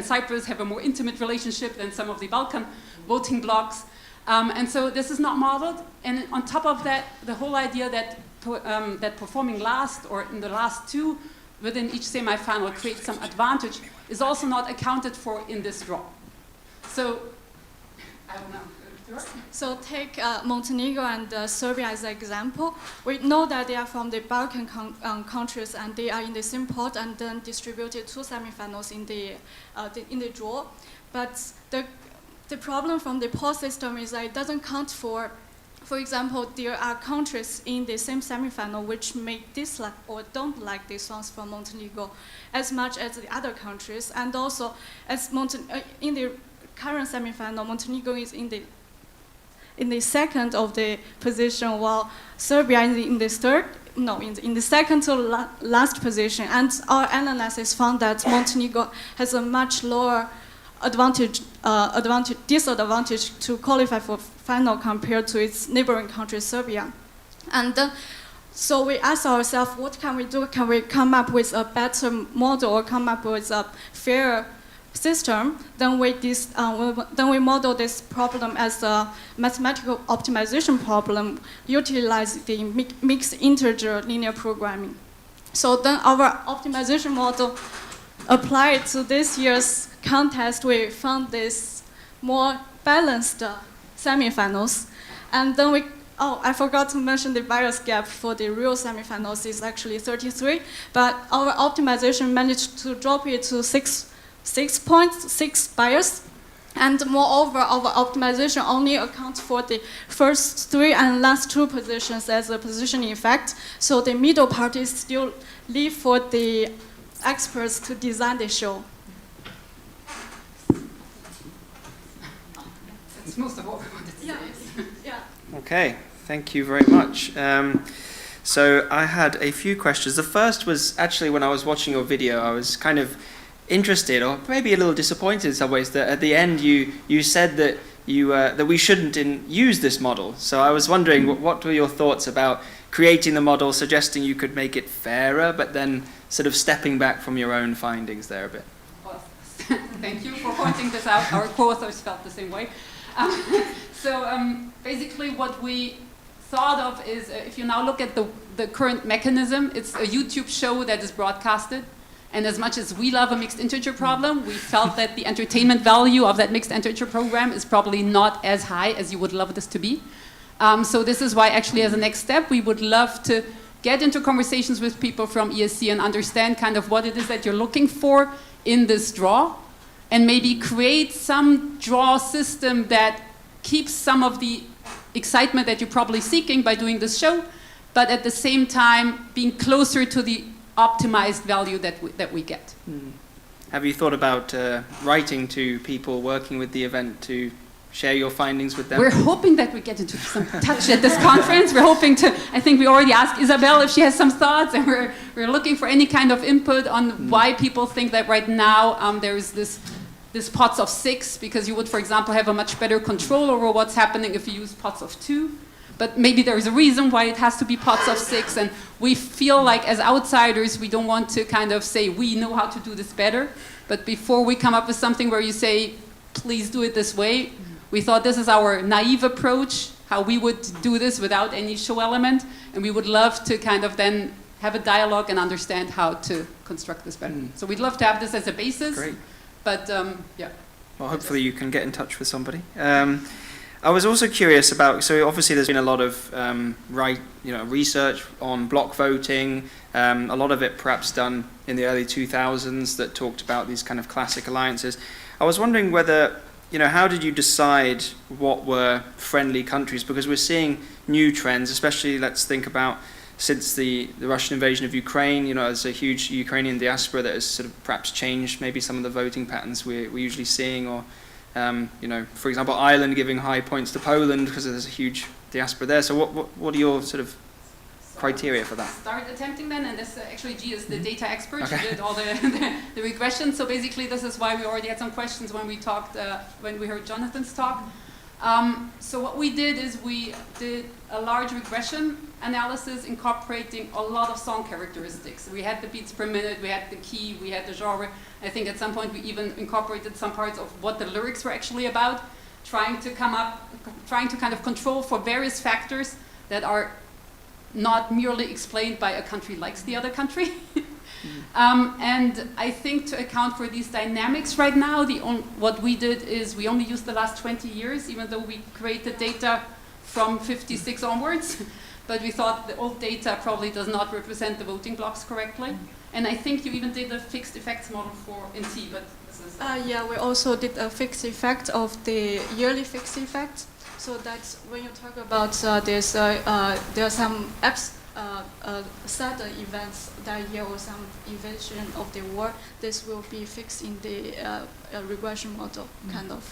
Cyprus have a more intimate relationship than some of the Balkan voting blocs. And so this is not modeled. And on top of that, the whole idea that performing last or in the last 2 within each semifinal creates some advantage is also not accounted for in this draw. So, I don't know.
So take Montenegro and Serbia as an example. We know that they are from the Balkan countries and they are in the same pot and then distributed 2 semifinals in the draw. But the problem from the pot system is that it doesn't count for example, there are countries in the same semifinal which may dislike or don't like the songs from Montenegro as much as the other countries. And also, as in the current semifinal, Montenegro is in the second of the position, while Serbia is in the second to last position. And our analysis found that Montenegro has a much lower disadvantage to qualify for final compared to its neighboring country, Serbia. And so we asked ourselves, what can we do? Can we come up with a better model or come up with a fair system? Then we model this problem as a mathematical optimization problem, utilize the mixed integer linear programming. So then our optimization model applied to this year's contest, we found this more balanced semifinals. And then I forgot to mention the bias gap for the real semifinals is actually 33, but our optimization managed to drop it to 6.6 bias And moreover, our optimization only accounts for the first 3 and last 2 positions as a positioning effect. So the middle part is still leave for the experts to design the show.
That's most of what we wanted to say.
Yeah.
Okay, thank you very much. So I had a few questions. The first was actually when I was watching your video, I was kind of interested, or maybe a little disappointed in some ways, that at the end you said that that we shouldn't use this model. So I was wondering, what were your thoughts about creating the model, suggesting you could make it fairer, but then sort of stepping back from your own findings there a bit?
Well, thank you for pointing this out. Our co-authors felt the same way. Basically what we thought of is, if you now look at the current mechanism, it's a YouTube show that is broadcasted. And as much as we love a mixed integer problem, we felt that the entertainment value of that mixed integer program is probably not as high as you would love this to be. So this is why actually as a next step, we would love to get into conversations with people from ESC and understand kind of what it is that you're looking for in this draw, and maybe create some draw system that keeps some of the excitement that you're probably seeking by doing this show, but at the same time being closer to the optimized value that we get.
Have you thought about writing to people working with the event to share your findings with them?
We're hoping that we get into some touch at this conference. We're hoping to, I think we already asked Isabel if she has some thoughts, and we're looking for any kind of input on why people think that right now there's this pots of 6, because you would, for example, have a much better control over what's happening if you use pots of 2. But maybe there's a reason why it has to be pots of 6, and we feel like as outsiders we don't want to kind of say we know how to do this better. But before we come up with something where you say, please do it this way, we thought this is our naive approach, how we would do this without any show element, and we would love to kind of then have a dialogue and understand how to construct this better. So we'd love to have this as a basis.
Great.
But yeah.
Well, hopefully you can get in touch with somebody. I was also curious about, so obviously there's been a lot of research on block voting, a lot of it perhaps done in the early 2000s that talked about these kind of classic alliances. I was wondering whether, how did you decide what were friendly countries? Because we're seeing new trends, especially let's think about since the Russian invasion of Ukraine, there's a huge Ukrainian diaspora that has sort of perhaps changed maybe some of the voting patterns we're usually seeing, or for example, Ireland giving high points to Poland because there's a huge diaspora there. So what are your sort of criteria for that?
Start attempting then, and this actually G is the data expert. Okay. She did all the regression. So basically, this is why we already had some questions when we talked, when we heard Jonathan's talk. So what we did is we did a large regression analysis incorporating a lot of song characteristics. We had the beats per minute, we had the key, we had the genre. I think at some point we even incorporated some parts of what the lyrics were actually about, trying to kind of control for various factors that are not merely explained by a country likes the other country. And I think to account for these dynamics right now, what we did is we only used the last 20 years, even though we created data from 56 onwards. But we thought the old data probably does not represent the voting blocks correctly. And I think you even did a fixed effects model for NT, but this is...
yeah, we also did a fixed effect of the yearly fixed effect. So that's when you talk about there are some sudden events that year or some invasion of the war, this will be fixed in the regression model, kind of.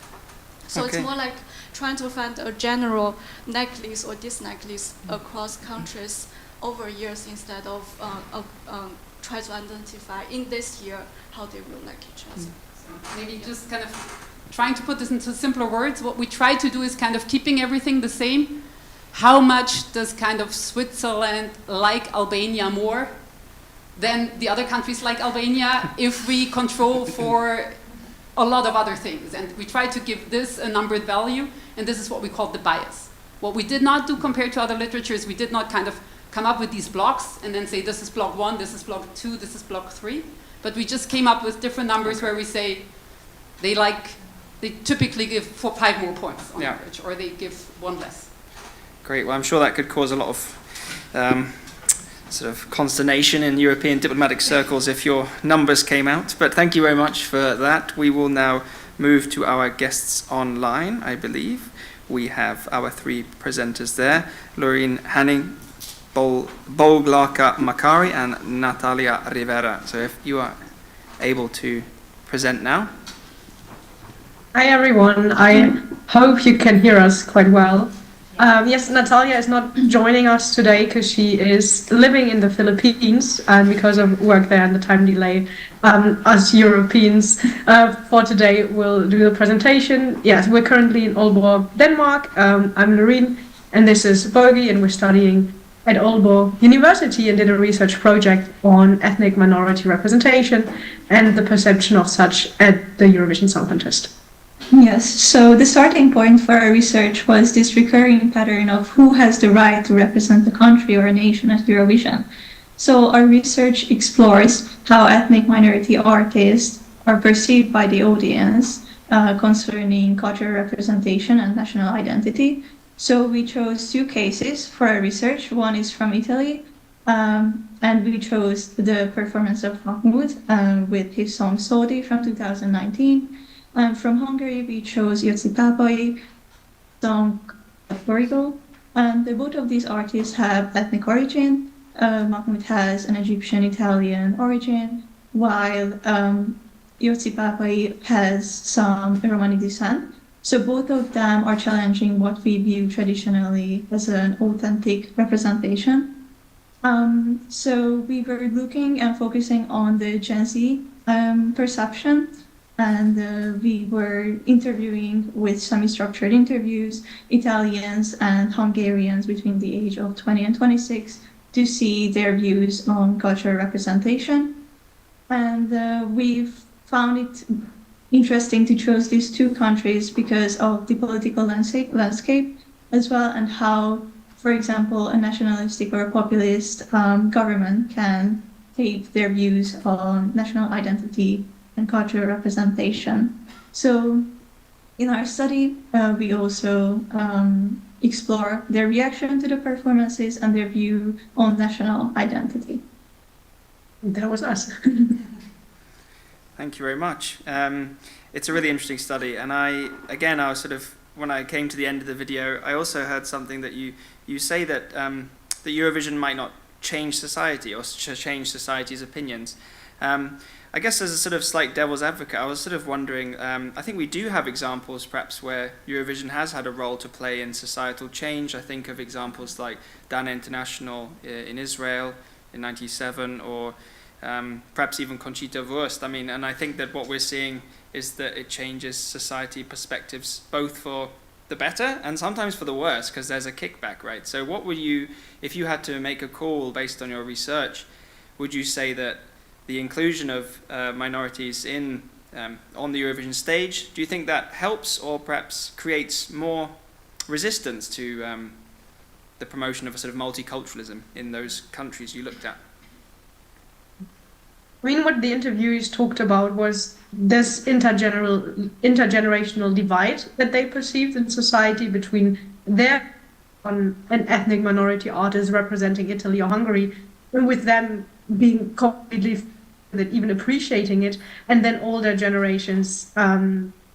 So it's more like trying to find a general necklace or disnecklace across countries over years instead of try to identify in this year how they will like each other.
So maybe just kind of trying to put this into simpler words, what we try to do is kind of keeping everything the same. How much does kind of Switzerland like Albania more than the other countries like Albania if we control for a lot of other things? And we try to give this a numbered value, and this is what we call the bias. What we did not do compared to other literatures, we did not kind of come up with these blocks and then say this is block 1, this is block 2, this is block 3. But we just came up with different numbers where we say they typically give 5 more points on average, or they give 1 less.
Great. Well, I'm sure that could cause a lot of sort of consternation in European diplomatic circles if your numbers came out. But thank you very much for that. We will now move to our guests online, I believe. We have our three presenters there, Loreen Hanning, Bolglaka Makari, and Natalia Rivera. So if you are able to present now.
Hi everyone, I hope you can hear us quite well. Yes, Natalia is not joining us today because she is living in the Philippines, and because of work there and the time delay, us Europeans for today will do the presentation. Yes, we're currently in Aalborg, Denmark. I'm Loreen, and this is Bogi, and we're studying at Aalborg University and did a research project on ethnic minority representation and the perception of such at the Eurovision Song Contest.
Yes, so the starting point for our research was this recurring pattern of who has the right to represent a country or a nation at Eurovision. So our research explores how ethnic minority artists are perceived by the audience concerning cultural representation and national identity. So we chose two cases for our research. One is from Italy, and we chose the performance of Mahmoud with his song Sodi from 2019. From Hungary, we chose Józsi Pápai song Origo. And both of these artists have ethnic origin. Mahmoud has an Egyptian-Italian origin, while Józsi Pápai has some Romani descent. So both of them are challenging what we view traditionally as an authentic representation. So we were looking and focusing on the Gen Z perception. And we were interviewing with semi-structured interviews, Italians and Hungarians between the age of 20 and 26 to see their views on cultural representation. And we've found it interesting to choose these two countries because of the political landscape as well, and how, for example, a nationalistic or a populist government can take their views on national identity and cultural representation. So in our study, we also explore their reaction to the performances and their view on national identity.
That was us.
Thank you very much. It's a really interesting study, and I was sort of, when I came to the end of the video, I also heard something that you say that the Eurovision might not change society or change society's opinions. I guess as a sort of slight devil's advocate, I was sort of wondering, I think we do have examples perhaps where Eurovision has had a role to play in societal change. I think of examples like Dana International in Israel in '97, or perhaps even Conchita Wurst. I mean, and I think that what we're seeing is that it changes society perspectives both for the better and sometimes for the worse, because there's a kickback, right? So what would you, if you had to make a call based on your research, would you say that the inclusion of minorities in on the Eurovision stage, do you think that helps or perhaps creates more resistance to the promotion of a sort of multiculturalism in those countries you looked at?
I mean, what the interviewees talked about was this intergenerational divide that they perceived in society between their an ethnic minority artist representing Italy or Hungary, and with them being completely that even appreciating it, and then older generations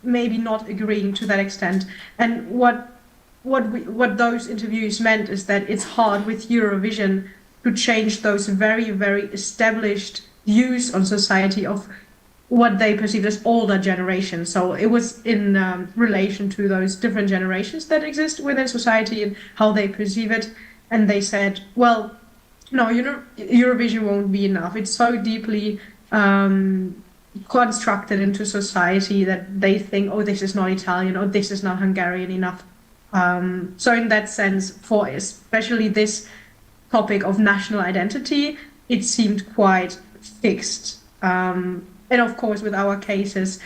maybe not agreeing to that extent. And what those interviews meant is that it's hard with Eurovision to change those very, very established views on society of what they perceived as older generations. So it was in relation to those different generations that exist within society and how they perceive it. And they said, well, no, Eurovision won't be enough. It's so deeply constructed into society that they think, oh, this is not Italian or this is not Hungarian enough. So in that sense, for especially this topic of national identity, it seemed quite fixed. And of course, with our cases,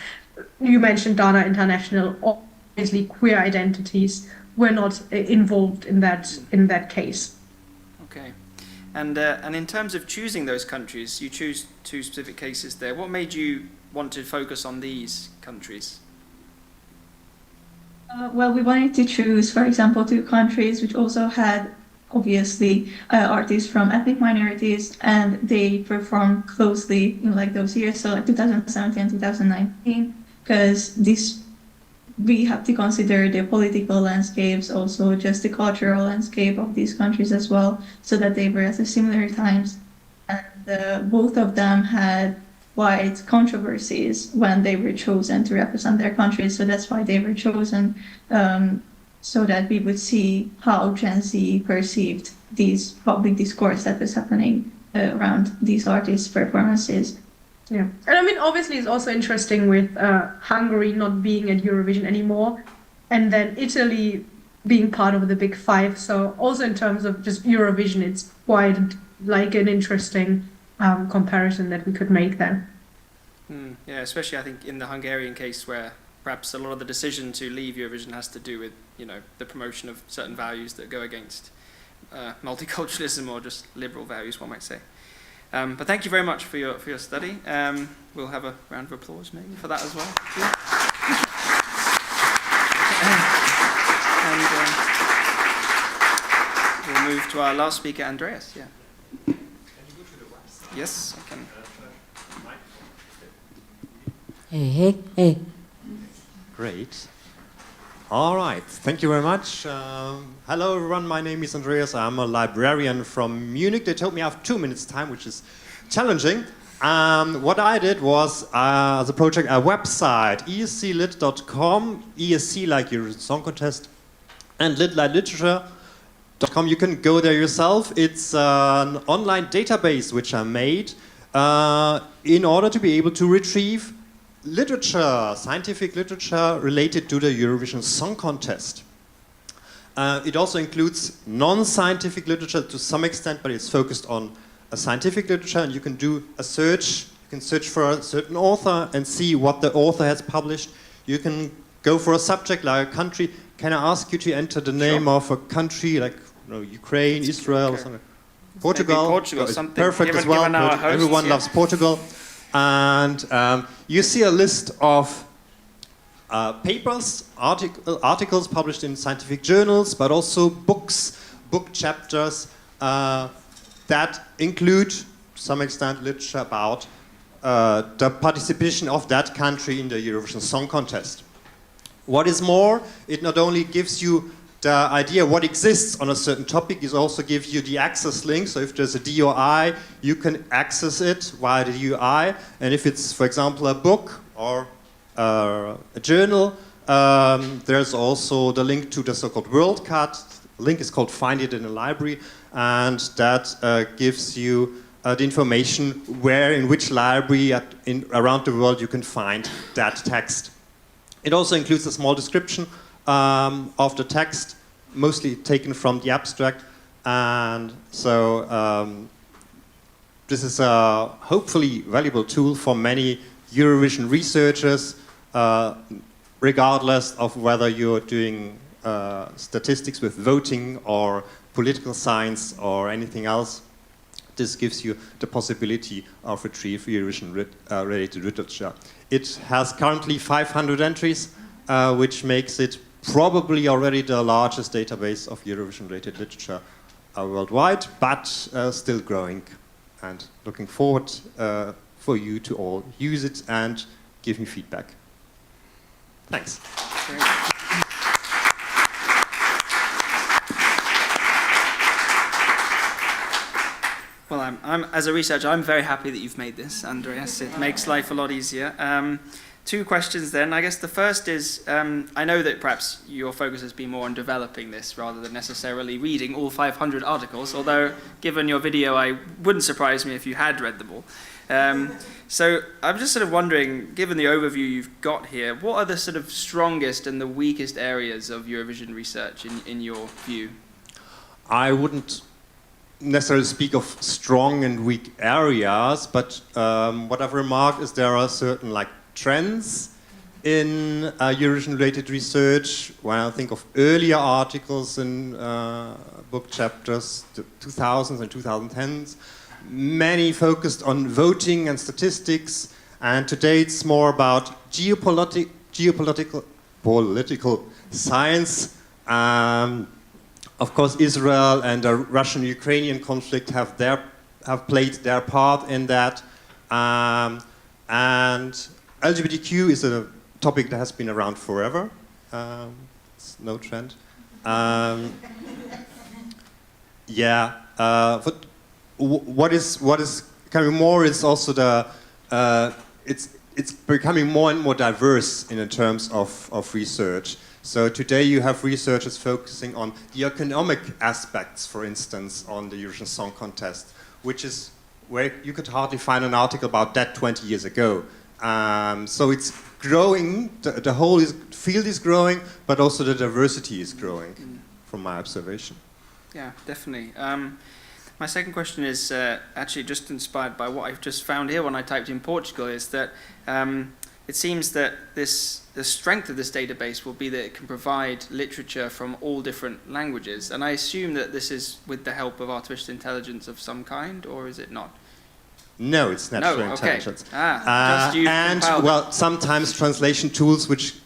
you mentioned Dana International, obviously queer identities were not involved in that case.
Okay. And in terms of choosing those countries, you choose two specific cases there. What made you want to focus on these countries?
Well, we wanted to choose, for example, two countries which also had, obviously, artists from ethnic minorities, and they performed closely in like those years, so like 2017 and 2019. because we have to consider the political landscapes, also just the cultural landscape of these countries as well, so that they were at the similar times. And both of them had wide controversies when they were chosen to represent their countries, so that's why they were chosen, so that we would see how Gen Z perceived these public discourse that was happening around these artists' performances.
Yeah, and I mean, obviously, it's also interesting with Hungary not being at Eurovision anymore, and then Italy being part of the Big Five. So also in terms of just Eurovision, it's quite like an interesting comparison that we could make then.
Yeah, especially I think in the Hungarian case, where perhaps a lot of the decision to leave Eurovision has to do with, you know, the promotion of certain values that go against multiculturalism or just liberal values, one might say. But thank you very much for your study. We'll have a round of applause maybe for that as well. And we'll move to our last speaker, Andreas. Yeah. Can you go to the website? Yes, I can.
Hey. Great. All right, thank you very much. Hello everyone, my name is Andreas. I'm a librarian from Munich. They told me I have 2 minutes time, which is challenging. What I did was, as a project, a website, esclit.com, ESC like Eurovision Song Contest, and lit like literature.com. You can go there yourself. It's an online database which I made in order to be able to retrieve literature, scientific literature related to the Eurovision Song Contest. It also includes non-scientific literature to some extent, but it's focused on a scientific literature, and you can do a search. You can search for a certain author and see what the author has published. You can go for a subject like a country. Can I ask you to enter the name of a country like Ukraine, Israel, or something? Portugal.
Maybe Portugal, something.
Perfect as well. Everyone loves Portugal. And you see a list of papers, articles published in scientific journals, but also books, book chapters that include, to some extent, literature about the participation of that country in the Eurovision Song Contest. What is more, it not only gives you the idea what exists on a certain topic, it also gives you the access link. So if there's a DOI, you can access it via the DOI. And if it's, for example, a book or a journal, there's also the link to the so-called WorldCat. The link is called Find It in a Library, and that gives you the information where, in which library around the world you can find that text. It also includes a small description of the text, mostly taken from the abstract, and so this is a hopefully valuable tool for many Eurovision researchers, regardless of whether you're doing statistics with voting or political science or anything else. This gives you the possibility of retrieve Eurovision-related literature. It has currently 500 entries, which makes it probably already the largest database of Eurovision-related literature worldwide, but still growing. And looking forward for you to all use it and give me feedback. Thanks.
Well, I'm as a researcher, I'm very happy that you've made this, Andreas. It makes life a lot easier. 2 questions then. I guess the first is, I know that perhaps your focus has been more on developing this rather than necessarily reading all 500 articles, although given your video, I wouldn't surprise me if you had read them all. So I'm just sort of wondering, given the overview you've got here, what are the sort of strongest and the weakest areas of Eurovision research in your view?
I wouldn't necessarily speak of strong and weak areas, but what I've remarked is there are certain trends in Eurovision-related research. When I think of earlier articles in book chapters, the 2000s and 2010s, many focused on voting and statistics, and today it's more about geopolitical science. Of course, Israel and the Russian-Ukrainian conflict have played their part in that, and LGBTQ is a topic that has been around forever. It's no trend. But what is coming more is also it's becoming more and more diverse in terms of research. So today you have researchers focusing on the economic aspects, for instance, on the Eurovision Song Contest, which is where you could hardly find an article about that 20 years ago. So it's growing, the whole field is growing, but also the diversity is growing, from my observation.
Yeah, definitely. My second question is actually just inspired by what I've just found here when I typed in Portugal, is that it seems that the strength of this database will be that it can provide literature from all different languages. And I assume that this is with the help of artificial intelligence of some kind, or is it not?
No, it's natural intelligence.
Just you
and, well, sometimes translation tools, which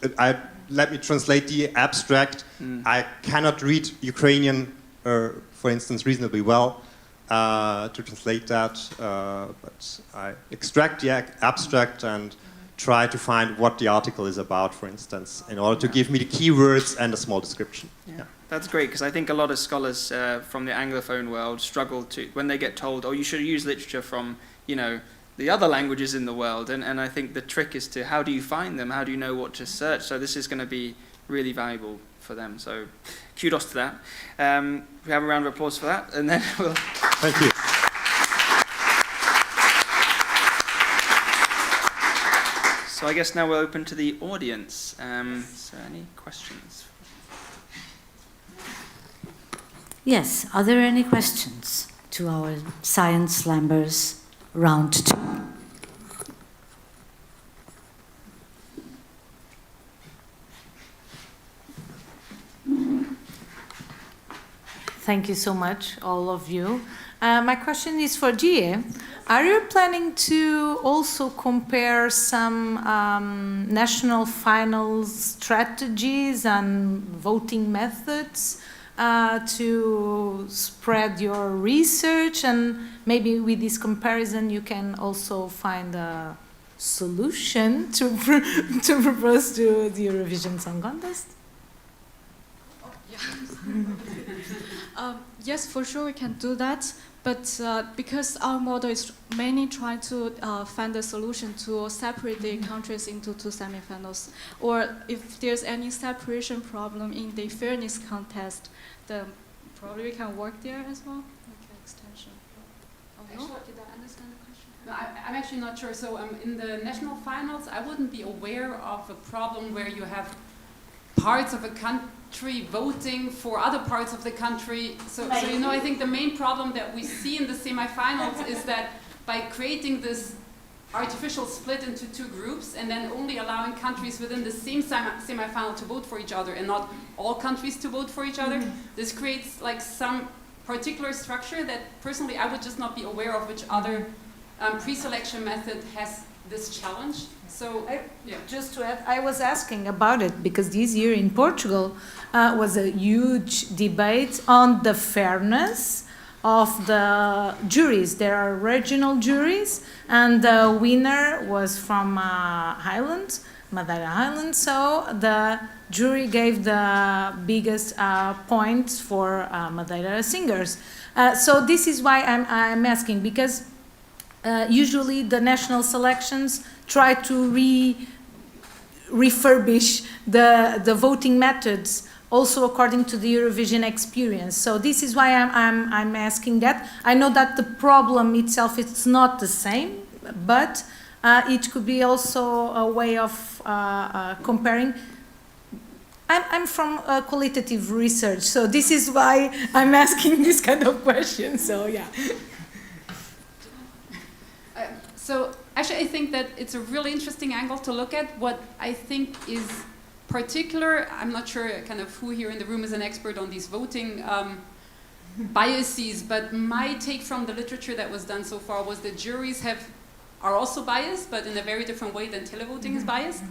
let me translate the abstract. I cannot read Ukrainian, for instance, reasonably well to translate that, but I extract the abstract and try to find what the article is about, for instance, in order to give me the keywords and a small description.
Yeah. That's great, because I think a lot of scholars from the Anglophone world struggle to, when they get told, oh, you should use literature from, you know, the other languages in the world, and I think the trick is to, how do you find them, how do you know what to search? So this is going to be really valuable for them, so kudos to that. We have a round of applause for that, and then we'll...
Thank you.
So I guess now we're open to the audience. So any questions?
Yes, are there any questions to our Science Slammers round 2? Thank you so much, all of you. My question is for Gia. Are you planning to also compare some national final strategies and voting methods to spread your research, and maybe with this comparison you can also find a solution to propose to the Eurovision Song Contest?
Yes, for sure we can do that, but because our model is mainly trying to find a solution to separate the countries into 2 semifinals, or if there's any separation problem in the fairness contest, then probably we can work there as well, like an extension. Oh, no? Did I understand the question?
No, I'm actually not sure. So in the national finals, I wouldn't be aware of a problem where you have parts of a country voting for other parts of the country. So you know, I think the main problem that we see in the semifinals is that by creating this artificial split into 2 groups and then only allowing countries within the same semifinal to vote for each other and not all countries to vote for each other, this creates like some particular structure that personally I would just not be aware of which other pre-selection method has this challenge. So,
just to add, I was asking about it because this year in Portugal was a huge debate on the fairness of the juries. There are regional juries, and the winner was from Highland, Madeira Highland, so the jury gave the biggest points for Madeira singers. So this is why I'm asking, because usually the national selections try to refurbish the voting methods also according to the Eurovision experience. So this is why I'm asking that. I know that the problem itself it's not the same, but it could be also a way of comparing. I'm from qualitative research, so this is why I'm asking this kind of question. So yeah.
So actually, I think that it's a really interesting angle to look at. What I think is particular, I'm not sure kind of who here in the room is an expert on these voting biases, but my take from the literature that was done so far was that juries are also biased, but in a very different way than televoting is biased.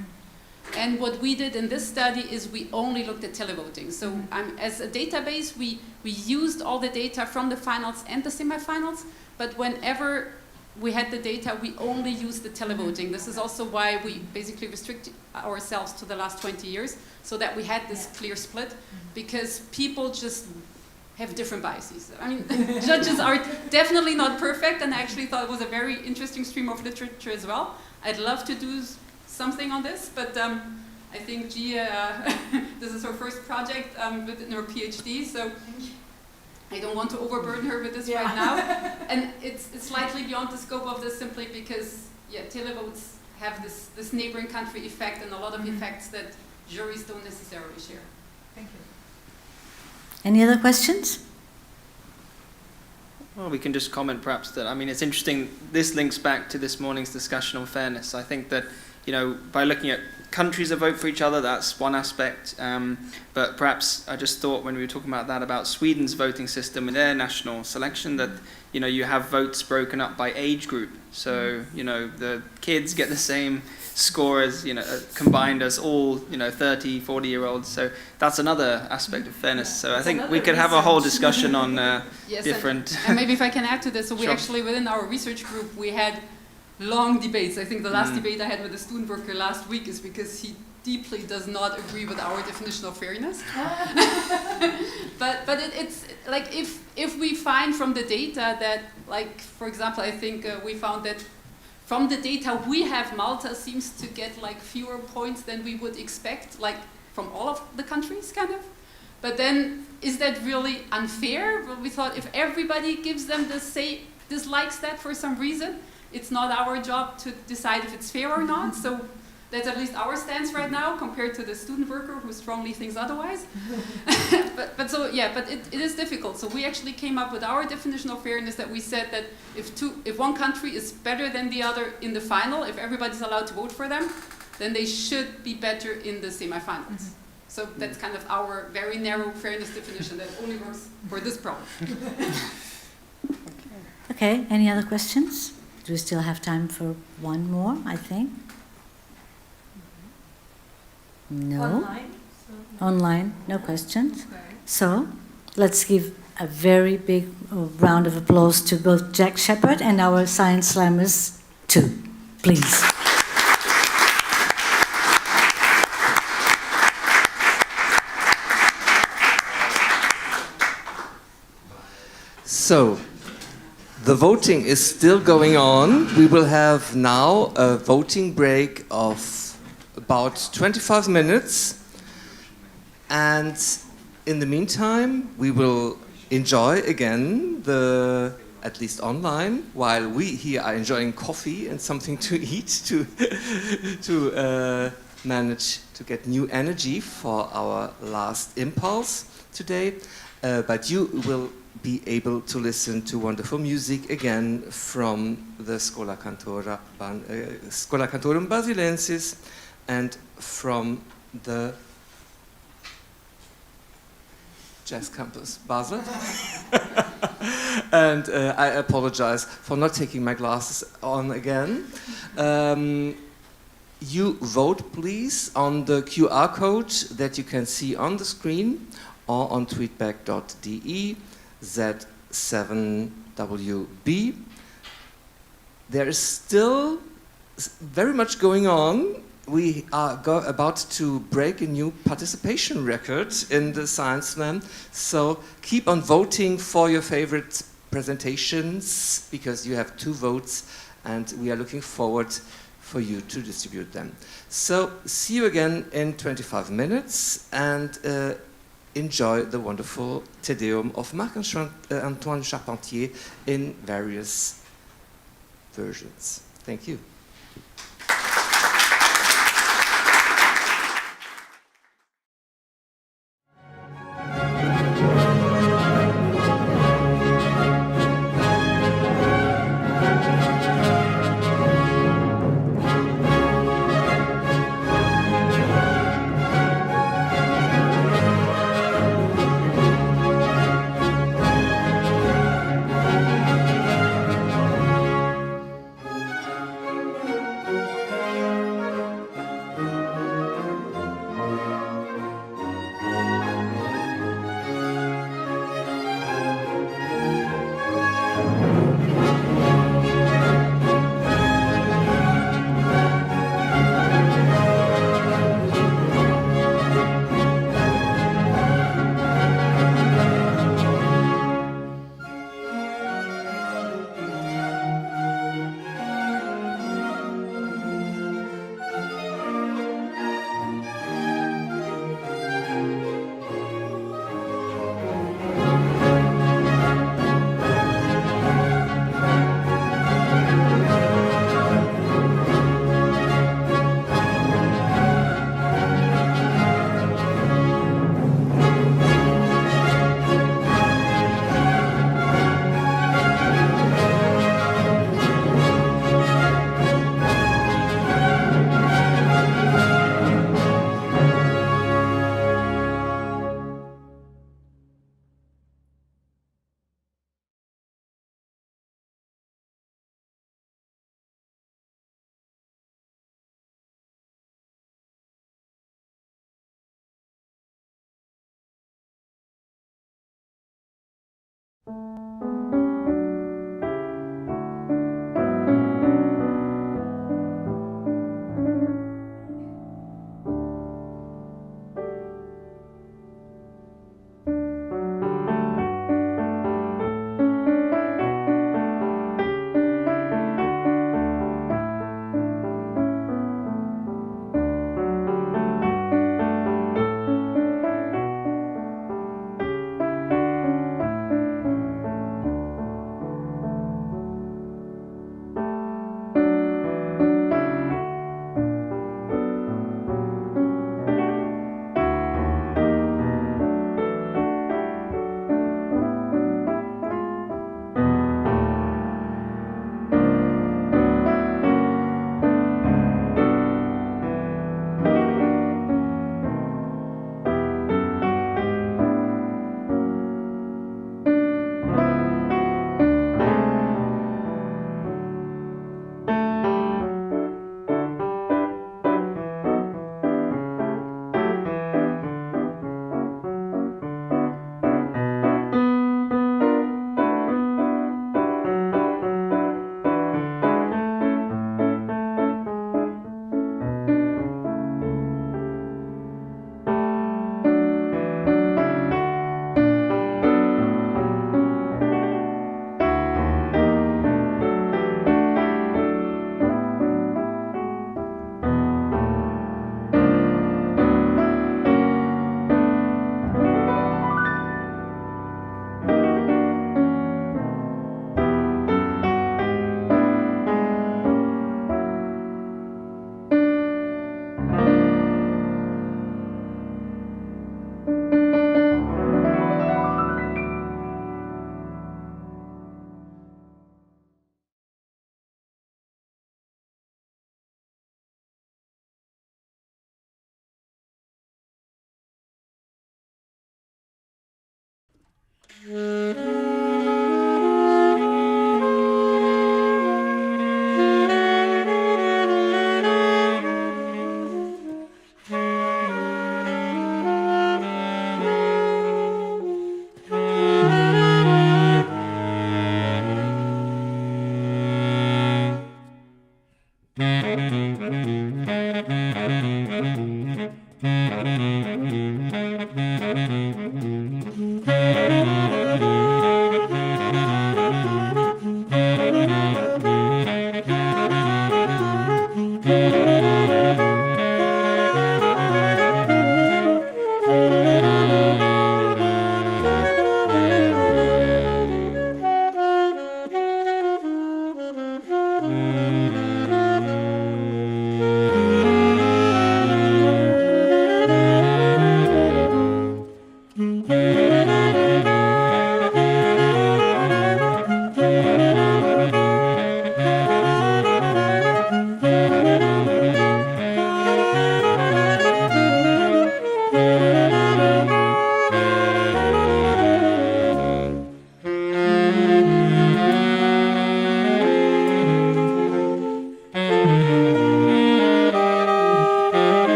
And what we did in this study is we only looked at televoting. So as a database, we used all the data from the finals and the semifinals, but whenever we had the data, we only used the televoting. This is also why we basically restricted ourselves to the last 20 years, so that we had this clear split, because people just have different biases. I mean, judges are definitely not perfect, and I actually thought it was a very interesting stream of literature as well. I'd love to do something on this, but I think Gia, this is her first project within her PhD, so I don't want to overburden her with this right now. And it's slightly beyond the scope of this, simply because, televotes have this neighboring country effect and a lot of effects that juries don't necessarily share.
Thank you.
Any other questions?
Well, we can just comment perhaps that, I mean, it's interesting, this links back to this morning's discussion on fairness. I think that, by looking at countries that vote for each other, that's one aspect. But perhaps I just thought when we were talking about that, about Sweden's voting system and their national selection, that, you have votes broken up by age group. So, the kids get the same score as, combined as all, 30, 40-year-olds. So that's another aspect of fairness. So I think we could have a whole discussion on
yes,
different...
And maybe if I can add to this, so we
Sure.
actually, within our research group, we had long debates. I think the last debate I had with a student worker last week is because he deeply does not agree with our definition of fairness. but it's like if we find from the data that, like, for example, I think we found that from the data we have, Malta seems to get like fewer points than we would expect, like from all of the countries, kind of. But then, is that really unfair? Well, we thought if everybody gives them the same, dislikes that for some reason, it's not our job to decide if it's fair or not. So that's at least our stance right now, compared to the student worker who strongly thinks otherwise. but it is difficult. So we actually came up with our definition of fairness, that we said that if one country is better than the other in the final, if everybody's allowed to vote for them, then they should be better in the semifinals. So that's kind of our very narrow fairness definition that only works for this problem.
Okay, any other questions? Do we still have time for one more, I think? No?
Online?
Online, no questions. Okay. So, let's give a very big round of applause to both Jack Shepherd and our Science Slammers too, please.
So, the voting is still going on. We will have now a voting break of about 25 minutes. And in the meantime, we will enjoy again at least online, while we here are enjoying coffee and something to eat to manage to get new energy for our last impulse today. But you will be able to listen to wonderful music again from the Schola Cantorum Basilensis and from the Jazz Campus Basel. And I apologize for not taking my glasses on again. You vote, please, on the QR code that you can see on the screen or on tweetback.de Z7WB. There is still very much going on. We are about to break a new participation record in the Science Slam, so keep on voting for your favorite presentations, because you have 2 votes and we are looking forward for you to distribute them. So see you again in 25 minutes and enjoy the wonderful Te Deum of Marc-Antoine Charpentier in various versions. Thank you.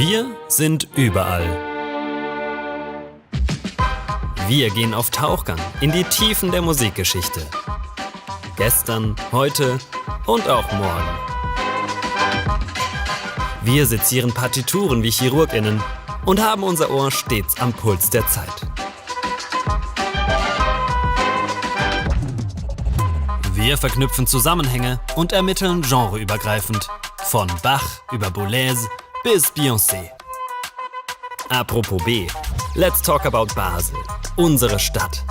Wir sind überall. Wir gehen auf Tauchgang in die Tiefen der Musikgeschichte. Gestern, heute und auch morgen. Wir sezieren Partituren wie ChirurgInnen und haben unser Ohr stets am Puls der Zeit. Wir verknüpfen Zusammenhänge und ermitteln genreübergreifend. Von Bach über Boulez bis Beyoncé. Apropos B, let's talk about Basel, unsere Stadt.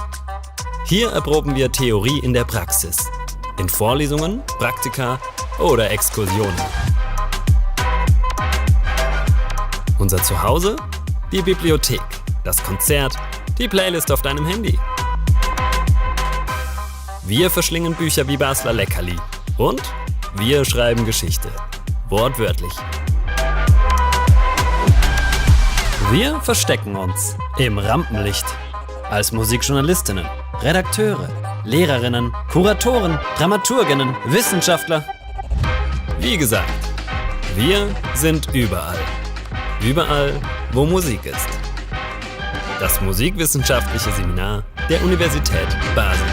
Hier erproben wir Theorie in der Praxis. In Vorlesungen, Praktika oder Exkursionen. Unser Zuhause? Die Bibliothek, das Konzert, die Playlist auf deinem Handy. Wir verschlingen Bücher wie Basler Leckerli. Und wir schreiben Geschichte. Wortwörtlich. Wir verstecken uns im Rampenlicht. Als Musikjournalistinnen, Redakteure, Lehrerinnen, Kuratoren, Dramaturginnen, Wissenschaftler. Wie gesagt, wir sind überall. Überall, wo Musik ist. Das Musikwissenschaftliche Seminar der Universität Basel.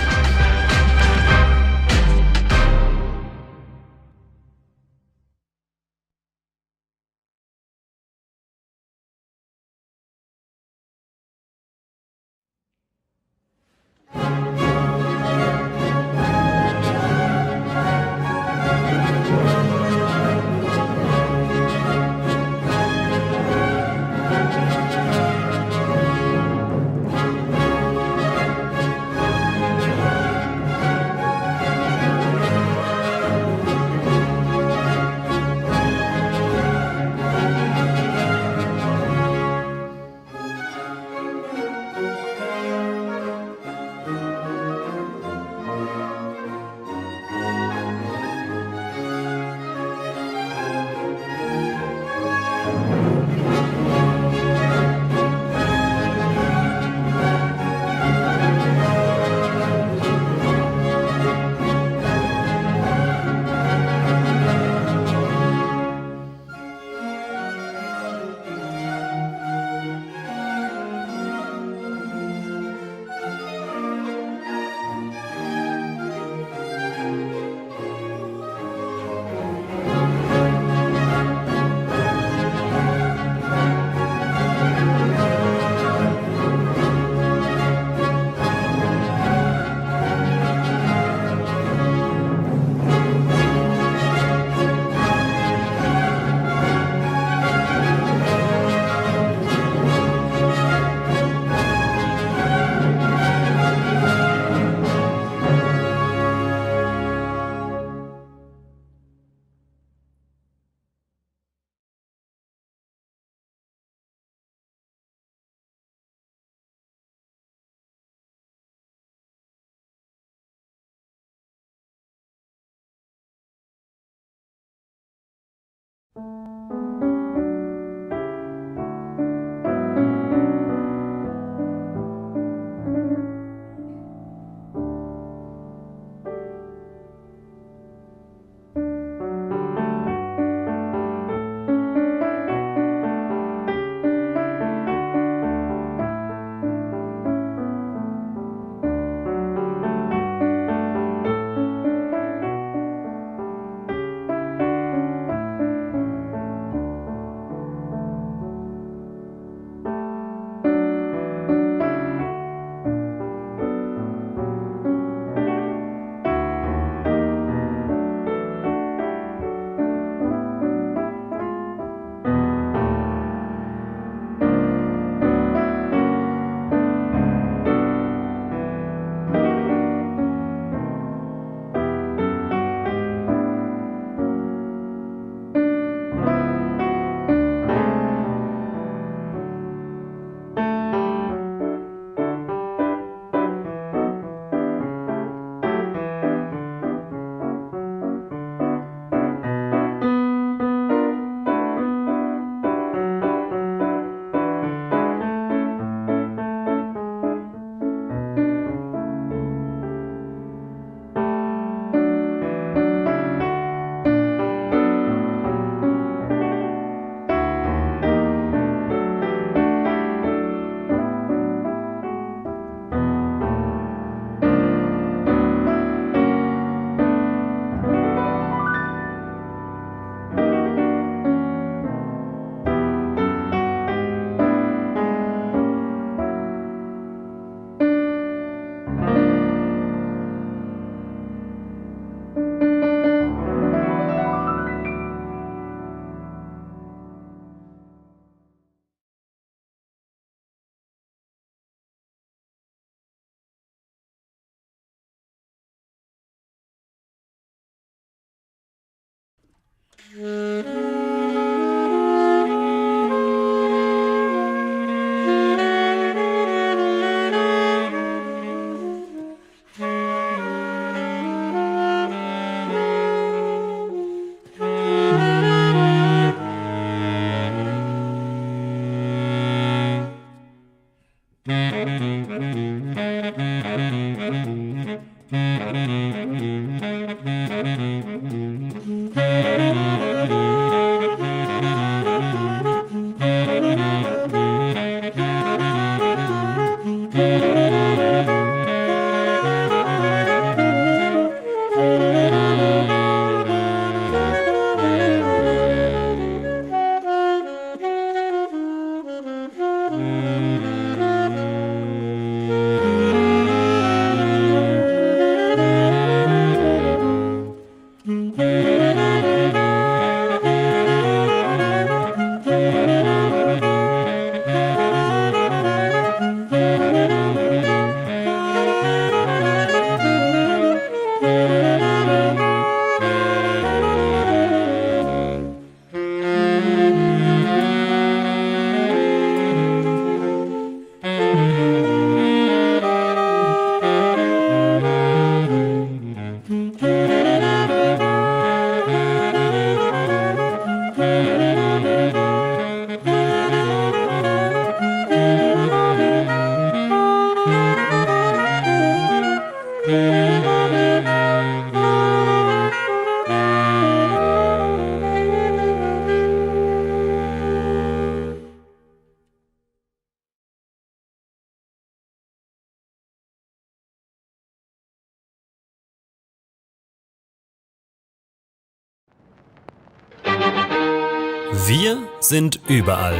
Wir sind überall.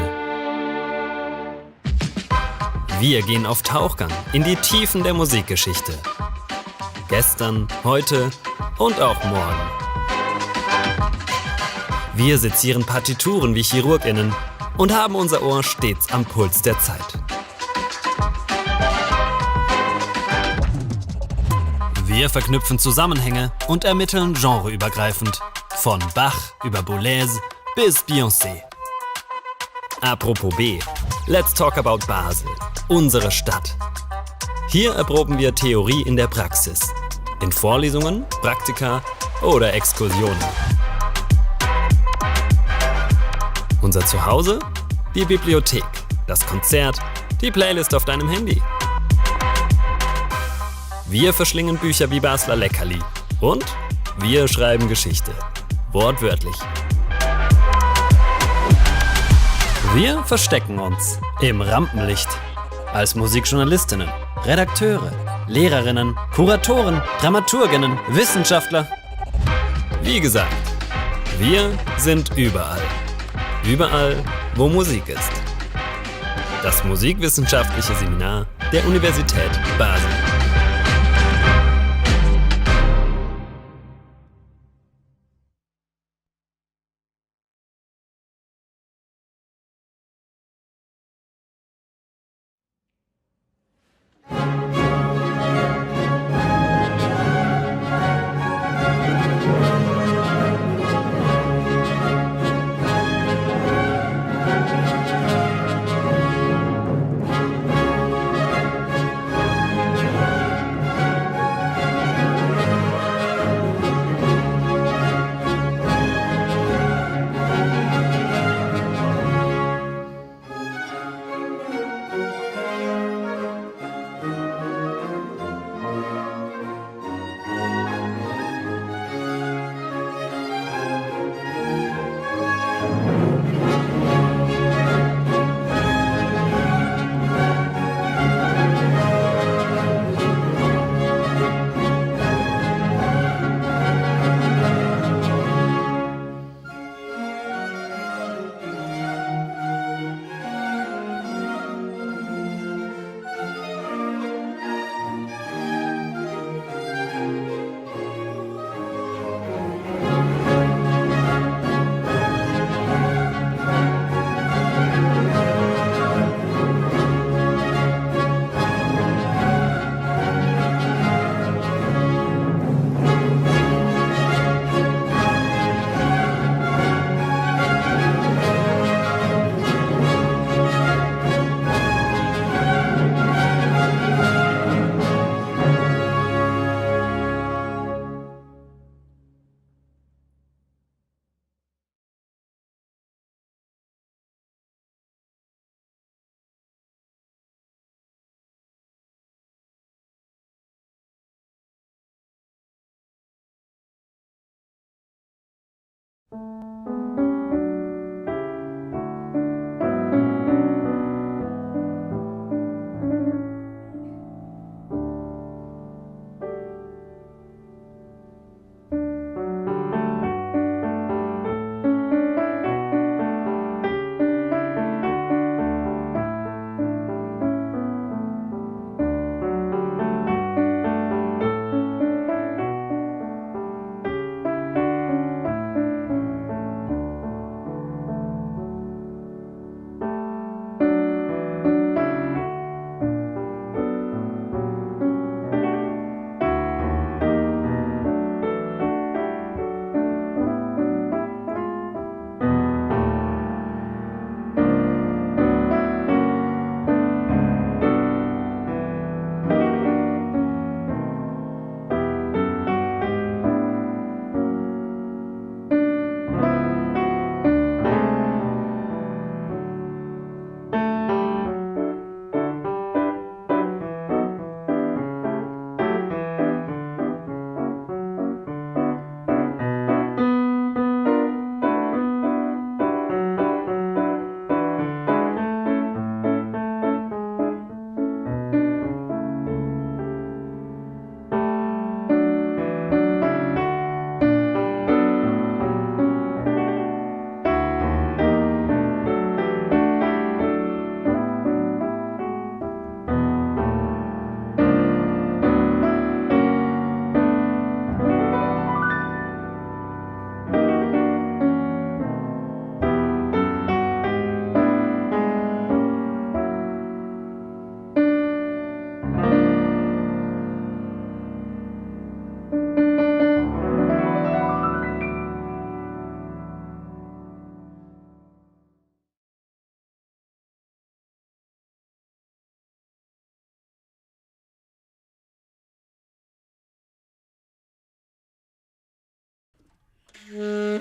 Wir gehen auf Tauchgang in die Tiefen der Musikgeschichte. Gestern, heute und auch morgen. Wir sezieren Partituren wie ChirurgInnen und haben unser Ohr stets am Puls der Zeit. Wir verknüpfen Zusammenhänge und ermitteln genreübergreifend. Von Bach über Boulez bis Beyoncé. Apropos B, let's talk about Basel, unsere Stadt. Hier erproben wir Theorie in der Praxis. In Vorlesungen, Praktika oder Exkursionen. Unser Zuhause? Die Bibliothek, das Konzert, die Playlist auf deinem Handy. Wir verschlingen Bücher wie Basler Leckerli. Und wir schreiben Geschichte. Wortwörtlich. Wir verstecken uns im Rampenlicht. Als Musikjournalistinnen, Redakteure, Lehrerinnen, Kuratoren, Dramaturginnen, Wissenschaftler. Wie gesagt, wir sind überall. Überall, wo Musik ist. Das Musikwissenschaftliche Seminar der Universität Basel. Wir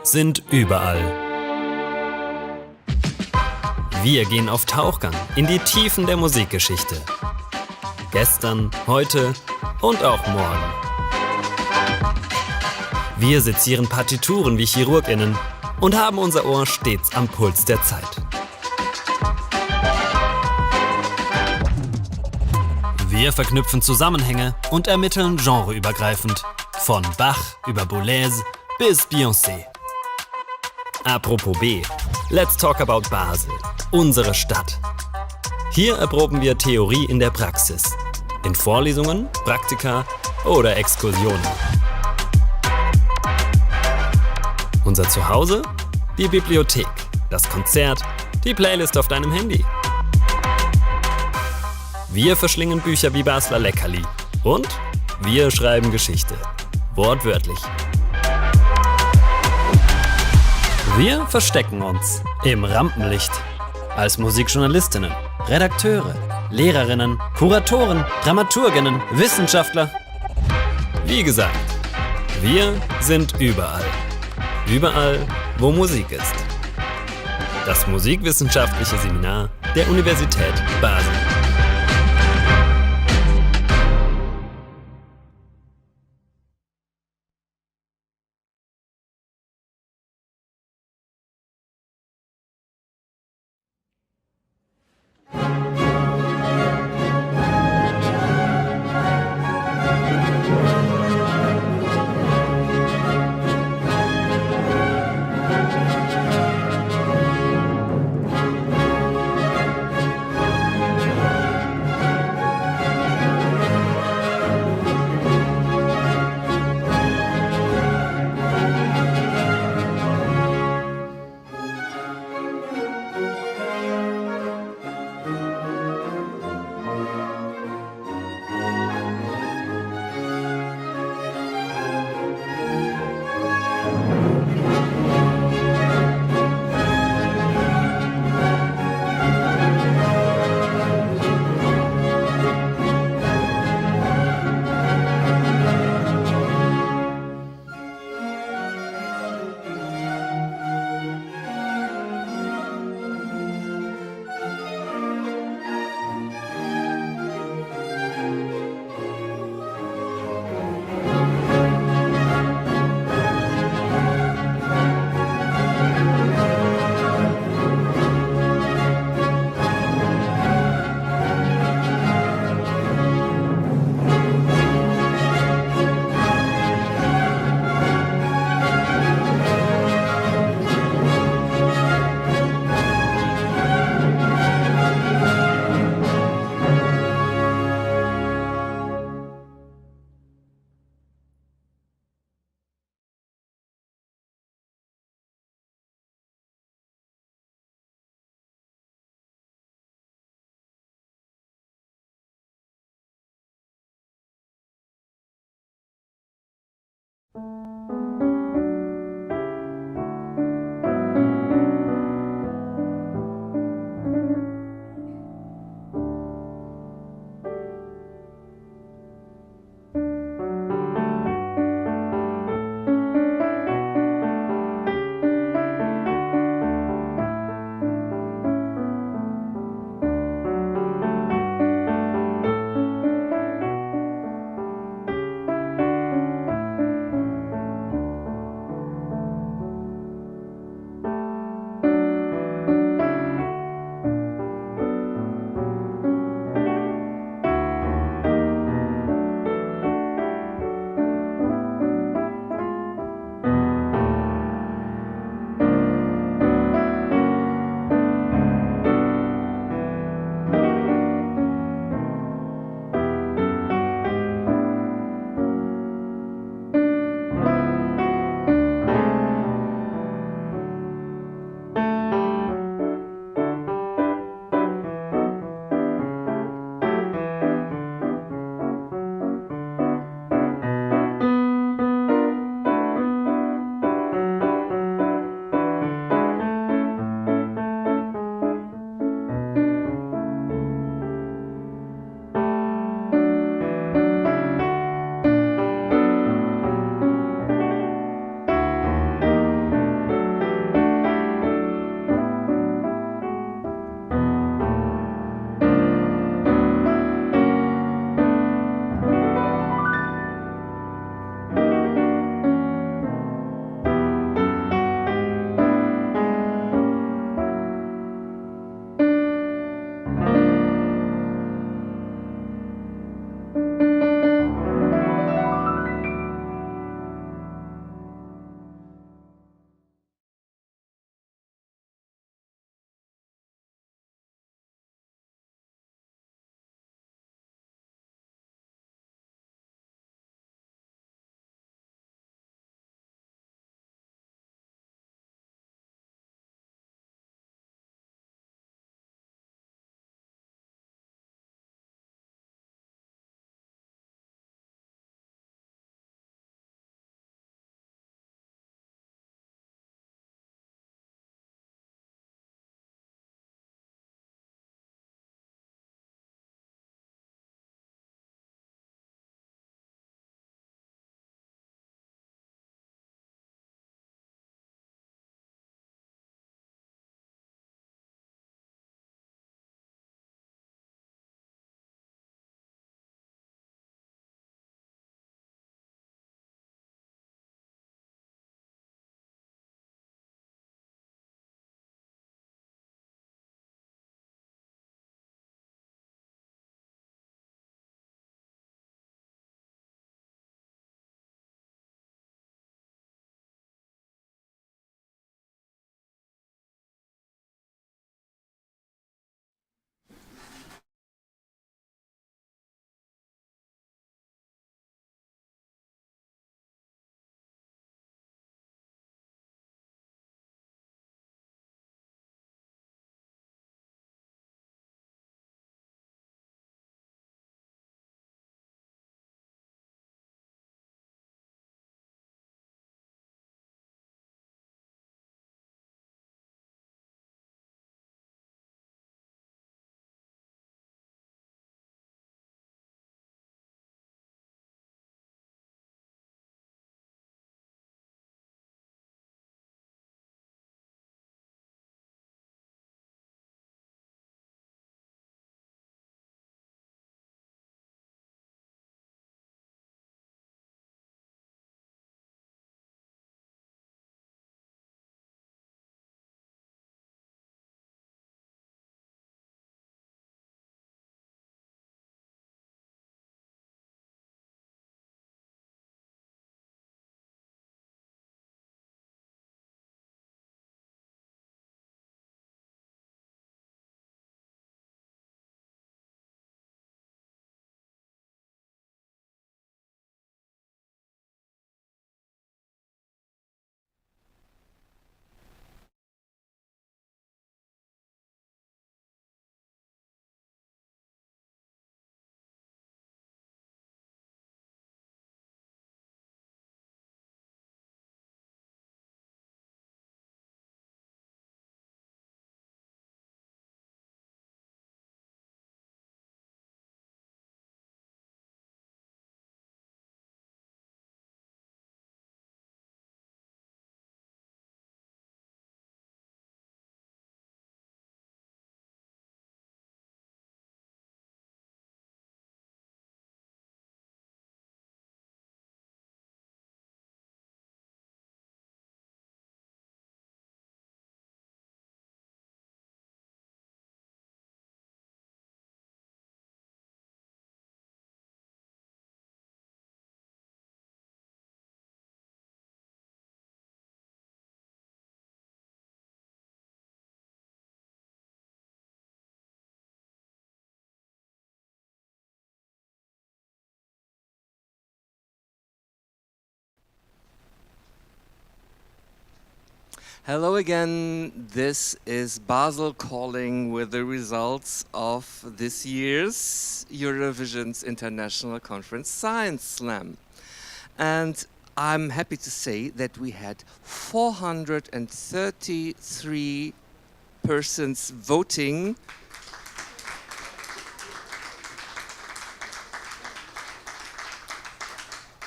sind überall. Wir gehen auf Tauchgang in die Tiefen der Musikgeschichte. Gestern, heute und auch morgen. Wir sezieren Partituren wie ChirurgInnen und haben unser Ohr stets am Puls der Zeit. Wir verknüpfen Zusammenhänge und ermitteln genreübergreifend. Von Bach über Boulez bis Beyoncé. Apropos B, let's talk about Basel, unsere Stadt. Hier erproben wir Theorie in der Praxis. In Vorlesungen, Praktika oder Exkursionen. Unser Zuhause? Die Bibliothek, das Konzert, die Playlist auf deinem Handy. Wir verschlingen Bücher wie Basler Leckerli. Und wir schreiben Geschichte. Wortwörtlich. Wir verstecken uns im Rampenlicht. Als Musikjournalistinnen, Redakteure, Lehrerinnen, Kuratoren, Dramaturginnen, Wissenschaftler. Wie gesagt, wir sind überall. Überall, wo Musik ist. Das musikwissenschaftliche Seminar der Universität Basel.
Hello again. This is Basel calling with the results of this year's EUROVISIONS International Conference Science Slam. And I'm happy to say that we had 433 persons voting.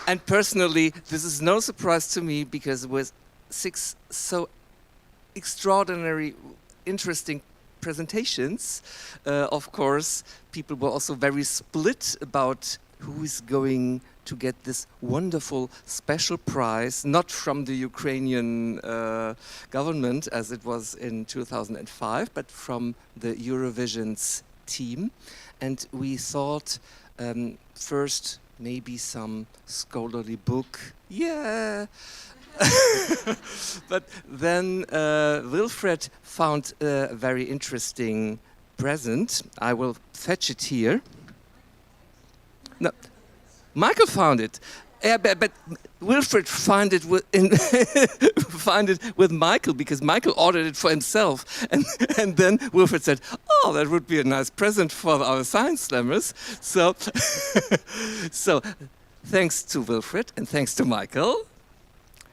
And personally, this is no surprise to me because with 6 so extraordinary, interesting presentations, of course, people were also very split about who is going to get this wonderful special prize, not from the Ukrainian government as it was in 2005, but from the Eurovision's team. And we thought first maybe some scholarly book, yeah. But then Wilfred found a very interesting present. I will fetch it here. No, Michael found it. Yeah, but Wilfred found it with Michael because Michael ordered it for himself, and then Wilfred said, "Oh, that would be a nice present for our science slammers." So, so thanks to Wilfred and thanks to Michael,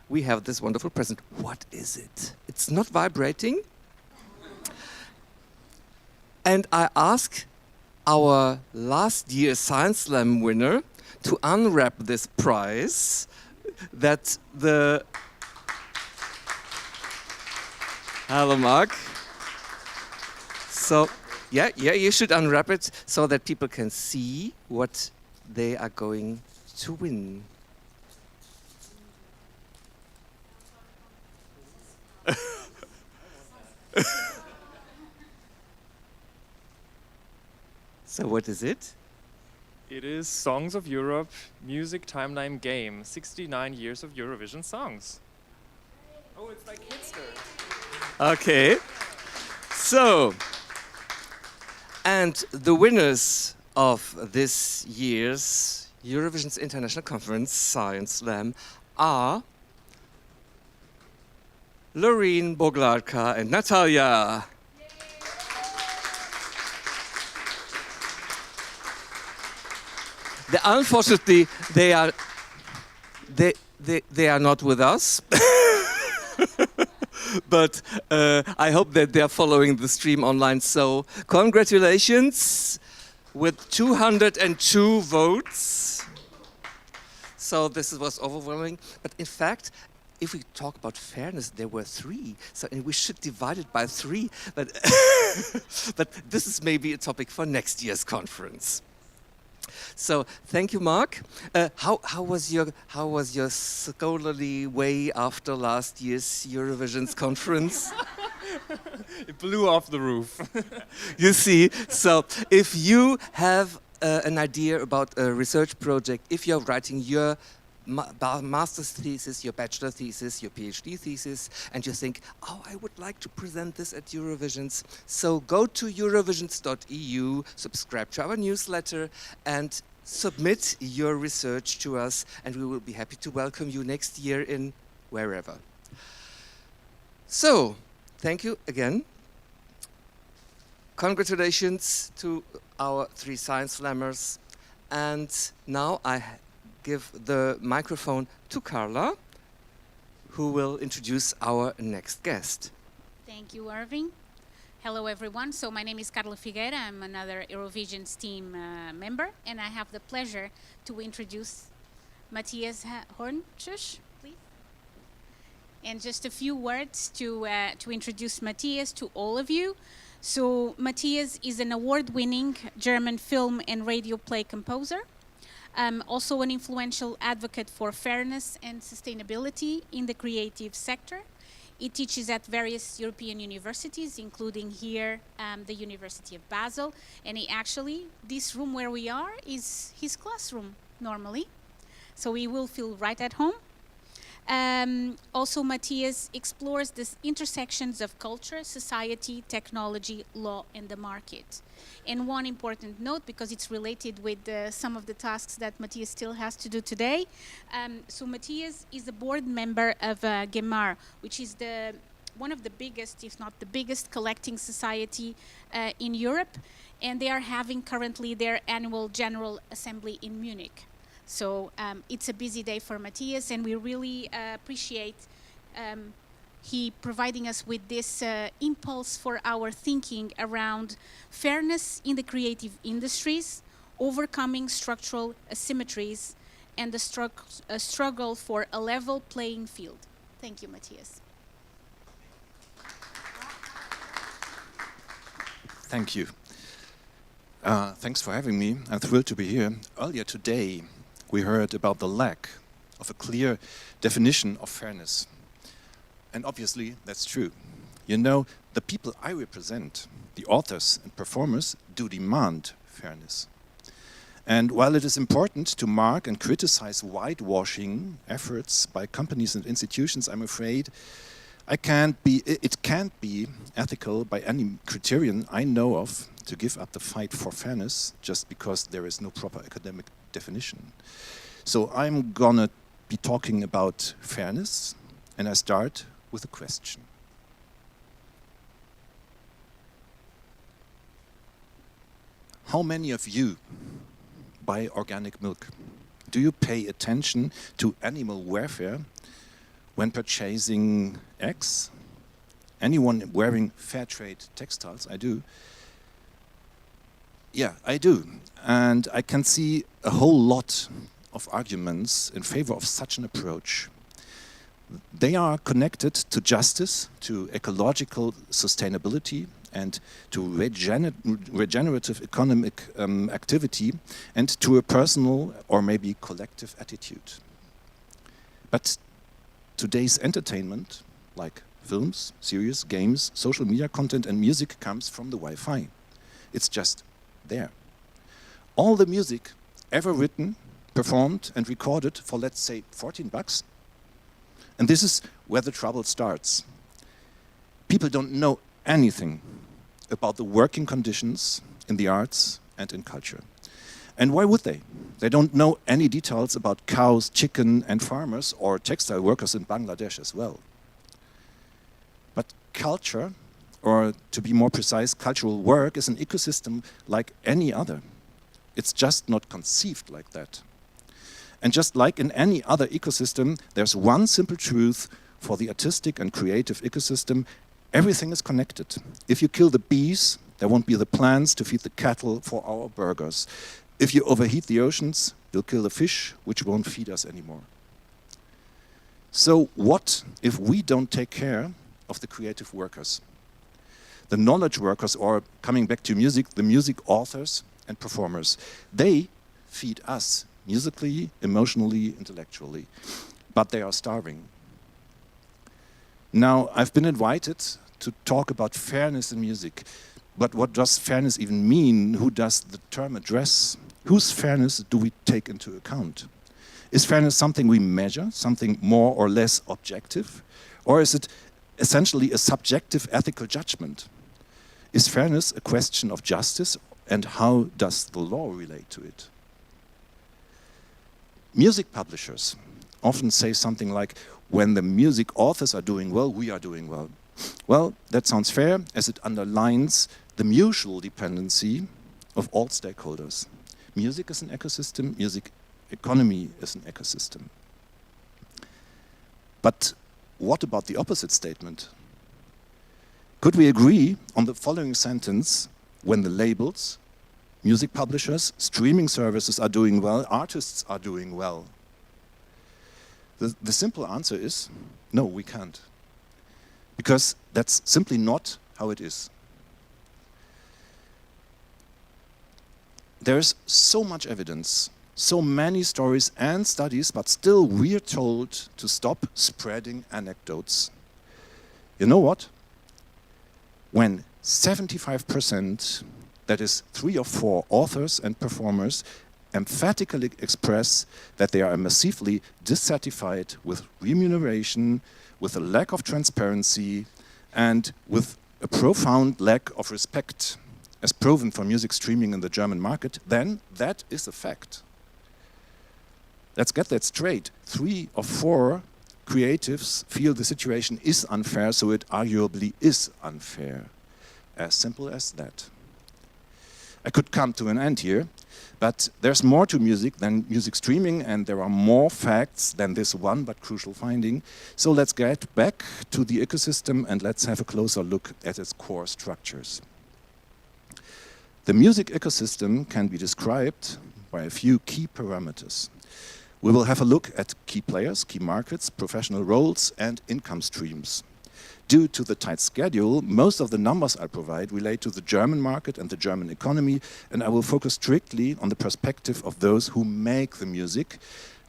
we have this wonderful present. What is it? It's not vibrating. And I ask our last year's Science Slam winner to unwrap this prize that the... Hello, Mark. So, yeah, you should unwrap it so that people can see what they are going to win. So what is it?
It is Songs of Europe Music Timeline Game, 69 years of Eurovision songs. Oh, it's like Hitster.
Okay. So, and the winners of this year's Eurovision's International Conference Science Slam are Loreen Boglarka and Natalia. Unfortunately, they are not with us. But I hope that they are following the stream online. So congratulations with 202 votes. So this was overwhelming. But in fact, if we talk about fairness, there were 3. So and we should divide it by 3. But but this is maybe a topic for next year's conference. So thank you, Mark. How was your scholarly way after last year's Eurovision's conference?
It blew off the roof.
You see, so if you have an idea about a research project, if you're writing your master's thesis, your bachelor thesis, your PhD thesis, and you think, oh, I would like to present this at Eurovisions, so go to eurovisions.eu, subscribe to our newsletter, and submit your research to us, and we will be happy to welcome you next year in wherever. So, thank you again. Congratulations to our 3 science slammers, and now I give the microphone to Carla, who will introduce our next guest.
Thank you, Irving. Hello, everyone. So my name is Carla Figueira. I'm another EUROVISIONS team member, and I have the pleasure to introduce Matthias Hornschuh, please. And just a few words to introduce Matthias to all of you. So Matthias is an award-winning German film and radio play composer. Also an influential advocate for fairness and sustainability in the creative sector. He teaches at various European universities, including here the University of Basel. And this room where we are is his classroom normally. So he will feel right at home. Also, Matthias explores the intersections of culture, society, technology, law, and the market. And one important note, because it's related with some of the tasks that Matthias still has to do today. So Matthias is a board member of GEMAR, which is the one of the biggest, if not the biggest, collecting society in Europe, and they are having currently their annual General Assembly in Munich. So it's a busy day for Matthias, and we really appreciate he providing us with this impulse for our thinking around fairness in the creative industries, overcoming structural asymmetries, and the struggle for a level playing field. Thank you, Matthias.
Thank you. Thanks for having me. I'm thrilled to be here. Earlier today, we heard about the lack of a clear definition of fairness. And obviously, that's true. You know, the people I represent, the authors and performers, do demand fairness. And while it is important to mark and criticize whitewashing efforts by companies and institutions, I'm afraid it can't be ethical by any criterion I know of to give up the fight for fairness just because there is no proper academic definition. So I'm gonna be talking about fairness, and I start with a question. How many of you buy organic milk? Do you pay attention to animal welfare when purchasing eggs? Anyone wearing fair trade textiles? I do. Yeah, I do. And I can see a whole lot of arguments in favor of such an approach. They are connected to justice, to ecological sustainability, and to regenerative economic activity, and to a personal or maybe collective attitude. But today's entertainment, like films, series, games, social media content and music, comes from the Wi-Fi. It's just there. All the music ever written, performed and recorded for, let's say, $14. And this is where the trouble starts. People don't know anything about the working conditions in the arts and in culture. And why would they? They don't know any details about cows, chicken and farmers or textile workers in Bangladesh as well. But culture, or to be more precise, cultural work, is an ecosystem like any other. It's just not conceived like that. And just like in any other ecosystem, there's one simple truth for the artistic and creative ecosystem: everything is connected. If you kill the bees, there won't be the plants to feed the cattle for our burgers. If you overheat the oceans, you'll kill the fish, which won't feed us anymore. So what if we don't take care of the creative workers? The knowledge workers, or coming back to music, the music authors and performers. They feed us musically, emotionally, intellectually, but they are starving. Now, I've been invited to talk about fairness in music, but what does fairness even mean? Who does the term address? Whose fairness do we take into account? Is fairness something we measure, something more or less objective? Or is it essentially a subjective ethical judgment? Is fairness a question of justice, and how does the law relate to it? Music publishers often say something like, when the music authors are doing well, we are doing well. Well, that sounds fair, as it underlines the mutual dependency of all stakeholders. Music is an ecosystem, music economy is an ecosystem. But what about the opposite statement? Could we agree on the following sentence: when the labels, music publishers, streaming services are doing well, artists are doing well? The simple answer is no, we can't. Because that's simply not how it is. There's so much evidence, so many stories and studies, but still we're told to stop spreading anecdotes. You know what? When 75%, that is 3 or 4 authors and performers, emphatically express that they are massively dissatisfied with remuneration, with a lack of transparency, and with a profound lack of respect, as proven for music streaming in the German market, then that is a fact. Let's get that straight. 3 or 4 creatives feel the situation is unfair, so it arguably is unfair. As simple as that. I could come to an end here, but there's more to music than music streaming, and there are more facts than this one but crucial finding. So let's get back to the ecosystem and let's have a closer look at its core structures. The music ecosystem can be described by a few key parameters. We will have a look at key players, key markets, professional roles, and income streams. Due to the tight schedule, most of the numbers I provide relate to the German market and the German economy, and I will focus strictly on the perspective of those who make the music.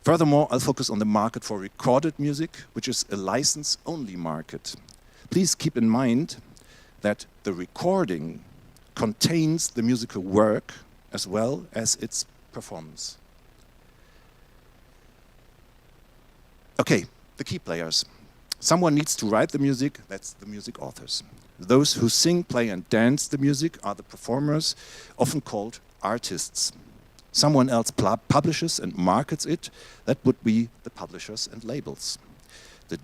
Furthermore, I'll focus on the market for recorded music, which is a license-only market. Please keep in mind that the recording contains the musical work as well as its performance. Okay, the key players. Someone needs to write the music, that's the music authors. Those who sing, play and dance the music are the performers, often called artists. Someone else publishes and markets it, that would be the publishers and labels. The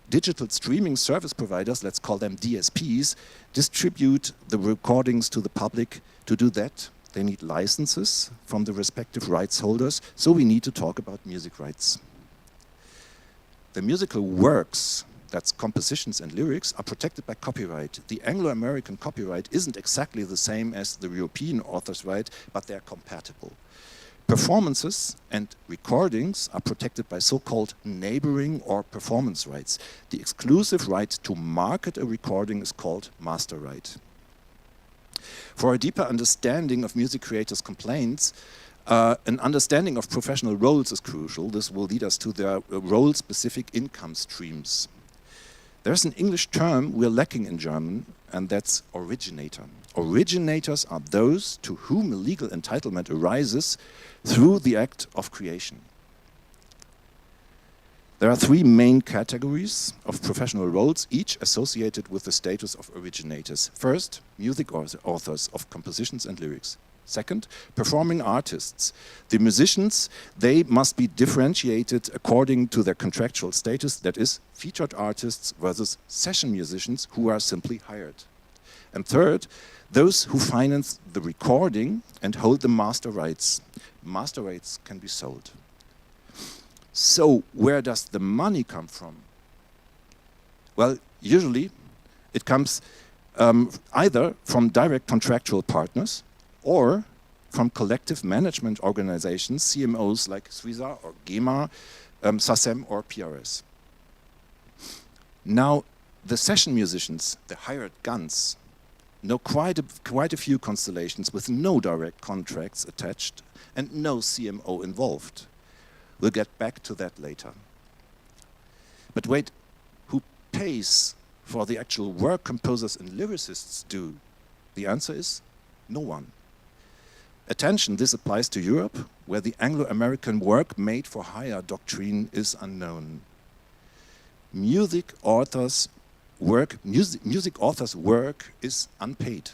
digital streaming service providers, let's call them DSPs, distribute the recordings to the public. To do that, they need licenses from the respective rights holders, so we need to talk about music rights. The musical works, that's compositions and lyrics, are protected by copyright. The Anglo-American copyright isn't exactly the same as the European author's right, but they're compatible. Performances and recordings are protected by so-called neighboring or performance rights. The exclusive right to market a recording is called master right. For a deeper understanding of music creators' complaints, an understanding of professional roles is crucial. This will lead us to their role-specific income streams. There's an English term we're lacking in German, and that's originator. Originators are those to whom a legal entitlement arises through the act of creation. There are three main categories of professional roles, each associated with the status of originators. First, music authors of compositions and lyrics. Second, performing artists. The musicians, they must be differentiated according to their contractual status, that is, featured artists versus session musicians who are simply hired. And third, those who finance the recording and hold the master rights. Master rights can be sold. So, where does the money come from? Well, usually it comes either from direct contractual partners, or from collective management organizations, CMOs like Suiza or GEMA, SACEM or PRS. Now, the session musicians, the hired guns, know quite a few constellations with no direct contracts attached and no CMO involved. We'll get back to that later. But wait, who pays for the actual work composers and lyricists do? The answer is no one. Attention, this applies to Europe, where the Anglo-American work made for hire doctrine is unknown. Music authors' work is unpaid.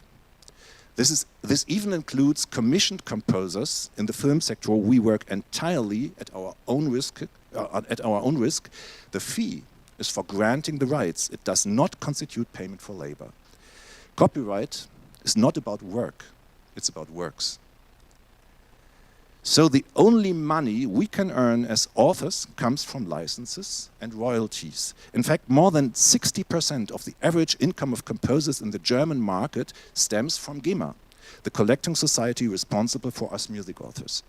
This even includes commissioned composers. In the film sector, we work entirely at our own risk. The fee is for granting the rights. It does not constitute payment for labor. Copyright is not about work, it's about works. So the only money we can earn as authors comes from licenses and royalties. In fact, more than 60% of the average income of composers in the German market stems from GEMA, the collecting society responsible for us music authors.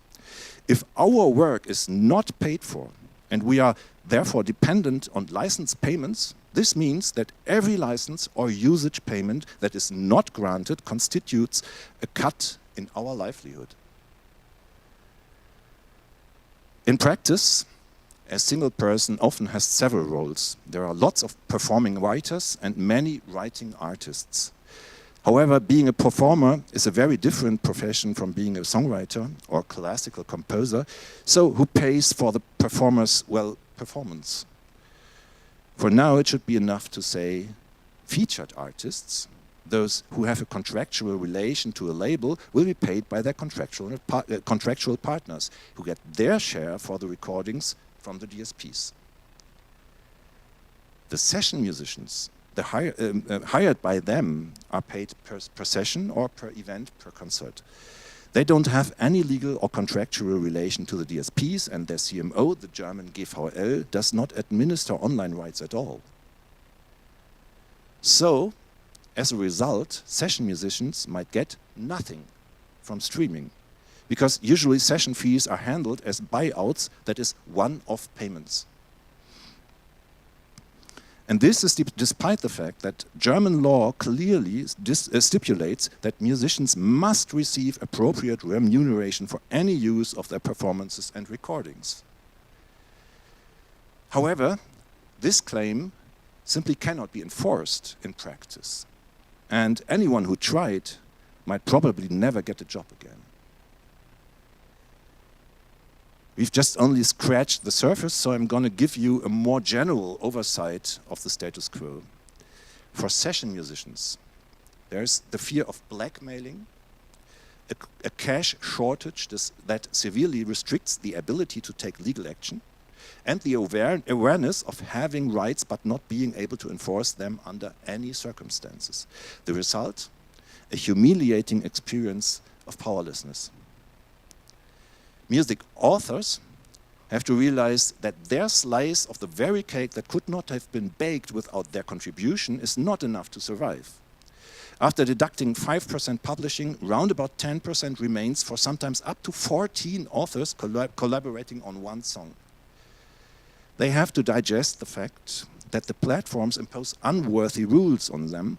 If our work is not paid for, and we are therefore dependent on license payments, this means that every license or usage payment that is not granted constitutes a cut in our livelihood. In practice, a single person often has several roles. There are lots of performing writers and many writing artists. However, being a performer is a very different profession from being a songwriter or classical composer. So who pays for the performer's, well, performance? For now, it should be enough to say featured artists, those who have a contractual relation to a label, will be paid by their contractual partners, who get their share for the recordings from the DSPs. The session musicians, hired by them, are paid per session or per event, per concert. They don't have any legal or contractual relation to the DSPs, and their CMO, the German GVL, does not administer online rights at all. So, as a result, session musicians might get nothing from streaming, because usually session fees are handled as buyouts, that is, one-off payments. And this is despite the fact that German law clearly stipulates that musicians must receive appropriate remuneration for any use of their performances and recordings. However, this claim simply cannot be enforced in practice, and anyone who tried might probably never get a job again. We've just only scratched the surface, so I'm going to give you a more general oversight of the status quo. For session musicians, there's the fear of blackmailing, a cash shortage that severely restricts the ability to take legal action, and the awareness of having rights but not being able to enforce them under any circumstances. The result? A humiliating experience of powerlessness. Music authors have to realize that their slice of the very cake that could not have been baked without their contribution is not enough to survive. After deducting 5% publishing, round about 10% remains for sometimes up to 14 authors collaborating on one song. They have to digest the fact that the platforms impose unworthy rules on them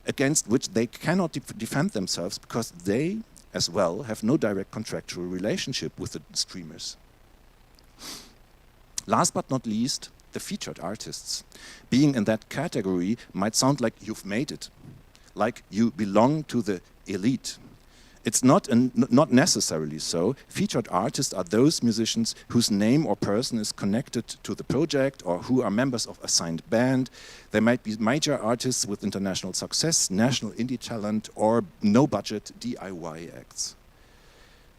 against which they cannot defend themselves because they, as well, have no direct contractual relationship with the streamers. Last but not least, the featured artists. Being in that category might sound like you've made it, like you belong to the elite. It's not necessarily so. Featured artists are those musicians whose name or person is connected to the project or who are members of a signed band. They might be major artists with international success, national indie talent, or no-budget DIY acts.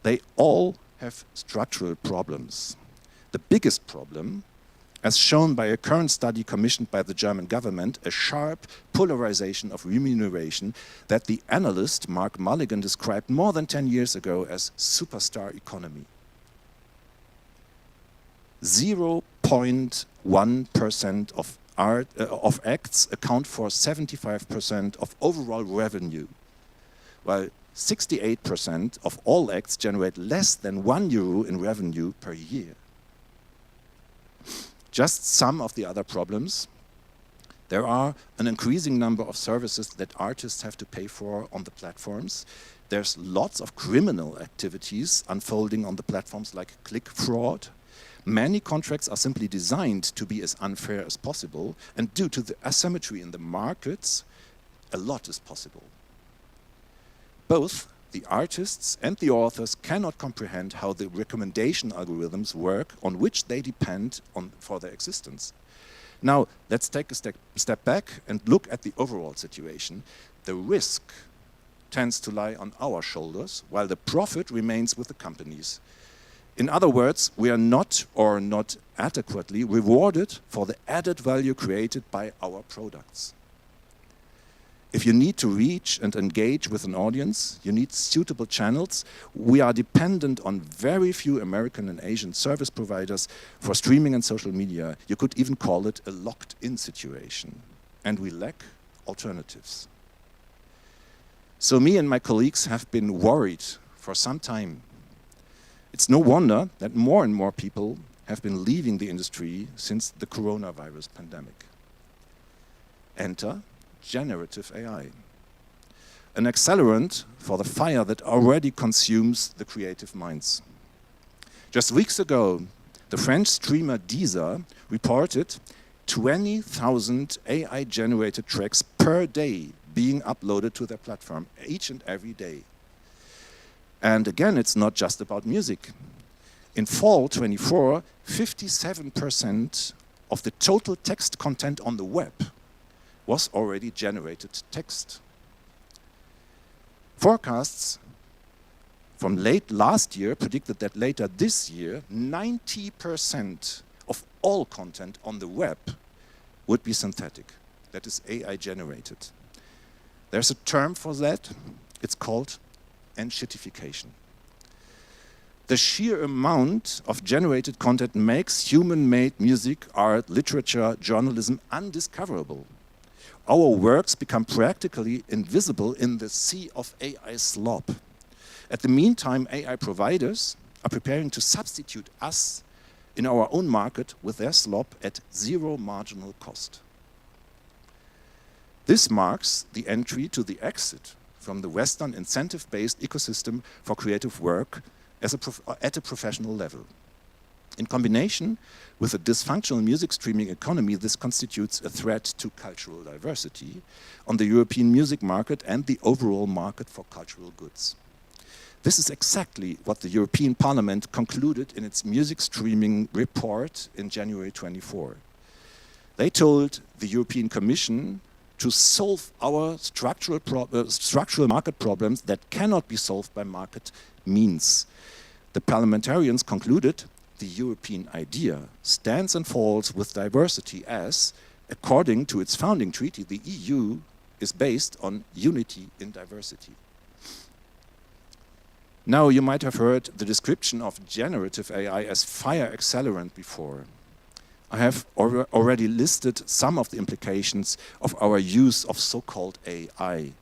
They all have structural problems. The biggest problem, as shown by a current study commissioned by the German government, a sharp polarization of remuneration that the analyst Mark Mulligan described more than 10 years ago as superstar economy. 0.1% of acts account for 75% of overall revenue, while 68% of all acts generate less than €1 in revenue per year. Just some of the other problems. There are an increasing number of services that artists have to pay for on the platforms. There's lots of criminal activities unfolding on the platforms like click fraud. Many contracts are simply designed to be as unfair as possible, and due to the asymmetry in the markets, a lot is possible. Both the artists and the authors cannot comprehend how the recommendation algorithms work on which they depend for their existence. Now, let's take a step back and look at the overall situation. The risk tends to lie on our shoulders, while the profit remains with the companies. In other words, we are not or not adequately rewarded for the added value created by our products. If you need to reach and engage with an audience, you need suitable channels. We are dependent on very few American and Asian service providers for streaming and social media. You could even call it a locked-in situation. And we lack alternatives. So me and my colleagues have been worried for some time. It's no wonder that more and more people have been leaving the industry since the coronavirus pandemic. Enter generative AI, an accelerant for the fire that already consumes the creative minds. Just weeks ago, the French streamer Deezer reported 20,000 AI-generated tracks per day being uploaded to their platform each and every day. And again, it's not just about music. In fall 24, 57% of the total text content on the web was already generated text. Forecasts from late last year predicted that later this year, 90% of all content on the web would be synthetic, that is AI generated. There's a term for that, it's called enshittification. The sheer amount of generated content makes human-made music, art, literature, journalism undiscoverable. Our works become practically invisible in the sea of AI slop. At the meantime, AI providers are preparing to substitute us in our own market with their slop at zero marginal cost. This marks the entry to the exit from the Western incentive-based ecosystem for creative work at a professional level. In combination with a dysfunctional music streaming economy, this constitutes a threat to cultural diversity on the European music market and the overall market for cultural goods. This is exactly what the European Parliament concluded in its music streaming report in January 24. They told the European Commission to solve our structural market problems that cannot be solved by market means. The parliamentarians concluded the European idea stands and falls with diversity as, according to its founding treaty, the EU is based on unity in diversity. Now, you might have heard the description of generative AI as fire accelerant before. I have already listed some of the implications of our use of so-called AI.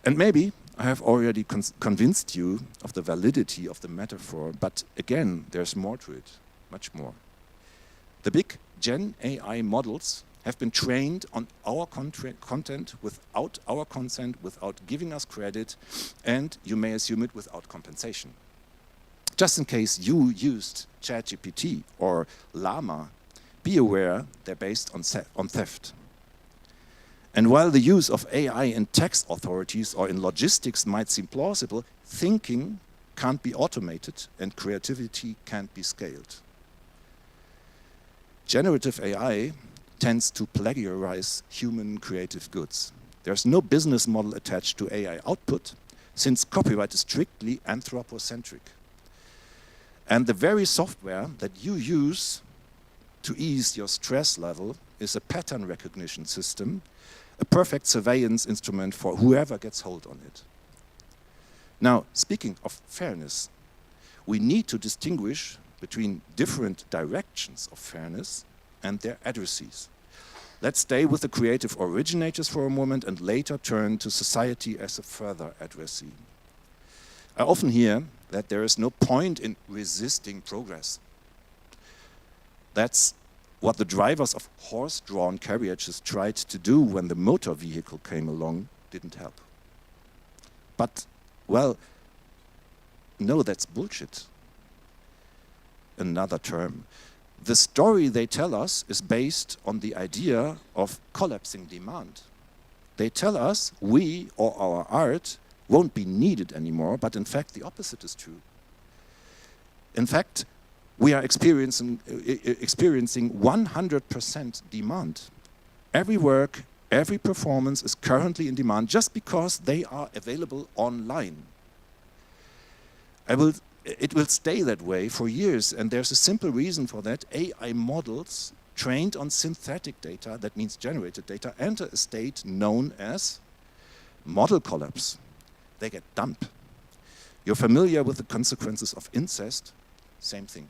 And maybe I have already convinced you of the validity of the metaphor, but again, there's more to it, much more. The big Gen AI models have been trained on our content without our consent, without giving us credit, and you may assume it without compensation. Just in case you used ChatGPT or Llama, be aware they're based on theft. And while the use of AI in tax authorities or in logistics might seem plausible, thinking can't be automated and creativity can't be scaled. Generative AI tends to plagiarize human creative goods. There's no business model attached to AI output, since copyright is strictly anthropocentric. And the very software that you use to ease your stress level is a pattern recognition system, a perfect surveillance instrument for whoever gets hold on it. Now, speaking of fairness, we need to distinguish between different directions of fairness and their addressees. Let's stay with the creative originators for a moment and later turn to society as a further addressee. I often hear that there is no point in resisting progress. That's what the drivers of horse-drawn carriages tried to do when the motor vehicle came along, didn't help. But, well, no, that's bullshit. Another term. The story they tell us is based on the idea of collapsing demand. They tell us we or our art won't be needed anymore, but in fact the opposite is true. In fact, we are experiencing 100% demand. Every work, every performance is currently in demand just because they are available online. It will stay that way for years, and there's a simple reason for that. AI models trained on synthetic data, that means generated data, enter a state known as model collapse. They get dumped. You're familiar with the consequences of incest? Same thing.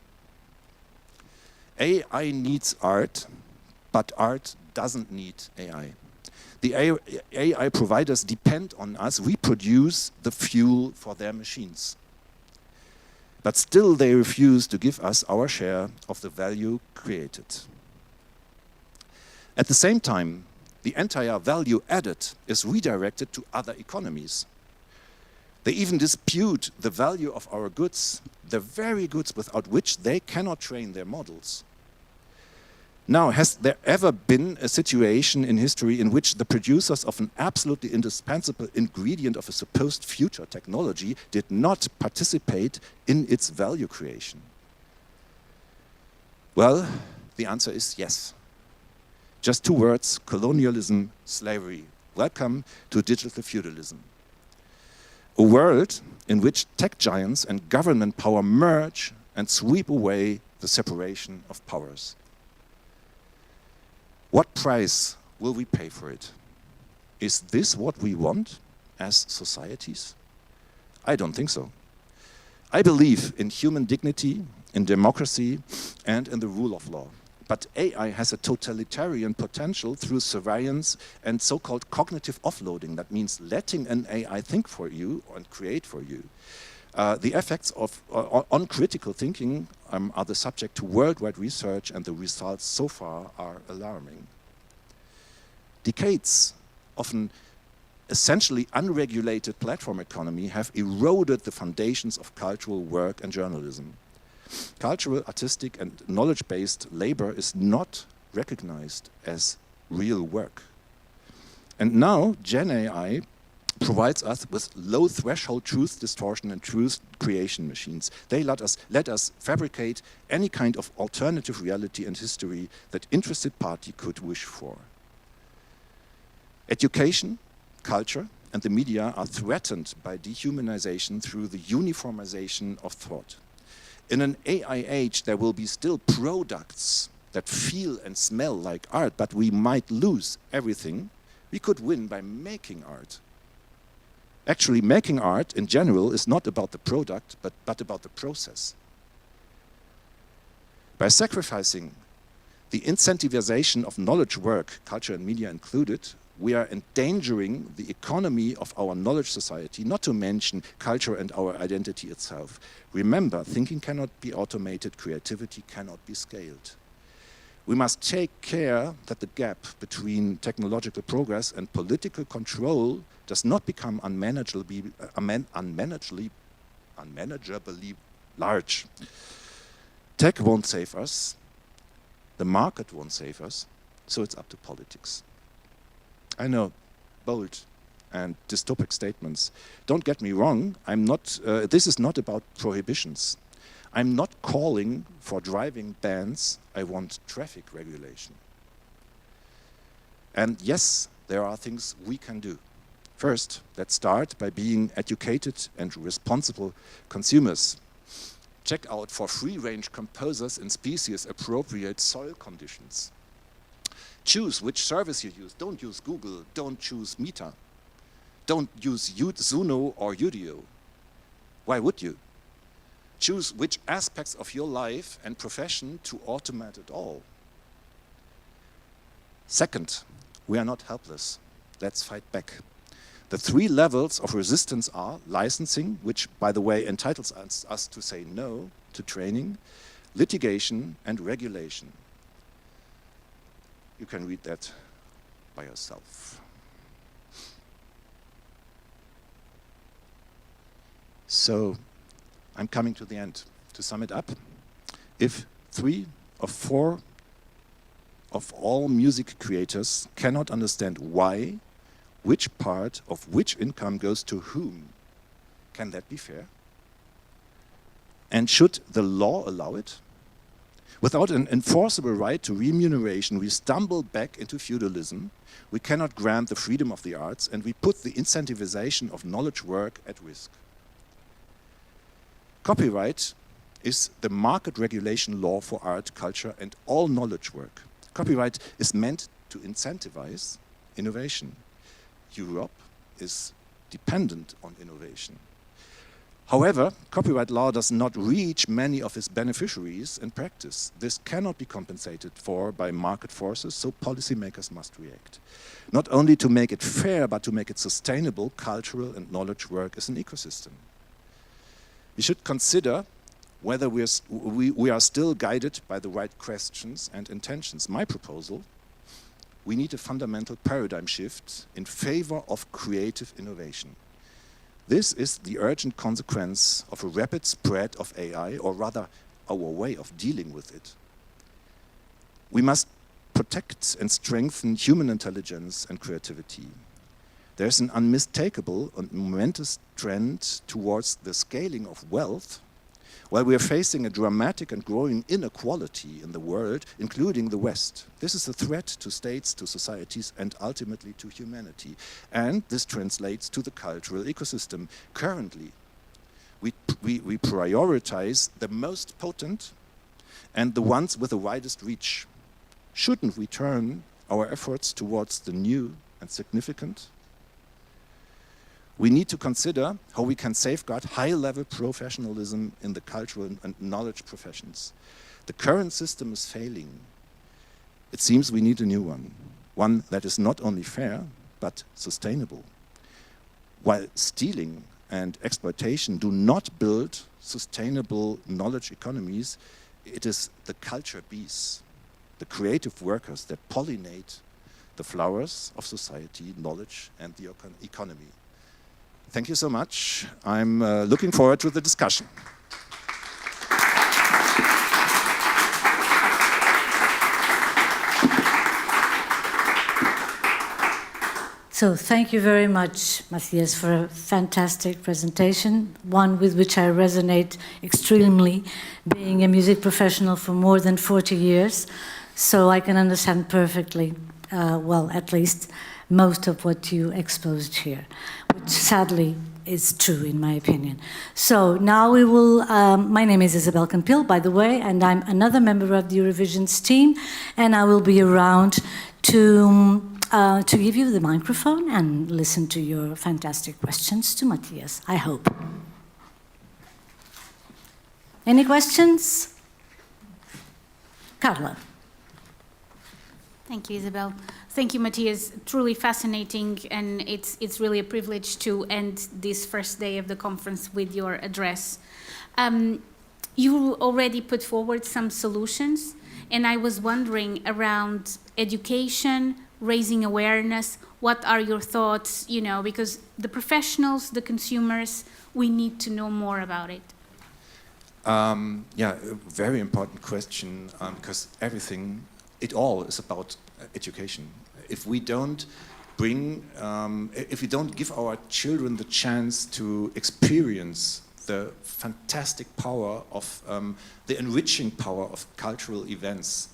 AI needs art, but art doesn't need AI. The AI providers depend on us. We produce the fuel for their machines. But still they refuse to give us our share of the value created. At the same time, the entire value added is redirected to other economies. They even dispute the value of our goods, the very goods without which they cannot train their models. Now, has there ever been a situation in history in which the producers of an absolutely indispensable ingredient of a supposed future technology did not participate in its value creation? Well, the answer is yes. Just two words: colonialism, slavery. Welcome to digital feudalism. A world in which tech giants and government power merge and sweep away the separation of powers. What price will we pay for it? Is this what we want as societies? I don't think so. I believe in human dignity, in democracy, and in the rule of law. But AI has a totalitarian potential through surveillance and so-called cognitive offloading. That means letting an AI think for you and create for you. The effects on critical thinking are the subject to worldwide research, and the results so far are alarming. Decades of an essentially unregulated platform economy have eroded the foundations of cultural work and journalism. Cultural, artistic, and knowledge-based labor is not recognized as real work. And now, Gen AI provides us with low-threshold truth distortion and truth creation machines. They let us fabricate any kind of alternative reality and history that interested party could wish for. Education, culture, and the media are threatened by dehumanization through the uniformization of thought. In an AI age, there will be still products that feel and smell like art, but we might lose everything we could win by making art. Actually, making art in general is not about the product, but about the process. By sacrificing the incentivization of knowledge work, culture and media included, we are endangering the economy of our knowledge society, not to mention culture and our identity itself. Remember, thinking cannot be automated, creativity cannot be scaled. We must take care that the gap between technological progress and political control does not become unmanageably large. Tech won't save us, the market won't save us, so it's up to politics. I know, bold and dystopic statements. Don't get me wrong, this is not about prohibitions. I'm not calling for driving bans, I want traffic regulation. And yes, there are things we can do. First, let's start by being educated and responsible consumers. Check out for free-range composers in species-appropriate soil conditions. Choose which service you use. Don't use Google, don't choose Meta. Don't use Zuno or Udio. Why would you? Choose which aspects of your life and profession to automate it all. Second, we are not helpless. Let's fight back. The 3 levels of resistance are licensing, which, by the way, entitles us to say no to training, litigation, and regulation. You can read that by yourself. So, I'm coming to the end. To sum it up, if 3 or 4 of all music creators cannot understand why, which part of which income goes to whom, can that be fair? And should the law allow it? Without an enforceable right to remuneration, we stumble back into feudalism. We cannot grant the freedom of the arts, and we put the incentivization of knowledge work at risk. Copyright is the market regulation law for art, culture, and all knowledge work. Copyright is meant to incentivize innovation. Europe is dependent on innovation. However, copyright law does not reach many of its beneficiaries in practice. This cannot be compensated for by market forces, so policymakers must react. Not only to make it fair, but to make it sustainable, cultural and knowledge work as an ecosystem. We should consider whether we are still guided by the right questions and intentions. My proposal: we need a fundamental paradigm shift in favor of creative innovation. This is the urgent consequence of a rapid spread of AI, or rather our way of dealing with it. We must protect and strengthen human intelligence and creativity. There's an unmistakable and momentous trend towards the scaling of wealth, while we are facing a dramatic and growing inequality in the world, including the West. This is a threat to states, to societies, and ultimately to humanity. And this translates to the cultural ecosystem. Currently, we prioritize the most potent and the ones with the widest reach. Shouldn't we turn our efforts towards the new and significant. We need to consider how we can safeguard high-level professionalism in the cultural and knowledge professions. The current system is failing. It seems we need a new one that is not only fair, but sustainable. While stealing and exploitation do not build sustainable knowledge economies, it is the culture bees, the creative workers that pollinate the flowers of society, knowledge, and the economy. Thank you so much. I'm looking forward to the discussion.
So thank you very much, Matthias, for a fantastic presentation, one with which I resonate extremely, being a music professional for more than 40 years. So I can understand perfectly, well, at least, most of what you exposed here, which sadly is true in my opinion. So now we will, my name is Isabel Campil, by the way, and I'm another member of the Eurovisions team, and I will be around to give you the microphone and listen to your fantastic questions to Matthias, I hope. Any questions? Carla.
Thank you, Isabel. Thank you, Matthias. Truly fascinating, and it's really a privilege to end this first day of the conference with your address. You already put forward some solutions, and I was wondering around education, raising awareness. What are your thoughts? You know, because the professionals, the consumers, we need to know more about it.
Yeah, a very important question, because everything, it all is about education. If we don't if we don't give our children the chance to experience the fantastic power of, the enriching power of cultural events,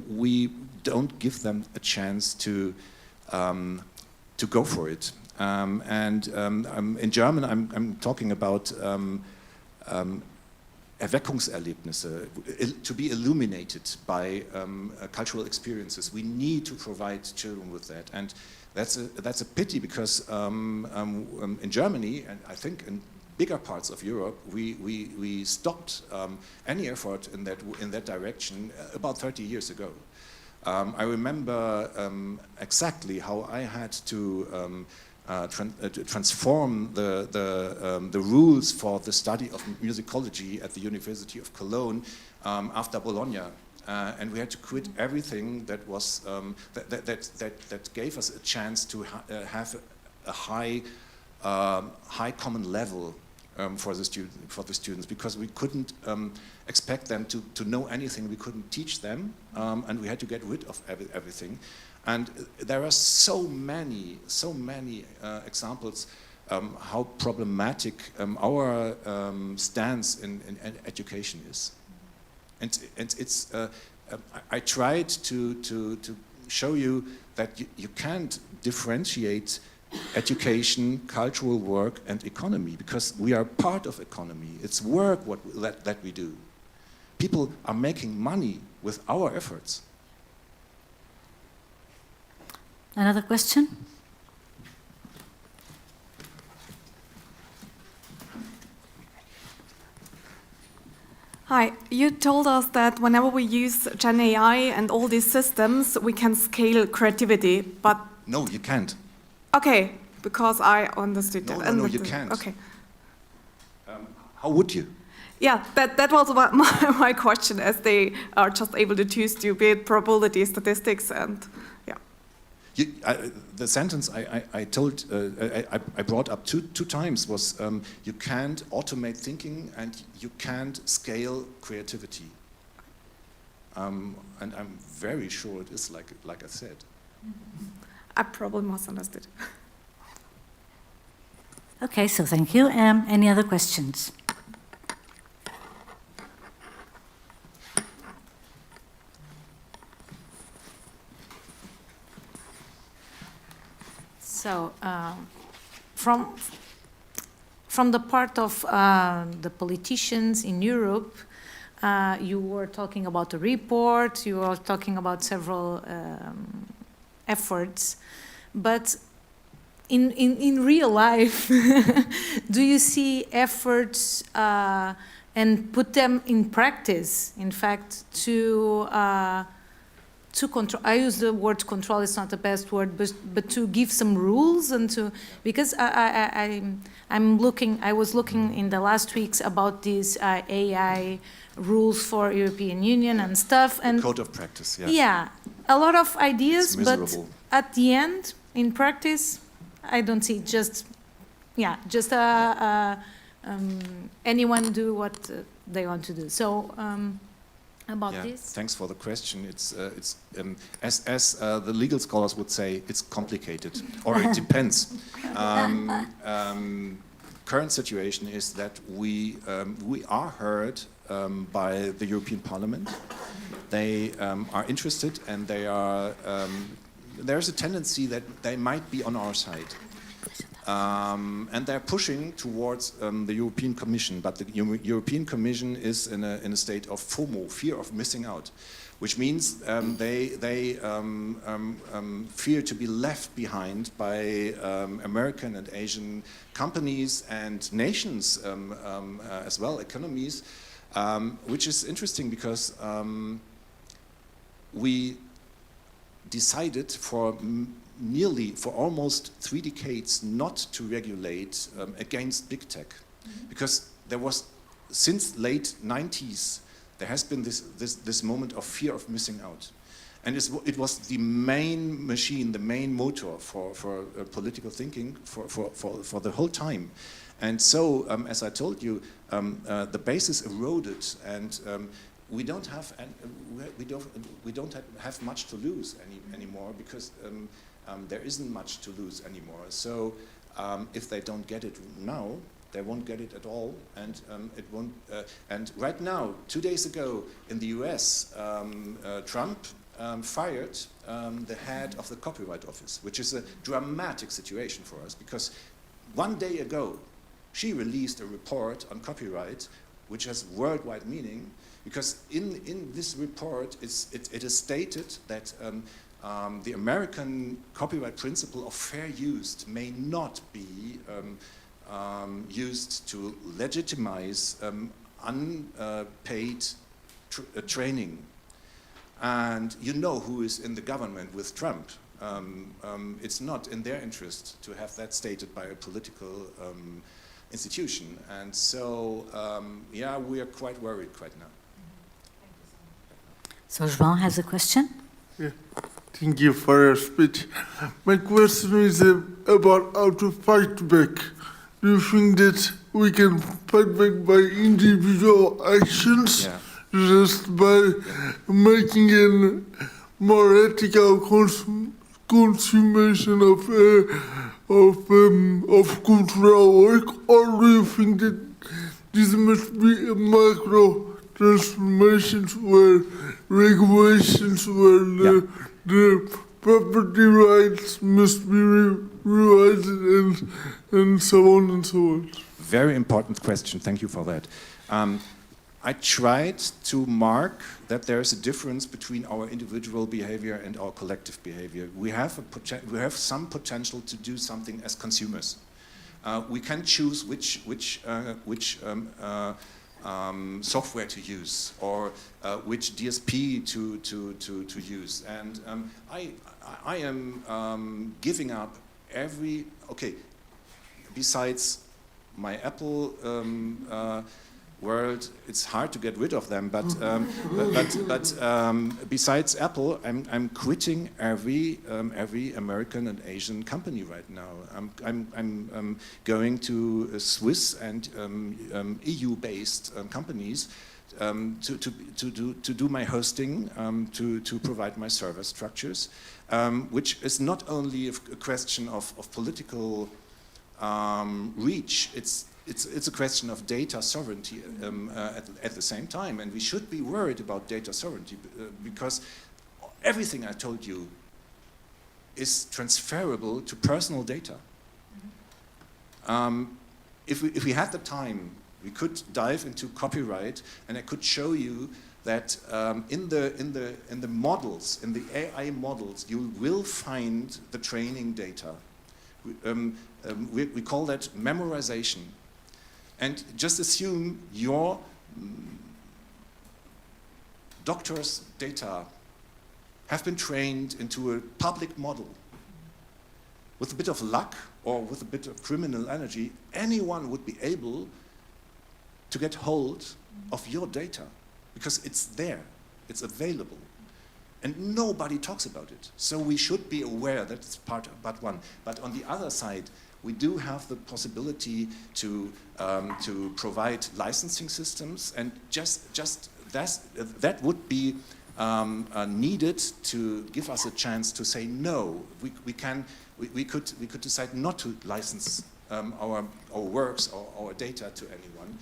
we don't give them a chance to go for it. In German, I'm talking about Erweckungserlebnisse, to be illuminated by cultural experiences. We need to provide children with that, and that's a pity because in Germany, and I think in bigger parts of Europe, we stopped any effort in that direction about 30 years ago. I remember exactly how I had to transform the rules for the study of musicology at the University of Cologne after Bologna, and we had to quit everything that was that gave us a chance to have a high common level for the students, because we couldn't expect them to know anything. We couldn't teach them, and we had to get rid of everything. And there are so many examples how problematic our stance in education is. And it's I tried to show you that you can't differentiate education, cultural work, and economy, because we are part of economy. It's work that we do. People are making money with our efforts.
Another question?
Hi, you told us that whenever we use Gen AI and all these systems, we can scale creativity, but...
No, you can't.
Okay, because I understood that.
No, you can't.
Okay.
How would you?
Yeah, that was my question, as they are just able to choose to build probability statistics and, yeah.
The sentence I told, I brought up two times was you can't automate thinking and you can't scale creativity. And I'm very sure it is like I said.
I probably misunderstood.
Okay, so thank you. Any other questions?
So, from the part of the politicians in Europe, You were talking about the report, you were talking about several efforts, but in real life, do you see efforts and put them in practice, in fact, to control? I use the word control, it's not the best word, but to give some rules and to, because I was looking in the last weeks about these AI rules for European Union and stuff, and
code of practice, yeah.
Yeah, a lot of ideas, but at the end, in practice, I don't see just anyone do what they want to do. So about this.
Thanks for the question. It's as the legal scholars would say, it's complicated, or it depends. Current situation is that we are heard by the European Parliament. They are interested, and they are. There's a tendency that they might be on our side. And they're pushing towards the European Commission, but the European Commission is in a state of FOMO, fear of missing out, which means they fear to be left behind by American and Asian companies and nations as well, economies, which is interesting because we decided for almost 3 decades not to regulate against big tech, because there was, since late 90s, there has been this moment of fear of missing out, and it was the main machine, the main motor for political thinking for the whole time, and so as I told you, the basis eroded, and we don't have much to lose anymore, because there isn't much to lose anymore. So if they don't get it now, they won't get it at all, and it won't. And right now, 2 days ago in the U.S., Trump fired the head of the Copyright Office, which is a dramatic situation for us, because 1 day ago she released a report on copyright, which has worldwide meaning, because in this report it is stated that the American copyright principle of fair use may not be used to legitimize unpaid training. And you know who is in the government with Trump. It's not in their interest to have that stated by a political institution. And so, yeah, we are quite worried right now.
So João has a question?
Yeah. Thank you for your speech. My question is about how to fight back. Do you think that we can fight back by individual actions, just by making a more ethical consumption of cultural work, or do you think that this must be a macro transformations where regulations, where the property rights must be revised, and so on and so on?
Very important question. Thank you for that. I tried to mark that there is a difference between our individual behavior and our collective behavior. We have some potential to do something as consumers. We can choose which software to use, or which DSP to use, and I am giving up every besides my Apple world, it's hard to get rid of them, but besides Apple, I'm quitting every American and Asian company right now. I'm going to Swiss and EU-based companies to do my hosting, to provide my server structures, which is not only a question of political reach. It's a question of data sovereignty at the same time, and we should be worried about data sovereignty because everything I told you is transferable to personal data. If we had the time, We could dive into copyright, and I could show you that in the models, in the AI models, you will find the training data. We call that memorization. And just assume your doctor's data have been trained into a public model. With a bit of luck or with a bit of criminal energy, anyone would be able to get hold of your data because it's there, it's available. And nobody talks about it. So we should be aware that it's part one. But on the other side, we do have the possibility to provide licensing systems, and just that would be needed to give us a chance to say no. We could decide not to license our works or our data to anyone,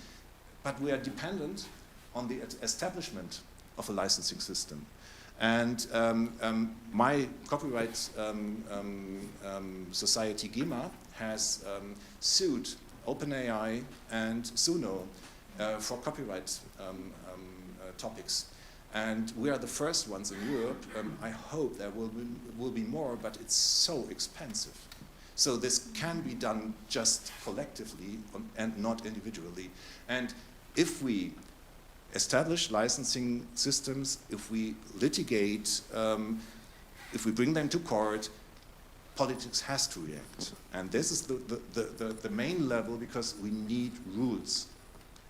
but we are dependent on the establishment of a licensing system. And my copyright society, GEMA, has sued OpenAI and Suno for copyright topics. And we are the first ones in Europe. I hope there will be more, but it's so expensive. So this can be done just collectively and not individually. And if we establish licensing systems, if we litigate, if we bring them to court, politics has to react. And this is the main level, because we need rules.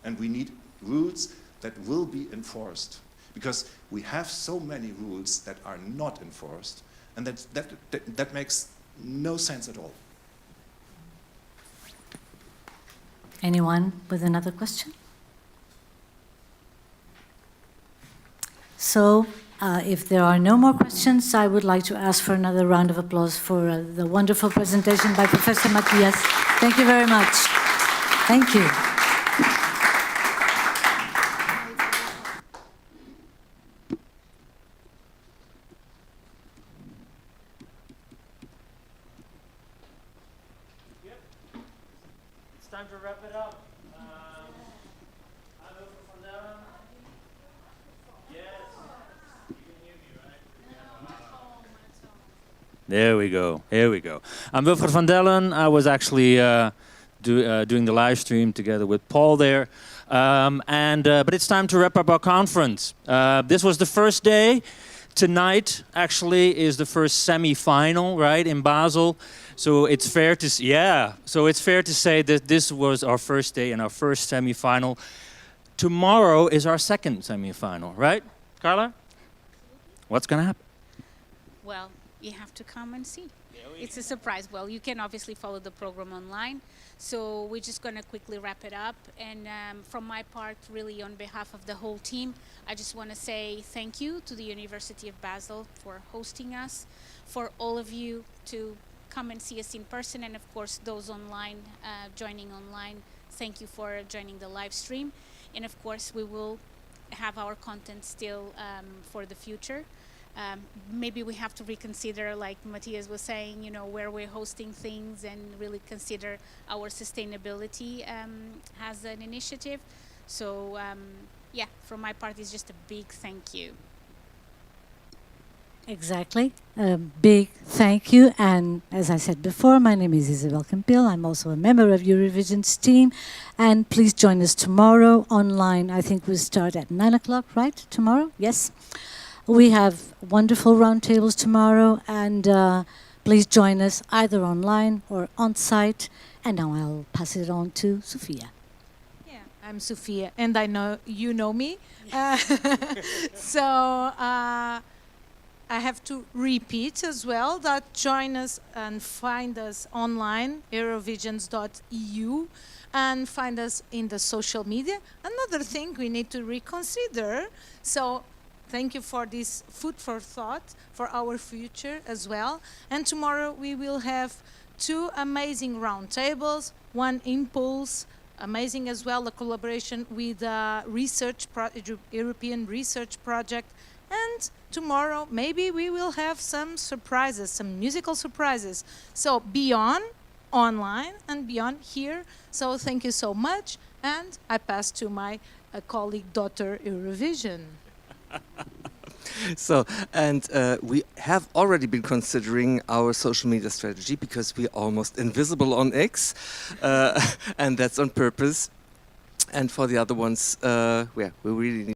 And we need rules that will be enforced. Because we have so many rules that are not enforced, and that makes no sense at all.
Anyone with another question? So, if there are no more questions, I would like to ask for another round of applause for the wonderful presentation by Professor Matthias. Thank you very much. Thank you.
It's time to wrap it up. There we go. Here we go. I'm Wilfred van Dellen. I was actually doing the live stream together with Paul there. But it's time to wrap up our conference. This was the first day. Tonight, actually, is the first semi-final, right, in Basel. So it's fair to say that this was our first day and our first semi-final. Tomorrow is our second semi-final, right, Carla? What's going to happen?
Well, you have to come and see. It's a surprise. Well, you can obviously follow the program online. So we're just going to quickly wrap it up. And from my part, really on behalf of the whole team, I just want to say thank you to the University of Basel for hosting us, for all of you to come and see us in person, and of course those online, joining online, thank you for joining the live stream. And of course we will have our content still for the future. Maybe we have to reconsider, like Matthias was saying, you know, where we're hosting things, and really consider our sustainability as an initiative. So yeah, from my part, it's just a big thank you.
Exactly. A big thank you. And as I said before, my name is Isabel Campil. I'm also a member of Eurovision's team. And please join us tomorrow online. I think we'll start at 9 o'clock, right? Tomorrow? Yes. We have wonderful roundtables tomorrow. And please join us either online or on site. And now I'll pass it on to Sophia.
Yeah, I'm Sophia. And I know you know me. I have to repeat as well that join us and find us online, eurovisions.eu, and find us in the social media. Another thing we need to reconsider. So thank you for this food for thought for our future as well. And tomorrow we will have 2 amazing roundtables, one Impulse, amazing as well, a collaboration with European Research Project. And tomorrow, maybe we will have some surprises, some musical surprises. So beyond online and beyond here. So thank you so much. And I pass to my colleague, Dr. Eurovision.
So, and we have already been considering our social media strategy because we're almost invisible on X, and that's on purpose. And for the other ones, we really need